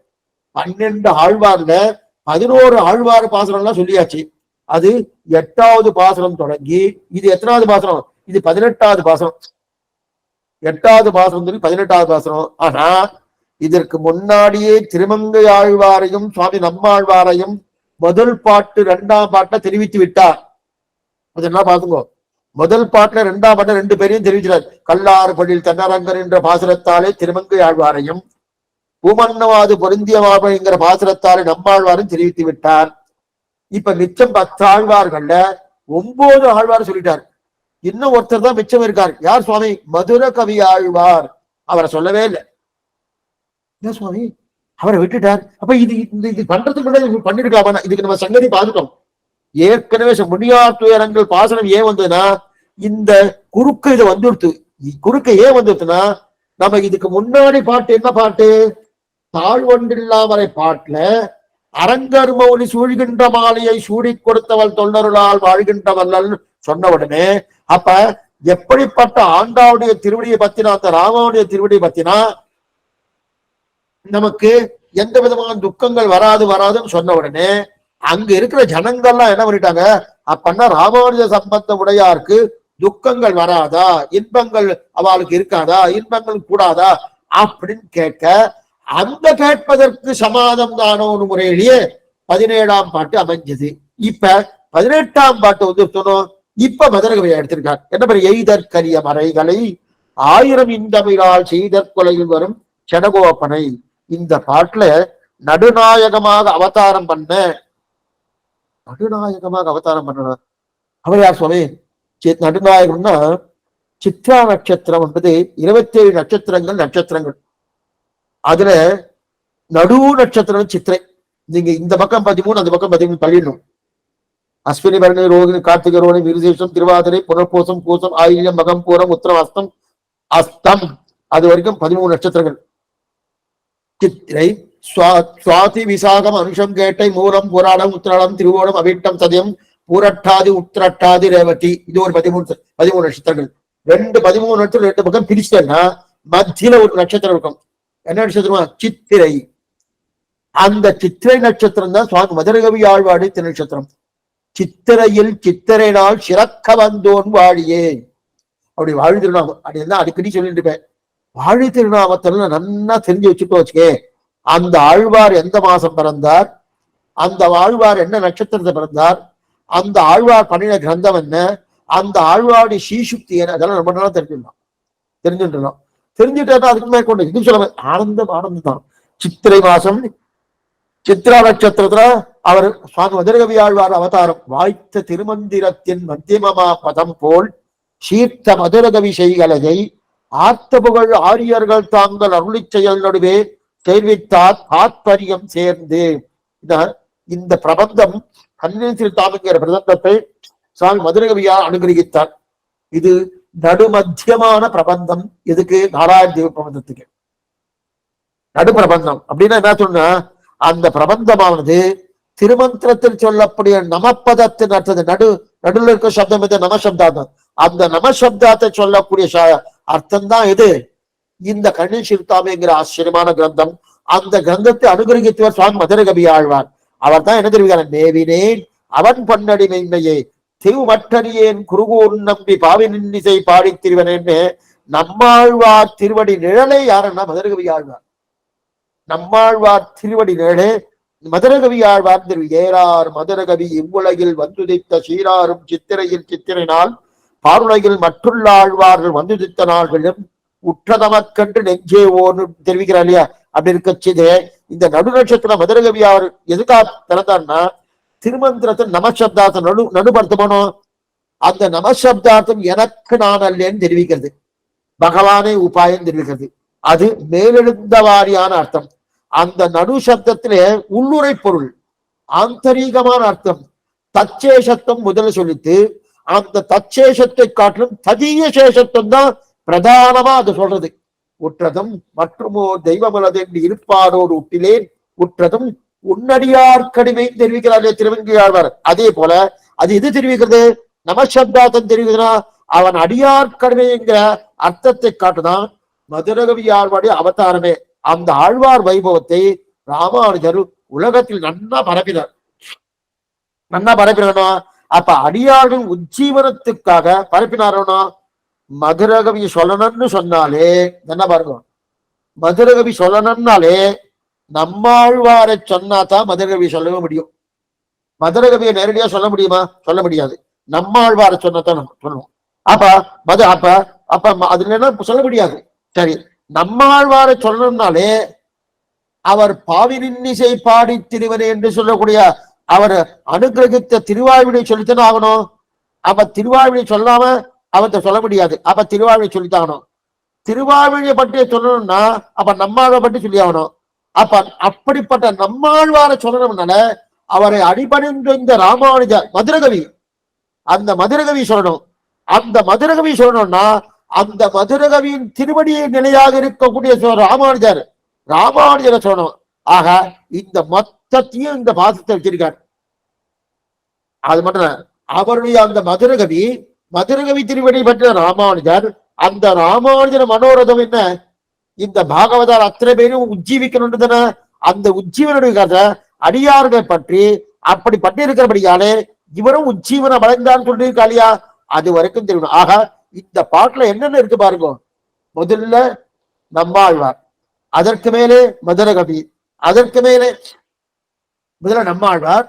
12 ஆழ்வார்ல 11 ஆழ்வார் பாசனம் எல்லாம் சொல்லியாச்சு. அது 8வது பாசனம் தொடங்கி இது எத்தனாவது பாசனம்? இது 18வது பாசனம். 8வது பாசனம் சொல்லி 18வது பாசனம். ஆனா இதற்கு முன்னாடியே திருமங்கை ஆழ்வாரையும் சுவாமி நம்மாழ்வாரையும் முதல் பாட்டு 2ஆம் பாட்டை தெரிவித்து விட்டார். அது என்ன பாத்துங்கோ. முதல் பாட்டுல 2ஆம் பாட்டை 2 பேரையும் தெரிவிக்கிறார். கல்லாறு படில் தென்னரங்கர் என்ற பாசுரத்தாலே திருமங்கை ஆழ்வாரையும் பூமன்னவாது பொருந்திய என்கிற பாசுரத்தாலே நம்மாழ்வாரும் தெரிவித்து விட்டார். இப்ப மிச்சம் 10 ஆழ்வார்கள்ல 9 ஆழ்வார் சொல்லிட்டார். இன்னும் ஒருத்தர் தான் மிச்சம் இருக்கார். யார் சுவாமி? மதுர கவி ஆழ்வார். அவரை சொல்லவே இல்லை. ஏன் சுவாமி அவரை விட்டுட்டார்? அப்ப இது பண்றதுக்கு முன்னாடி பண்ணிருக்கலாமா? இதுக்கு நம்ம சங்கதி பார்த்துட்டோம். ஏற்கனவே முடியார் துயரங்கள் பாசனம் ஏன் வந்ததுன்னா இந்த குறுக்கு இது வந்துடுத்து. குறுக்க ஏன் வந்துடுத்துன்னா நம்ம இதுக்கு முன்னாடி பாட்டு என்ன பாட்டு? தாழ்வொன்றில்லாமலை பாட்டுல அரங்கர் மௌனி சூழ்கின்ற மாலையை சூடி கொடுத்தவள் தொண்டருளால் வாழ்கின்றவள் சொன்ன உடனே அப்ப எப்படிப்பட்ட ஆண்டாவுடைய திருவடியை பத்தினா அந்த ராமாவுடைய திருவடியை பத்தினா நமக்கு எந்த விதமான துக்கங்கள் வராதுன்னு சொன்ன உடனே அங்க இருக்கிற ஜனங்கள்லாம் என்ன பண்ணிட்டாங்க? அப்பன்னா ராமானுஜ சம்பந்தம் உடையாருக்கு துக்கங்கள் வராதா? இன்பங்கள் அவளுக்கு இருக்காதா? இன்பங்கள் கூடாதா அப்படின்னு கேட்க அந்த கேட்பதற்கு சமாதம் தானோ ஒரு முறையிலேயே 17ஆம் பாட்டு அமைஞ்சது. இப்ப 18ஆம் பாட்டு வந்து சொன்னோம். இப்ப மதுரகவியா எடுத்திருக்கார். என்ன பேர்? எய்தற்கரிய மறைகளை 1000 இந்தமிழால் செய்தற்கொலையில் வரும் செடகோப்பனை. இந்த பாட்டுல நடுநாயகமாக அவதாரம் பண்ண அவர் யார் சுவாமி? நடுநாயகம்னா சித்ரா நட்சத்திரம் என்பது 27 நட்சத்திரங்கள். அதுல நடு நட்சத்திரம் சித்திரை. நீங்க இந்த பக்கம் 13 அந்த பக்கம் 13 தள்ளிடணும். அஸ்வினி பரணி ரோகிணி கார்த்திகை ரோணி விருசேஷம் திருவாதிரை புனர்பூசம் பூசம் ஆயில்யம் மகம் பூரம் உத்திரம் அஸ்தம் அது வரைக்கும் 13 நட்சத்திரங்கள். சித்திரை சுவாதி விசாகம் அனுஷம் கேட்டை மூலம் புராடம் உத்திராடம் திருவோணம் அவிட்டம் சதயம் பூரட்டாதி உத்திரட்டாதி ரேவதி இது ஒரு 13 நட்சத்திரங்கள். 13 நட்சத்திரம் 2 பக்கம் பிரிச்சுட்டேன்னா மத்தியில ஒரு நட்சத்திரம் இருக்கும். என்ன நட்சத்திரமா? சித்திரை. அந்த சித்திரை நட்சத்திரம் தான் சுவாமி மதுரகவி ஆழ்வாடி திருநட்சத்திரம். சித்திரையில் சித்திரை நாள் சிறக்க வந்தோன் வாழியே அப்படி வாழி திருநாமம் அப்படின்னா அடிக்கடி சொல்லிட்டு இருப்பேன். வாழி திருநாமத்துல நன்னா தெரிஞ்சு வச்சுட்டு வச்சுக்கே. அந்த ஆழ்வார் எந்த மாசம் பிறந்தார், அந்த ஆழ்வார் என்ன நட்சத்திரத்தை பிறந்தார், அந்த ஆழ்வார் பண்ணின கிரந்தம் என்ன, அந்த ஆழ்வாருடைய ஸ்ரீசுக்தி என்ன, அதெல்லாம் ரொம்ப நாளா தெரிஞ்சுட்டோம். தெரிஞ்சுட்டா அதுக்கு மேற்கொண்டு இது சொல்ல ஆனந்தம் தான். சித்திரை மாசம் சித்ரா நட்சத்திரத்துல அவர் சுவாமி மதுரகவி ஆழ்வார் அவதாரம். வாய்த்த திருமந்திரத்தின் மத்தியமமா பதம் போல் சீர்த்த மதுரகவி செய்கலகை ஆர்த்த புகழ் ஆரியர்கள் தாங்கள் அருளி செயல் நடுவே தெரிவித்தார் ஆத்பரியம் சேர்ந்து. இந்த பிரபந்தம் கண்ணீர் தாமிங்கிற பிரபந்தத்தை சுவாமி மதுரகவியார் அனுகிரகித்தார். இது நடுமத்தியமான பிரபந்தம். எதுக்கு? நாராயண தேவ பிரபந்தத்துக்கு நடு பிரபந்தம் அப்படின்னா என்ன சொன்னா அந்த பிரபந்தமானது திருமந்திரத்தில் சொல்லக்கூடிய நமப்பதத்தின் அர்த்தது நடுவில் இருக்க சப்தம் எது? நமசப்தார்த்தம். அந்த நமசப்தாத்தை சொல்லக்கூடிய அர்த்தம் தான் எது? இந்த கண்ணீர் சிறுத்தாமைங்கிற ஆச்சரியமான கிரந்தம். அந்த கிரந்தத்தை அனுகிரகித்தவர் சுவாமி மதுரகவி ஆழ்வார். அவர் தான் என்ன தெரிவிக்கிறார்? நேவினேன் அவன் பொன்னடி மென்மையே திருமற்றறியேன் குருகூர் நம்பி பாவி நின்னிசை பாடி திருவனேன்னு நம்மாழ்வார் திருவடி நிழலை யாருன்னா மதுரகவி ஆழ்வார். நம்மாழ்வார் திருவடி நேழே மதுரகவி ஆழ்வார் திரு ஏறார் மதுரகவி இவ்வுலகில் வந்துதித்த சீராரும் சித்திரையில் சித்திரைனால் பாருலகில் மற்றுள்ள ஆழ்வார்கள் வந்துதித்த நாள்களும் உற்றதமக்கன்று நெஞ்சே ஓன்னு தெரிவிக்கிறார் இல்லையா? அப்படி இருக்கச்சது இந்த நடு நட்சத்திரம் மதுரகவி அவர் எதுக்காக பிறந்தார்னா திருமந்திரத்தில் நமசப்தார்த்தம் நடுபடுத்தணும். அந்த நமசப்தார்த்தம் எனக்கு நான் அல்லேன்னு தெரிவிக்கிறது, பகவானே உபாயம் தெரிவிக்கிறது. அது மேலெழுந்த வாரியான அர்த்தம். அந்த நடு சப்தத்திலே உள்ளுரை பொருள் ஆந்தரீகமான அர்த்தம் தச்சேஷத்துவம் முதல்ல சொல்லித்து, அந்த தச்சேஷத்தை காட்டிலும் ததிய சேஷத்துவம் தான் பிரதானமா அது சொல்றது. உற்றதும் மற்றுமோ தெய்வமலது என்று இருப்பாரோடு உட்டிலேன் உற்றதும் உன்னடியார் கடிமை தெரிவிக்கிறாரே திருவங்கியாழ்வார். அதே போல அது எது தெரிவிக்கிறது? நமசப்தார்த்தம் தெரிவிக்கிறா அவன் அடியார் கடிமைங்கிற அர்த்தத்தை காட்டுதான் மதுரகவி ஆழ்வாருடைய அவதாரமே. அந்த ஆழ்வார் வைபவத்தை ராமானுஜர் உலகத்தில் நன்னா பரப்பினார். அப்ப அடியார்கள் உஜ்ஜீவனத்துக்காக பரப்பினாரோனா மதுரகவி சொல்லணும்னு சொன்னாலே என்ன பாருங்க, மதுரகவி சொல்லணும்னாலே நம்மாழ்வாரை சொன்னாதான் மதுரகவி சொல்லவே முடியும். மதுரகவியை நேரடியா சொல்ல முடியுமா? சொல்ல முடியாது. நம்மாழ்வாரை சொன்னதான் நம்ம சொல்லணும். அப்ப அதுல என்ன சொல்ல முடியாது. சரி, நம்மாழ்வாரை சொல்லணும்னாலே அவர் பாவினின்னிசை பாடி திருவனே என்று சொல்லக்கூடிய அவர் அனுகிரகித்த திருவாய்வினை சொல்லித்தானே ஆகணும். அப்ப திருவாய்வினை சொல்லாம அவர்கிட்ட சொல்ல முடியாது. அப்ப திருவாய்வினை சொல்லித்தாகணும். திருவாய்வினை பற்றி சொல்லணும்னா அப்ப நம்மாழ்வாரை பற்றி சொல்லி ஆகணும். அப்ப அப்படிப்பட்ட நம்மாழ்வாரை சொல்லணும்னால அவரை அடிபணிந்து இந்த ராமானுஜர் மதுரகவி, அந்த மதுரகவி சொல்லணும். அந்த மதுரகவி சொல்லணும்னா அந்த மதுரகவியின் திருவடியை நிலையாக இருக்கக்கூடிய ராமானுஜரை சொல்லணும். ஆக இந்த மொத்தத்தையும் இந்த பாசத்தை வச்சிருக்கார். அது மட்டும் அவருடைய அந்த மதுரகவி திருவடி பெற்ற ராமானுஜர், அந்த ராமானுஜர் மனோரதம் என்ன? இந்த பாகவதார் அத்தனை பேரும் உஜ்ஜீவிக்கணும் தானே. அந்த உஜ்ஜீவனுடைய அடியார்கள் பற்றி அப்படி பட்டிருக்கிறபடியாலே இவரும் உஜ்ஜீவனம் அடைந்தான்னு சொல்லியிருக்கா இல்லையா? அது வரைக்கும் தெரியும். ஆக இந்த பாட்டுல என்னென்ன இருக்கு பாருங்க. முதல்ல நம்மாழ்வார், அதற்கு மேலே மதுரகவி, அதற்கு மேலே முதல்ல நம்மாழ்வார்,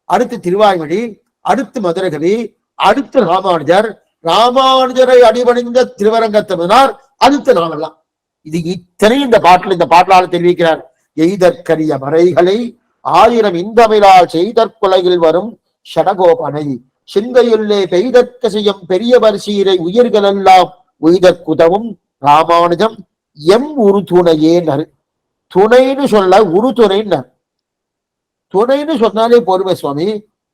அடுத்து திருவாய்மொழி, அடுத்து மதுரகவி, அடுத்து ராமானுஜரை அடிபணிந்த திருவரங்கத்தமிழார், அடுத்து நாமெல்லாம். இது இத்தனையும் இந்த பாட்டிலால தெரிவிக்கிறார். எய்தற்கரிய மறைகளை 1000 இந்தமிழால் செய்தற்கொலையில் வரும் ஷடகோபனை சிந்தையுள்ளே பெய்தற்க செய்யும் பெரிய வரிசீரை உயிர்களெல்லாம் உய்தற்குதவும் ராமானுஜம் எம் உரு துணையே நறு. துணைன்னு சொல்ல உரு துணைன்னு, துணைன்னு சொன்னாலே போருமே சுவாமி.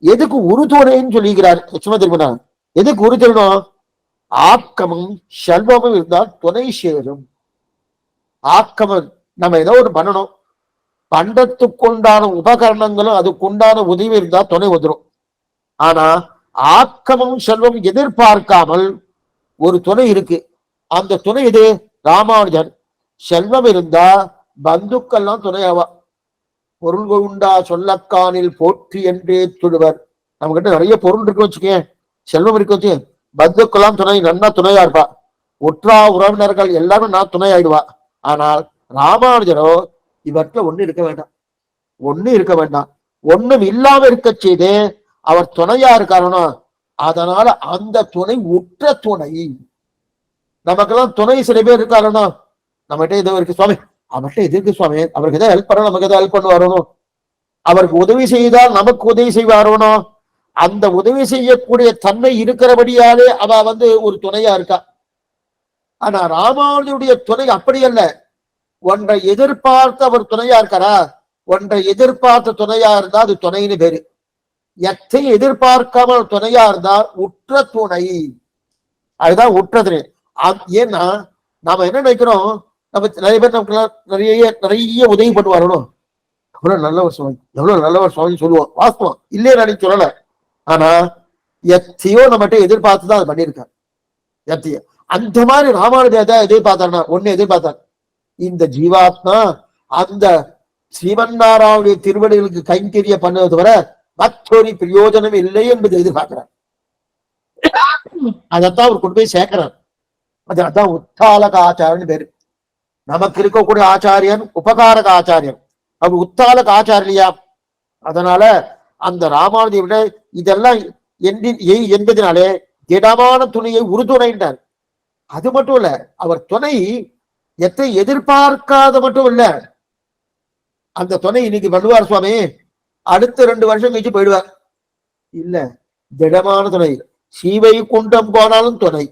எதுக்கு உரு துணைன்னு சொல்லிக்கிறார் லட்சுமண திருமணா? எதுக்கு உரு தரணும்? ஆக்கமும் செல்வமும் இருந்தால் துணை சேரும். ஆக்கமும் நம்ம ஏதோ ஒரு பண்ணணும், பண்டத்துக்குண்டான உபகரணங்களும் அதுக்குண்டான உதவி இருந்தா துணை வந்துடும். ஆனா ஆக்கமும் செல்வம் எதிர்பார்க்காமல் ஒரு துணை இருக்கு. அந்த துணை இது ராமானுஜன். செல்வம் இருந்தா பந்துக்கள்லாம் துணையாவா. பொருள் உண்டா சொல்லக்கானில் போற்றி என்றே சொல்லுவர். நம்ம கிட்ட நிறைய பொருள் இருக்கு வச்சுக்கேன், செல்வம் இருக்கு வச்சு, பந்துக்கெல்லாம் துணை நன்னா துணையா இருப்பா. ஒற்றா உறவினர்கள் எல்லாரும் நான் துணை ஆயிடுவா. ஆனால் ராமானுஜரோ இவற்ற ஒண்ணு இருக்க வேண்டாம், ஒண்ணும் இல்லாம இருக்க செய்து அவர் துணையா இருக்காருன்னா அதனால அந்த துணை உற்ற துணை. நமக்கெல்லாம் துணை சில பேர் இருக்காருன்னா நம்மகிட்ட இது இருக்கு சுவாமி, அவர்கிட்ட இது இருக்கு சுவாமி, அவருக்கு எதாவது ஹெல்ப் பண்ண நமக்கு எதாவது ஹெல்ப் பண்ணுவாரோனோ, அவருக்கு உதவி செய்தால் நமக்கு உதவி செய்வாரோனோ, அந்த உதவி செய்யக்கூடிய தன்மை இருக்கிறபடியாலே அவ ஒரு துணையா இருக்கா. ஆனா ராமானுஜருடைய துணை அப்படி அல்ல. ஒன்றை எதிர்பார்த்து அவர் துணையா இருக்காரா? ஒன்றை எதிர்பார்த்த துணையா இருந்தா அது துணைன்னு பேரு. எத்தையும் எதிர்பார்க்காமல் துணையா இருந்தா உற்ற துணை. அதுதான் உற்றது. ஏன்னா நாம என்ன நினைக்கிறோம், நம்ம நிறைய பேர் நமக்கு நிறைய உதவி பண்ணுவாரோ, எவ்வளவு நல்லவர் சுவாமி சொல்லுவோம். வாஸ்தவம் இல்லையே நான் சொல்லல. ஆனா எத்தையோ நம்மகிட்ட எதிர்பார்த்துதான் அது பண்ணியிருக்காரு. எத்தையோ அந்த மாதிரி ராமானுஜர் எதிர்பார்த்தாருன்னா ஒண்ணு எதிர்பார்த்தார், இந்த ஜீவாத்மா அந்த ஸ்ரீமன்னாராவுடைய திருவடிகளுக்கு கைங்கரிய பண்ணது தவிர மற்றொரு பிரயோஜனம் இல்லை என்பது எதிர்பார்க்கிறார். அதைத்தான் அவர் கொண்டு போய் சேர்க்கிறார். அதான் உத்தாலகாச்சாரன்னு பேரு. நமக்கு இருக்கக்கூடிய ஆச்சாரியன் உபகாரக ஆச்சாரியன், அவர் உத்தாலக ஆச்சாரியா. அதனால அந்த ராமானுஜை விட இதெல்லாம் என்பதனாலே திடமான துணையை உறுதுணைன்றார். அது மட்டும் இல்ல, அவர் துணை எத்தை எதிர்பார்க்காத மட்டும் இல்ல, அந்த துணை இன்னைக்கு பண்ணுவார் சுவாமி, அடுத்த 2 வருஷம் கழிச்சு போயிடுவார். இல்ல, திடமான துணை. சீவை குண்டம் போனாலும் துணை,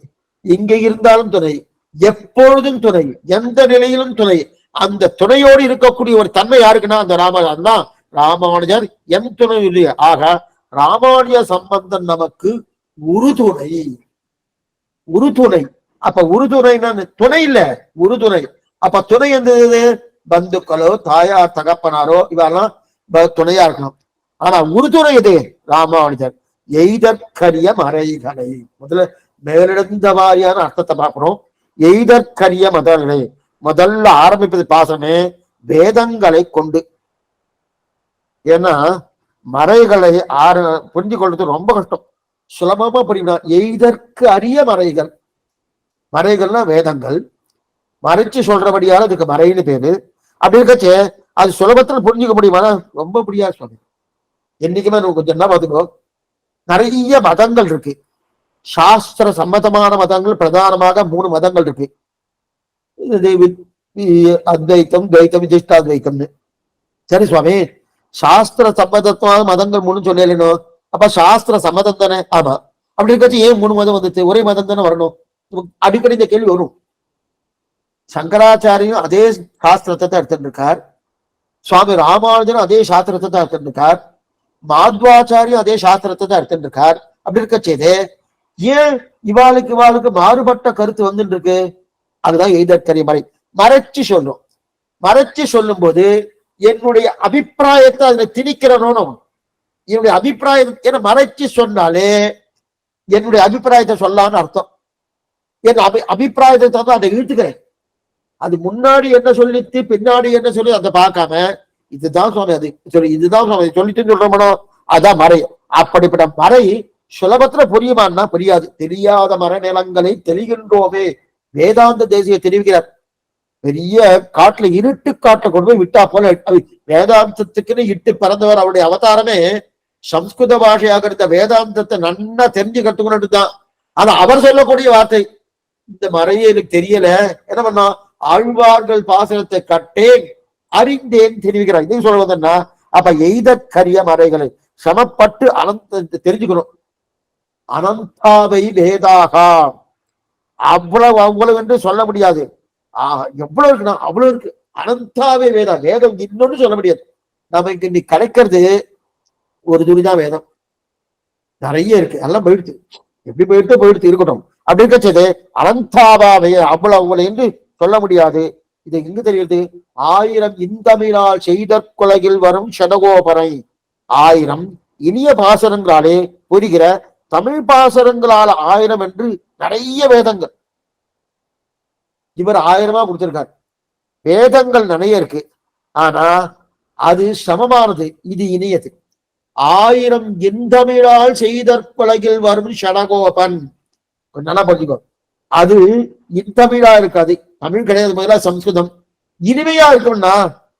இங்கே இருந்தாலும் துணை, எப்பொழுதும் துணை, எந்த நிலையிலும் துணை. அந்த துணையோடு இருக்கக்கூடிய ஒரு தன்மை யாருக்குன்னா அந்த ராமானுஜர் தான். ராமானுஜர் என் துணை இல்லையா. ஆக ராமானுஜ சம்பந்தம் நமக்கு உறுதுணை. உறுதுணை. அப்ப உறுதுணைன்னா துணை இல்ல, உறுதுணை. அப்ப துணை எந்தது? பந்துக்களோ தாயார் தகப்பனாரோ இவெல்லாம் துணையா இருக்கணும். ஆனா உறுதுணை எது? ராமானுஜர். எய்தற்கரிய மறைகளை. முதல்ல மேலிடந்த வாரியான அர்த்தத்தை பார்க்கிறோம். எய்தற்கரிய மதங்களை. முதல்ல ஆரம்பிப்பது பாசமே வேதங்களை கொண்டு. ஏன்னா மறைகளை புரிஞ்சு கொள்றது ரொம்ப கஷ்டம். சுலபமா புரியணும். எய்தற்கு அரிய மறைகள். மறைகள்னா வேதங்கள். மறைச்சு சொல்றபடியால அதுக்கு மறைன்னு பேரு. அப்படி இருக்கச்சே அது சுலபத்துல புரிஞ்சுக்க முடியுமா? ரொம்ப முடியாது சொல்லு. என்னைக்குமே கொஞ்சம் என்ன பார்த்துக்கோ, நிறைய மதங்கள் இருக்கு. சாஸ்திர சம்மதமான மதங்கள் பிரதானமாக 3 மதங்கள் இருக்கு. அத்வைத்தம், துவைத்தம், விசிஷ்டாத்வைத்தம்னு. சரி சுவாமி, சாஸ்திர சம்மதத்துவான மதங்கள் 3 சொல்லணும். அப்ப சாஸ்திர சம்மதம் தானே? ஆமா. அப்படி இருக்கச்சு ஏன் 3 மதம் வந்துச்சு? ஒரே மதம் தானே வரணும். அடிக்கடி இந்த கேள்வி வரும். சங்கராச்சாரியும் அதே சாஸ்திரத்தை எடுத்துட்டு இருக்கார், சுவாமி ராமானுஜரும் அதே சாஸ்திரத்தை தான் எடுத்துட்டு இருக்கார், மாத்வாச்சாரியும் அதே சாஸ்திரத்தை தான் எடுத்துட்டு இருக்கார். அப்படி இருக்க செய்து ஏன் இவாளுக்கு மாறுபட்ட கருத்து வந்துட்டு இருக்கு? அதுதான் எய்தற்கரிய மறை. மறைச்சு சொல்லும். மறைச்சு சொல்லும் போது என்னுடைய அபிப்பிராயத்தை அதுல திணிக்கிறனும். என்னுடைய அபிப்பிராயம் என்ன மறைச்சு சொன்னாலே என்னுடைய அபிப்பிராயத்தை சொல்லான்னு அர்த்தம். என் அபிப்பிராயத்தை தான் அதை இழுத்துக்கிறேன். அது முன்னாடி என்ன சொல்லிட்டு பின்னாடி என்ன சொல்லி அதை பார்க்காம இதுதான் சுவாமி, அது சொல்லி இதுதான் சுவாமி சொல்லிட்டு சொல்றோமோ, அதான் மறை. அப்படிப்பட்ட மறை சுலபத்துல புரியுமான்னா புரியாது. தெரியாத மரநிலங்களை தெரிகின்றோமே. வேதாந்த தேசிய தெரிவிக்கிறார். பெரிய காட்டுல இருட்டு காட்டை கொண்டு போய் விட்டா போல வேதாந்தத்துக்குன்னு இட்டு பிறந்தவர். அவருடைய அவதாரமே சம்ஸ்கிருத பாஷையாக இருந்த வேதாந்தத்தை நன்னா தெரிஞ்சு கட்டுக்கணும்னு தான். ஆனா அவர் சொல்லக்கூடிய வார்த்தை இந்த மறையே எனக்கு தெரியல. என்ன பண்ணா, ஆழ்வார்கள் பாசனத்தை கட்டேன் அறிந்தேன் தெரிவிக்கிறார். இது சொல்வதுன்னா அப்ப எய்தற்கரிய மறைகளை சமப்பட்டு அனந்த தெரிஞ்சுக்கணும். அனந்தாவை வேதாகா. அவ்வளவு என்று சொல்ல முடியாது. எவ்வளவு இருக்குன்னா அவ்வளவு இருக்கு. அனந்தாவே வேதம். வேதம் இன்னொன்னு சொல்ல முடியாது. நமக்கு இன்னைக்கு கிடைக்கிறது ஒரு துணிதான் வேதம். நிறைய இருக்கு, எல்லாம் போயிடுச்சு. எப்படி போயிடுத்து இருக்கட்டும். அப்படி இருக்கச்சது அனந்தாவாவே அவ்வளவு என்று சொல்ல முடியாது. இது எங்க தெரியுது? 1000 இந்தமிழால் செய்தற்கொலையில் வரும் ஷடகோபரை. 1000 இனிய பாசனங்களாலே புரிகிற தமிழ் பாசனங்களால் 1000 என்று நிறைய வேதங்கள் இவர் 1000 கொடுத்திருக்கார். வேதங்கள் நிறைய இருக்கு. ஆனா அது சமமானது, இது இனியது. 1000 இந்தமிழால் செய்தற்கொலையில் வரும் ஷடகோபன். நல்லா படிக்கோ. அது இந்தமிழா இருக்காது, தமிழ் கிடையாது, முதல்ல சம்ஸ்கிருதம். இனிமையா இருக்கும்னா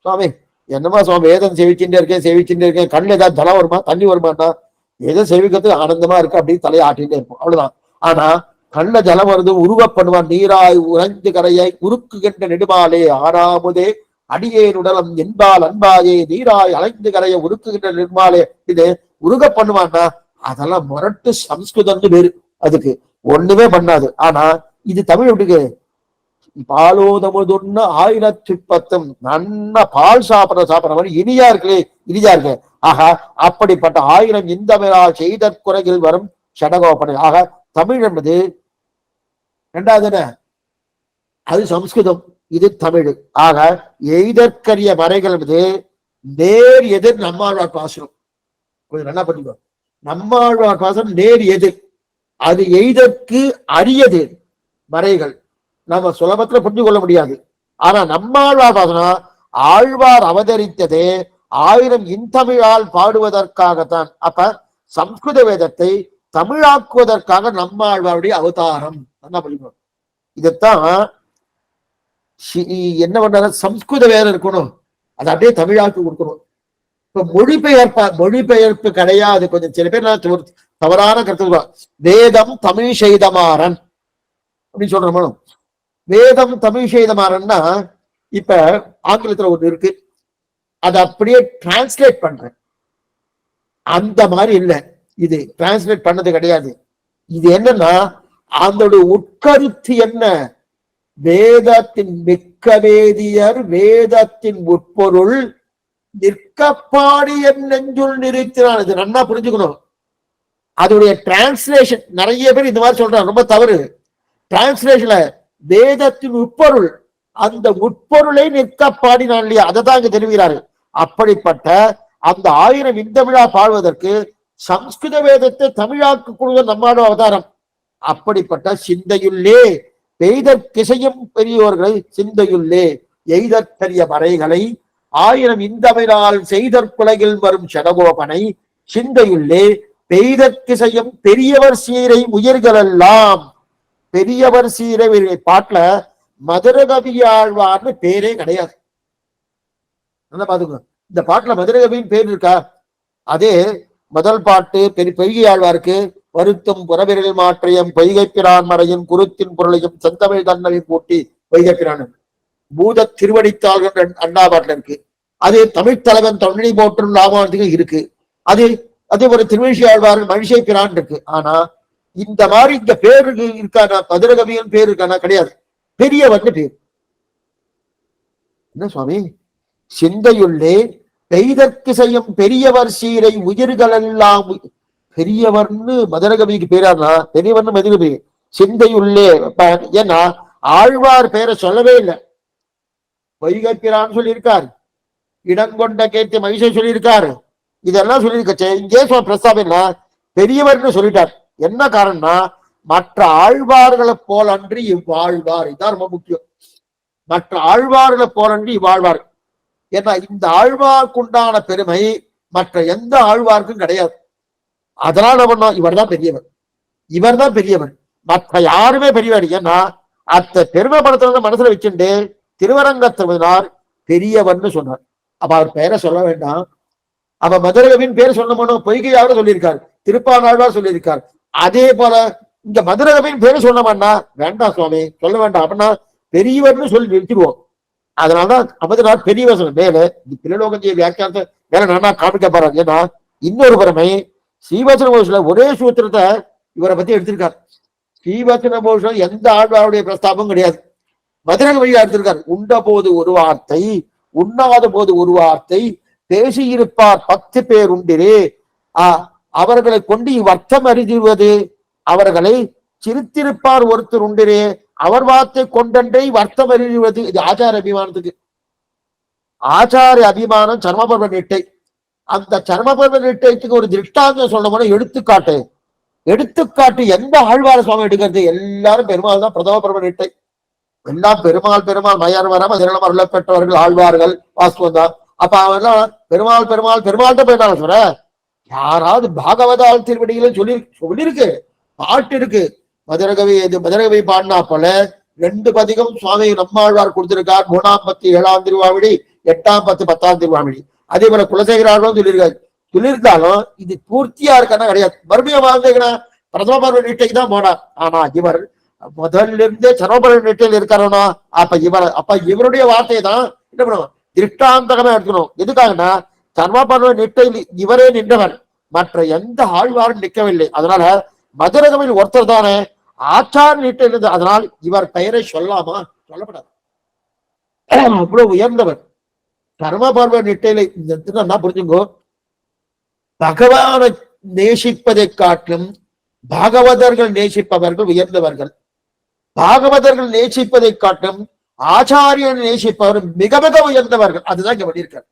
சுவாமி என்னமா சுவாமி வேதம் செவிச்சுட்டே இருக்கேன், கண்ணில் ஏதாவது ஜலம் வருமா, தண்ணி வருமானா? ஏதோ செவிக்கிறதுக்கு ஆனந்தமா இருக்கு, அப்படின்னு தலையை ஆட்டிகிட்டே இருப்போம், அவ்வளவுதான். ஆனா கண்ணில ஜலம் வருது, உருவப்படுவான். நீராய் உறைந்து கரையை உருக்குகின்ற நெடுமாலே ஆறாமுதே அடியேனுடலம் என்பால் அன்பாயே நீராய் அலைந்து கரையை உருக்குகின்ற நெடுமாலே இது உருக பண்ணுவான்னா அதெல்லாம் முரட்டு சம்ஸ்கிருதம்னு பேரு. அதுக்கு ஒண்ணுமே பண்ணாது. ஆனா இது தமிழ் எப்படிக்கு? பாலோதமுதுன்னு 1010 நன்னா பால் சாப்பிடுற மாதிரி இனியா இருக்குல்லே, இனியா இருக்கு. ஆகா அப்படிப்பட்ட 1000 இந்தமிழால் செய்தற்குறையில் வரும் ஷடகோபனை. ஆக தமிழ் என்பது ரெண்டாவது என்ன? அது சம்ஸ்கிருதம், இது தமிழ். ஆக எய்தற்கரிய மறைகள் என்பது நேர் எதிர் நம்மாழ்வார் பாசனம். கொஞ்சம் நல்லா பண்ணிக்கோ. நம்மாழ்வார் பாசனம் நேர் எதிர். அது எய்தற்கு அரியது மறைகள். நம்ம சுலபத்துல புரிஞ்சு கொள்ள முடியாது. ஆனா நம்மாழ்வார் பாசனம் ஆழ்வார் அவதரித்ததே 1000 இன்தமிழால் பாடுவதற்காகத்தான். அப்ப சம்ஸ்கிருத வேதத்தை தமிழாக்குவதற்காக நம்மாழ்வாருடைய அவதாரம். என்ன பண்ணிக்கோ. இதைத்தான் என்ன பண்ண சம்ஸ்கிருத வேற இருக்கணும், அது அப்படியே தமிழாக்கு கொடுக்கணும். இப்ப மொழிபெயர்ப்பு கிடையாது. கொஞ்சம் சில பேர் தவறான கருத்து, வேதம் தமிழ் செய்தமாறன் அப்படின்னு சொல்றோம். வேதம் தமிழ் செய்தமாறன்னா இப்ப ஆங்கிலத்துல ஒண்ணு இருக்கு, அதை அப்படியே டிரான்ஸ்லேட் பண்றேன், அந்த மாதிரி இல்லை. இது டிரான்ஸ்லேட் பண்ணது கிடையாது. இது என்னன்னா அதோட உட்கருத்து என்ன, வேதத்தின் மிக்க வேதியர் வேதத்தின் உட்பொருள் நிற்கப்பாடி என் நெஞ்சுள் நிறுத்தினான். இது நன்னா புரிஞ்சுக்கணும். அதோடைய டிரான்ஸ்லேஷன் நிறைய பேர் இந்த மாதிரி சொல்றாங்க, ரொம்ப தவறு. டிரான்ஸ்லேஷன்ல வேதத்தின் உட்பொருள், அந்த உட்பொருளை நிற்க பாடினான் இல்லையா, அதை தான் இங்க தெரிவிக்கிறாரு. அப்படிப்பட்ட அந்த 1000 விந்தமிழா பாடுவதற்கு சம்ஸ்கிருத வேதத்தை தமிழாக்கு கொடுத்த நம்மாட அவதாரம். அப்படிப்பட்ட சிந்தையுள்ளே பெய்தற்கிசையும் பெரியோர்களை சிந்தையுள்ளே எய்தற்கரிய மறைகளை 1000 இந்தமிழால் செய்தற்குலகில் வரும் சடகோபனை சிந்தையுள்ளே பெய்தற்கிசையும் பெரியவர் சீரை உயிர்களெல்லாம். பெரியவர் சீரை பாட்டுல மதுரகவியாழ்வார்னு பேரே கிடையாது. நல்லா பாத்துக்கோ, இந்த பாட்டுல மதுரகவியின் பேர் இருக்கா? அதே முதல் பாட்டு பெய்கையாழ்வாருக்கு வருத்தும் புறவிரல் மாற்றியம் பொய்கைப்பிரான் மறையும் குருத்தின் பொருளையும் செந்தமிழ் தன்னவை போட்டி பொய்கைப்பிரான் பூத திருவடித்தாள்கள் அண்ணா பாட்டுல இருக்கு. அது தமிழ் தலைவன் தொழிலை போற்றும் லாமானத்துக்கு இருக்கு. அது அதே ஒரு திருவிழியாழ்வார்கள் மனுஷை பிரான் இருக்கு. ஆனா இந்த மாதிரி இந்த பேரு இருக்கானா, மதுரகவியன் பேர் இருக்கானா? கிடையாது. பெரியவன் பேர் என்ன சுவாமி? சிந்தையுள்ளே பெய்தற்கு செய்யும் பெரியவர் சீரை உயிர்கள் எல்லாம். பெரியவர்னு மதுரகவிக்கு பேரானா? பெரியவர்னு மதுரகவி. சிந்தையுள்ளே ஏன்னா ஆழ்வார் பேரை சொல்லவே இல்லை. வைகைப்பிரான் சொல்லியிருக்காரு, இடங்கொண்ட கேட்டு மகிஷை சொல்லியிருக்காரு, இதெல்லாம் சொல்லியிருக்கச்சே. இங்கே பிரஸ்தாபம் பெரியவர்னு சொல்லிட்டார். என்ன காரணம்னா மற்ற ஆழ்வார்களை போலன்றி இவ்வாழ்வார். இதான் ரொம்ப முக்கியம். மற்ற ஆழ்வார்களை போலன்றி இவ்வாழ்வார். ஏன்னா இந்த ஆழ்வார்க்குண்டான பெருமை மற்ற எந்த ஆழ்வார்க்கும் கிடையாது. அதனால என்ன, இவர் தான் பெரியவர், இவர் தான் பெரியவர், மற்ற யாருமே பெரியவர். ஏன்னா அத்த பெருமைப்படுத்துறத மனசுல வச்சுட்டு திருவரங்கத்தமிழார் பெரியவர்னு சொன்னார். அப்ப அவர் பெயரை சொல்ல வேண்டாம். அப்ப மதுரகவின் பேர் சொன்ன பொய்கையாவது சொல்லியிருக்காரு, திருப்பானாழ்வார் சொல்லியிருக்கார். அதே போல இந்த மதுரகவின் பேரு சொன்னோம்னா வேண்டாம் சுவாமி, சொல்ல வேண்டாம். அப்படின்னா பெரியவர்னு சொல்லி நிறுத்திடுவோம். அதனாலதான் அமதனார் பெரியவர் சொன்ன மேல பிள்ளலோகஞ்சிய வியாக்கியானத்தை மேல நானா காமிக்க போறாங்க. ஏன்னா இன்னொரு பெருமை ஸ்ரீவச்சன கோஷல ஒரே சூத்திரத்தை இவரை பத்தி எடுத்திருக்காரு. ஸ்ரீவச்சன கோஷம் எந்த ஆழ்வாருடைய பிரஸ்தாபம் கிடையாது, மதுரக வழியா எடுத்திருக்காரு. உண்ட போது ஒரு வார்த்தை, உண்ணாத போது ஒரு வார்த்தை, பேசியிருப்பார் 10 பேர் உண்டிரே, அவர்களை கொண்டு இவ்வர்த்தம் அறிந்துவது, அவர்களை சிரித்திருப்பார் ஒருத்தர் உண்டிரே, அவர் வார்த்தை கொண்டன்றை வர்த்தம் அறிவது. இது ஆச்சார அபிமானத்துக்கு. ஆச்சாரிய அபிமானம் சர்மபர்வ நிட்டை. அந்த சர்மபர்வ நிட்டைக்கு ஒரு திருஷ்டாந்தம் சொல்லணும்னா எடுத்துக்காட்டு எந்த ஆழ்வார சுவாமி எடுக்கிறது? எல்லாரும் பெருமாள் தான் பிரதம பர்வ நிட்டை. எல்லாம் பெருமாள் பெருமாள் மயர் வராம திரணம் அருள பெற்றவர்கள் ஆழ்வார்கள் வாஸ்துவம் தான். அப்ப அவெல்லாம் பெருமாள் பெருமாள் பெருமாள்கிட்ட போயிட்டாங்க சொல்ற. யாராவது பாகவதால் திருவடிகளை சொல்லியிருக்கு, பாட்டு இருக்கு. மதுரகவி பாடினா போல 2 பதிகம் சுவாமி நம்மாழ்வார் கொடுத்திருக்கார். 3ஆம் பத்து 7ஆம் திருவாமிழி, 8ஆம் பத்து 10ஆம் திருவாமிழி. அதே போல குலசேகராலும் சொல்லியிருக்காரு. சொல்லியிருந்தாலும் இது பூர்த்தியா இருக்கானா கிடையாது. மறுபடியும் வாழ்ந்தீங்கன்னா பிரதம பருவ நீட்டைக்கு தான் போனார். ஆனா இவர் முதல்ல இருந்தே சர்வபர நீட்டையில் இருக்காரனா? அப்ப இவருடைய வார்த்தையை தான் என்ன பண்ணுவோம், திருஷ்டாந்தகமே எடுக்கணும். எதுக்காகனா சர்வபர்வ நீட்டையில் இவரே நின்றவர், மற்ற எந்த ஆழ்வாரும் நிற்கவில்லை. அதனால மதுரகவில் ஒருத்தர் தானே ஆச்சார நீட்டையில் இருந்து, அதனால் இவர் பெயரை சொல்லாமா? சொல்லப்படாது. அவ்வளவு உயர்ந்தவர் சர்வபர்வ நீட்டையில. இந்த புரிஞ்சுங்கோ, பகவானை நேசிப்பதை காட்டிலும் பாகவதர்கள் நேசிப்பவர்கள் உயர்ந்தவர்கள். பாகவதர்கள் நேசிப்பதை காட்டும் ஆச்சாரியன் நேசிப்பவர் மிக மிக உயர்ந்தவர்கள். அதுதான் இங்க பண்ணியிருக்காரு.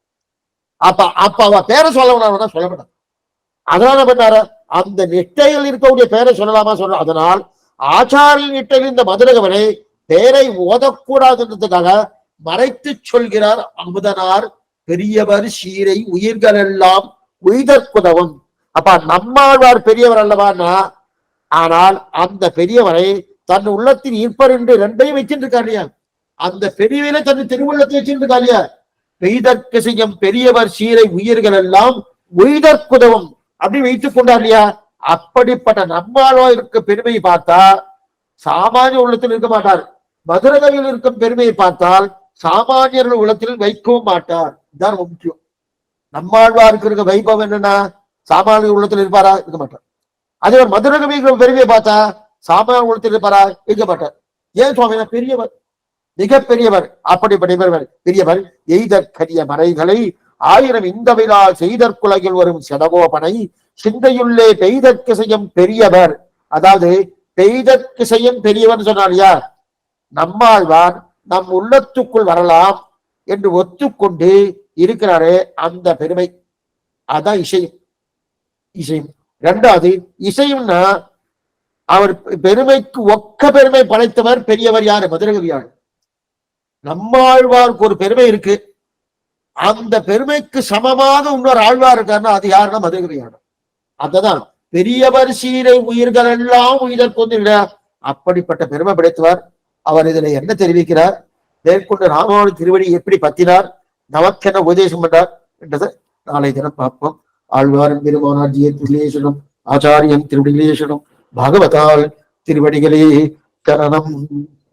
அப்ப அவ பேரை சொல்லணும் சொல்லப்படாது. அதனால பண்ணார அந்த நிட்டையில் இருக்கக்கூடிய பேரை சொல்லலாமா? சொல்ல. அதனால் ஆச்சாரிய நிட்டையில் இந்த மதுரகவனை பேரை ஓதக்கூடாதுன்றதுக்காக மறைத்து சொல்கிறார் அமுதனார். பெரியவர் சீரை உயிர்கள் எல்லாம் உய்தற்குதவும். அப்ப நம்மாழ்வார் பெரியவர் அல்லவான்னா, ஆனால் அந்த பெரியவரை தன் உள்ளத்தில் ஈர்ப்பர் என்று 2ஐயும் வச்சுட்டு இருக்காரு இல்லையா? அந்த பெரியவரை தன் திருவுள்ளத்தை வச்சுட்டு இல்லையா? பெய்தற்கு செய்யும் பெரியவர் சீரை உயிர்கள் எல்லாம் உய்தற்குதவும் அப்படி வைத்துக் கொண்டார் இல்லையா? அப்படிப்பட்ட நம்மாலோ இருக்க பெருமையை பார்த்தா சாமானிய உள்ளத்தில் இருக்க மாட்டார். மதுரகவியில் இருக்கும் பெருமையை பார்த்தால் சாமானியர்கள் உள்ளத்தில் வைக்கவும் மாட்டார். இதுதான் முக்கியம். நம்மாழ்வாருக்கு இருக்க வைபவம் என்னன்னா சாமானிய உள்ளத்தில் இருப்பாரா? இருக்க மாட்டார். அதே ஒரு மதுரகவி பெருமையை பார்த்தா சாமானிய உள்ளத்தில் இருப்பாரா? இருக்க மாட்டார். ஏன் சுவாமி? பெரியவர், மிக பெரியவர். அப்படிப்பட்ட பெரியவர் எய்தற்கரிய மறைகளை ஆயிரம் இந்த விழா செய்தற்குலகில் வரும் செடகோபனை சிந்தையுள்ளே பெய்தற்கு செய்யும் பெரியவர். அதாவது பெய்தற்கு செய்யும் பெரியவர் சொன்னார் யார்? நம்மாழ்வார் நம் உள்ளத்துக்குள் வரலாம் என்று ஒத்துக்கொண்டு இருக்கிறாரே அந்த பெருமை. அதான் இசையும். இசையும் இரண்டாவது இசையும்னா அவர் பெருமைக்கு ஒக்க பெருமை படைத்தவர் பெரியவர் யாரு? மதுரகவியார். நம்மாழ்வாருக்கு ஒரு பெருமை இருக்கு, அந்த பெருமைக்கு சமமாக இன்னொரு ஆழ்வார் இருக்காருன்னா அது யாருன்னா மதுரகவியார். அததான் பெரியவர் சீரை உயிர்கள் எல்லாம் உயிர் கொண்டு அப்படிப்பட்ட பெருமை படைத்தவர். அவர் இதுல என்ன தெரிவிக்கிறார்? மேற்கொண்டு ராமாவளி திருவடி எப்படி பத்தினார், நமக்கென்ன உபதேசம் பண்றார் என்றதை நாளை தினம் பார்ப்போம். ஆழ்வாரின் பெருமானார் ஜியேசனும் ஆச்சாரியன் திருவடிகளேசனும் பாகவதால் திருவடிகளே சரணம்.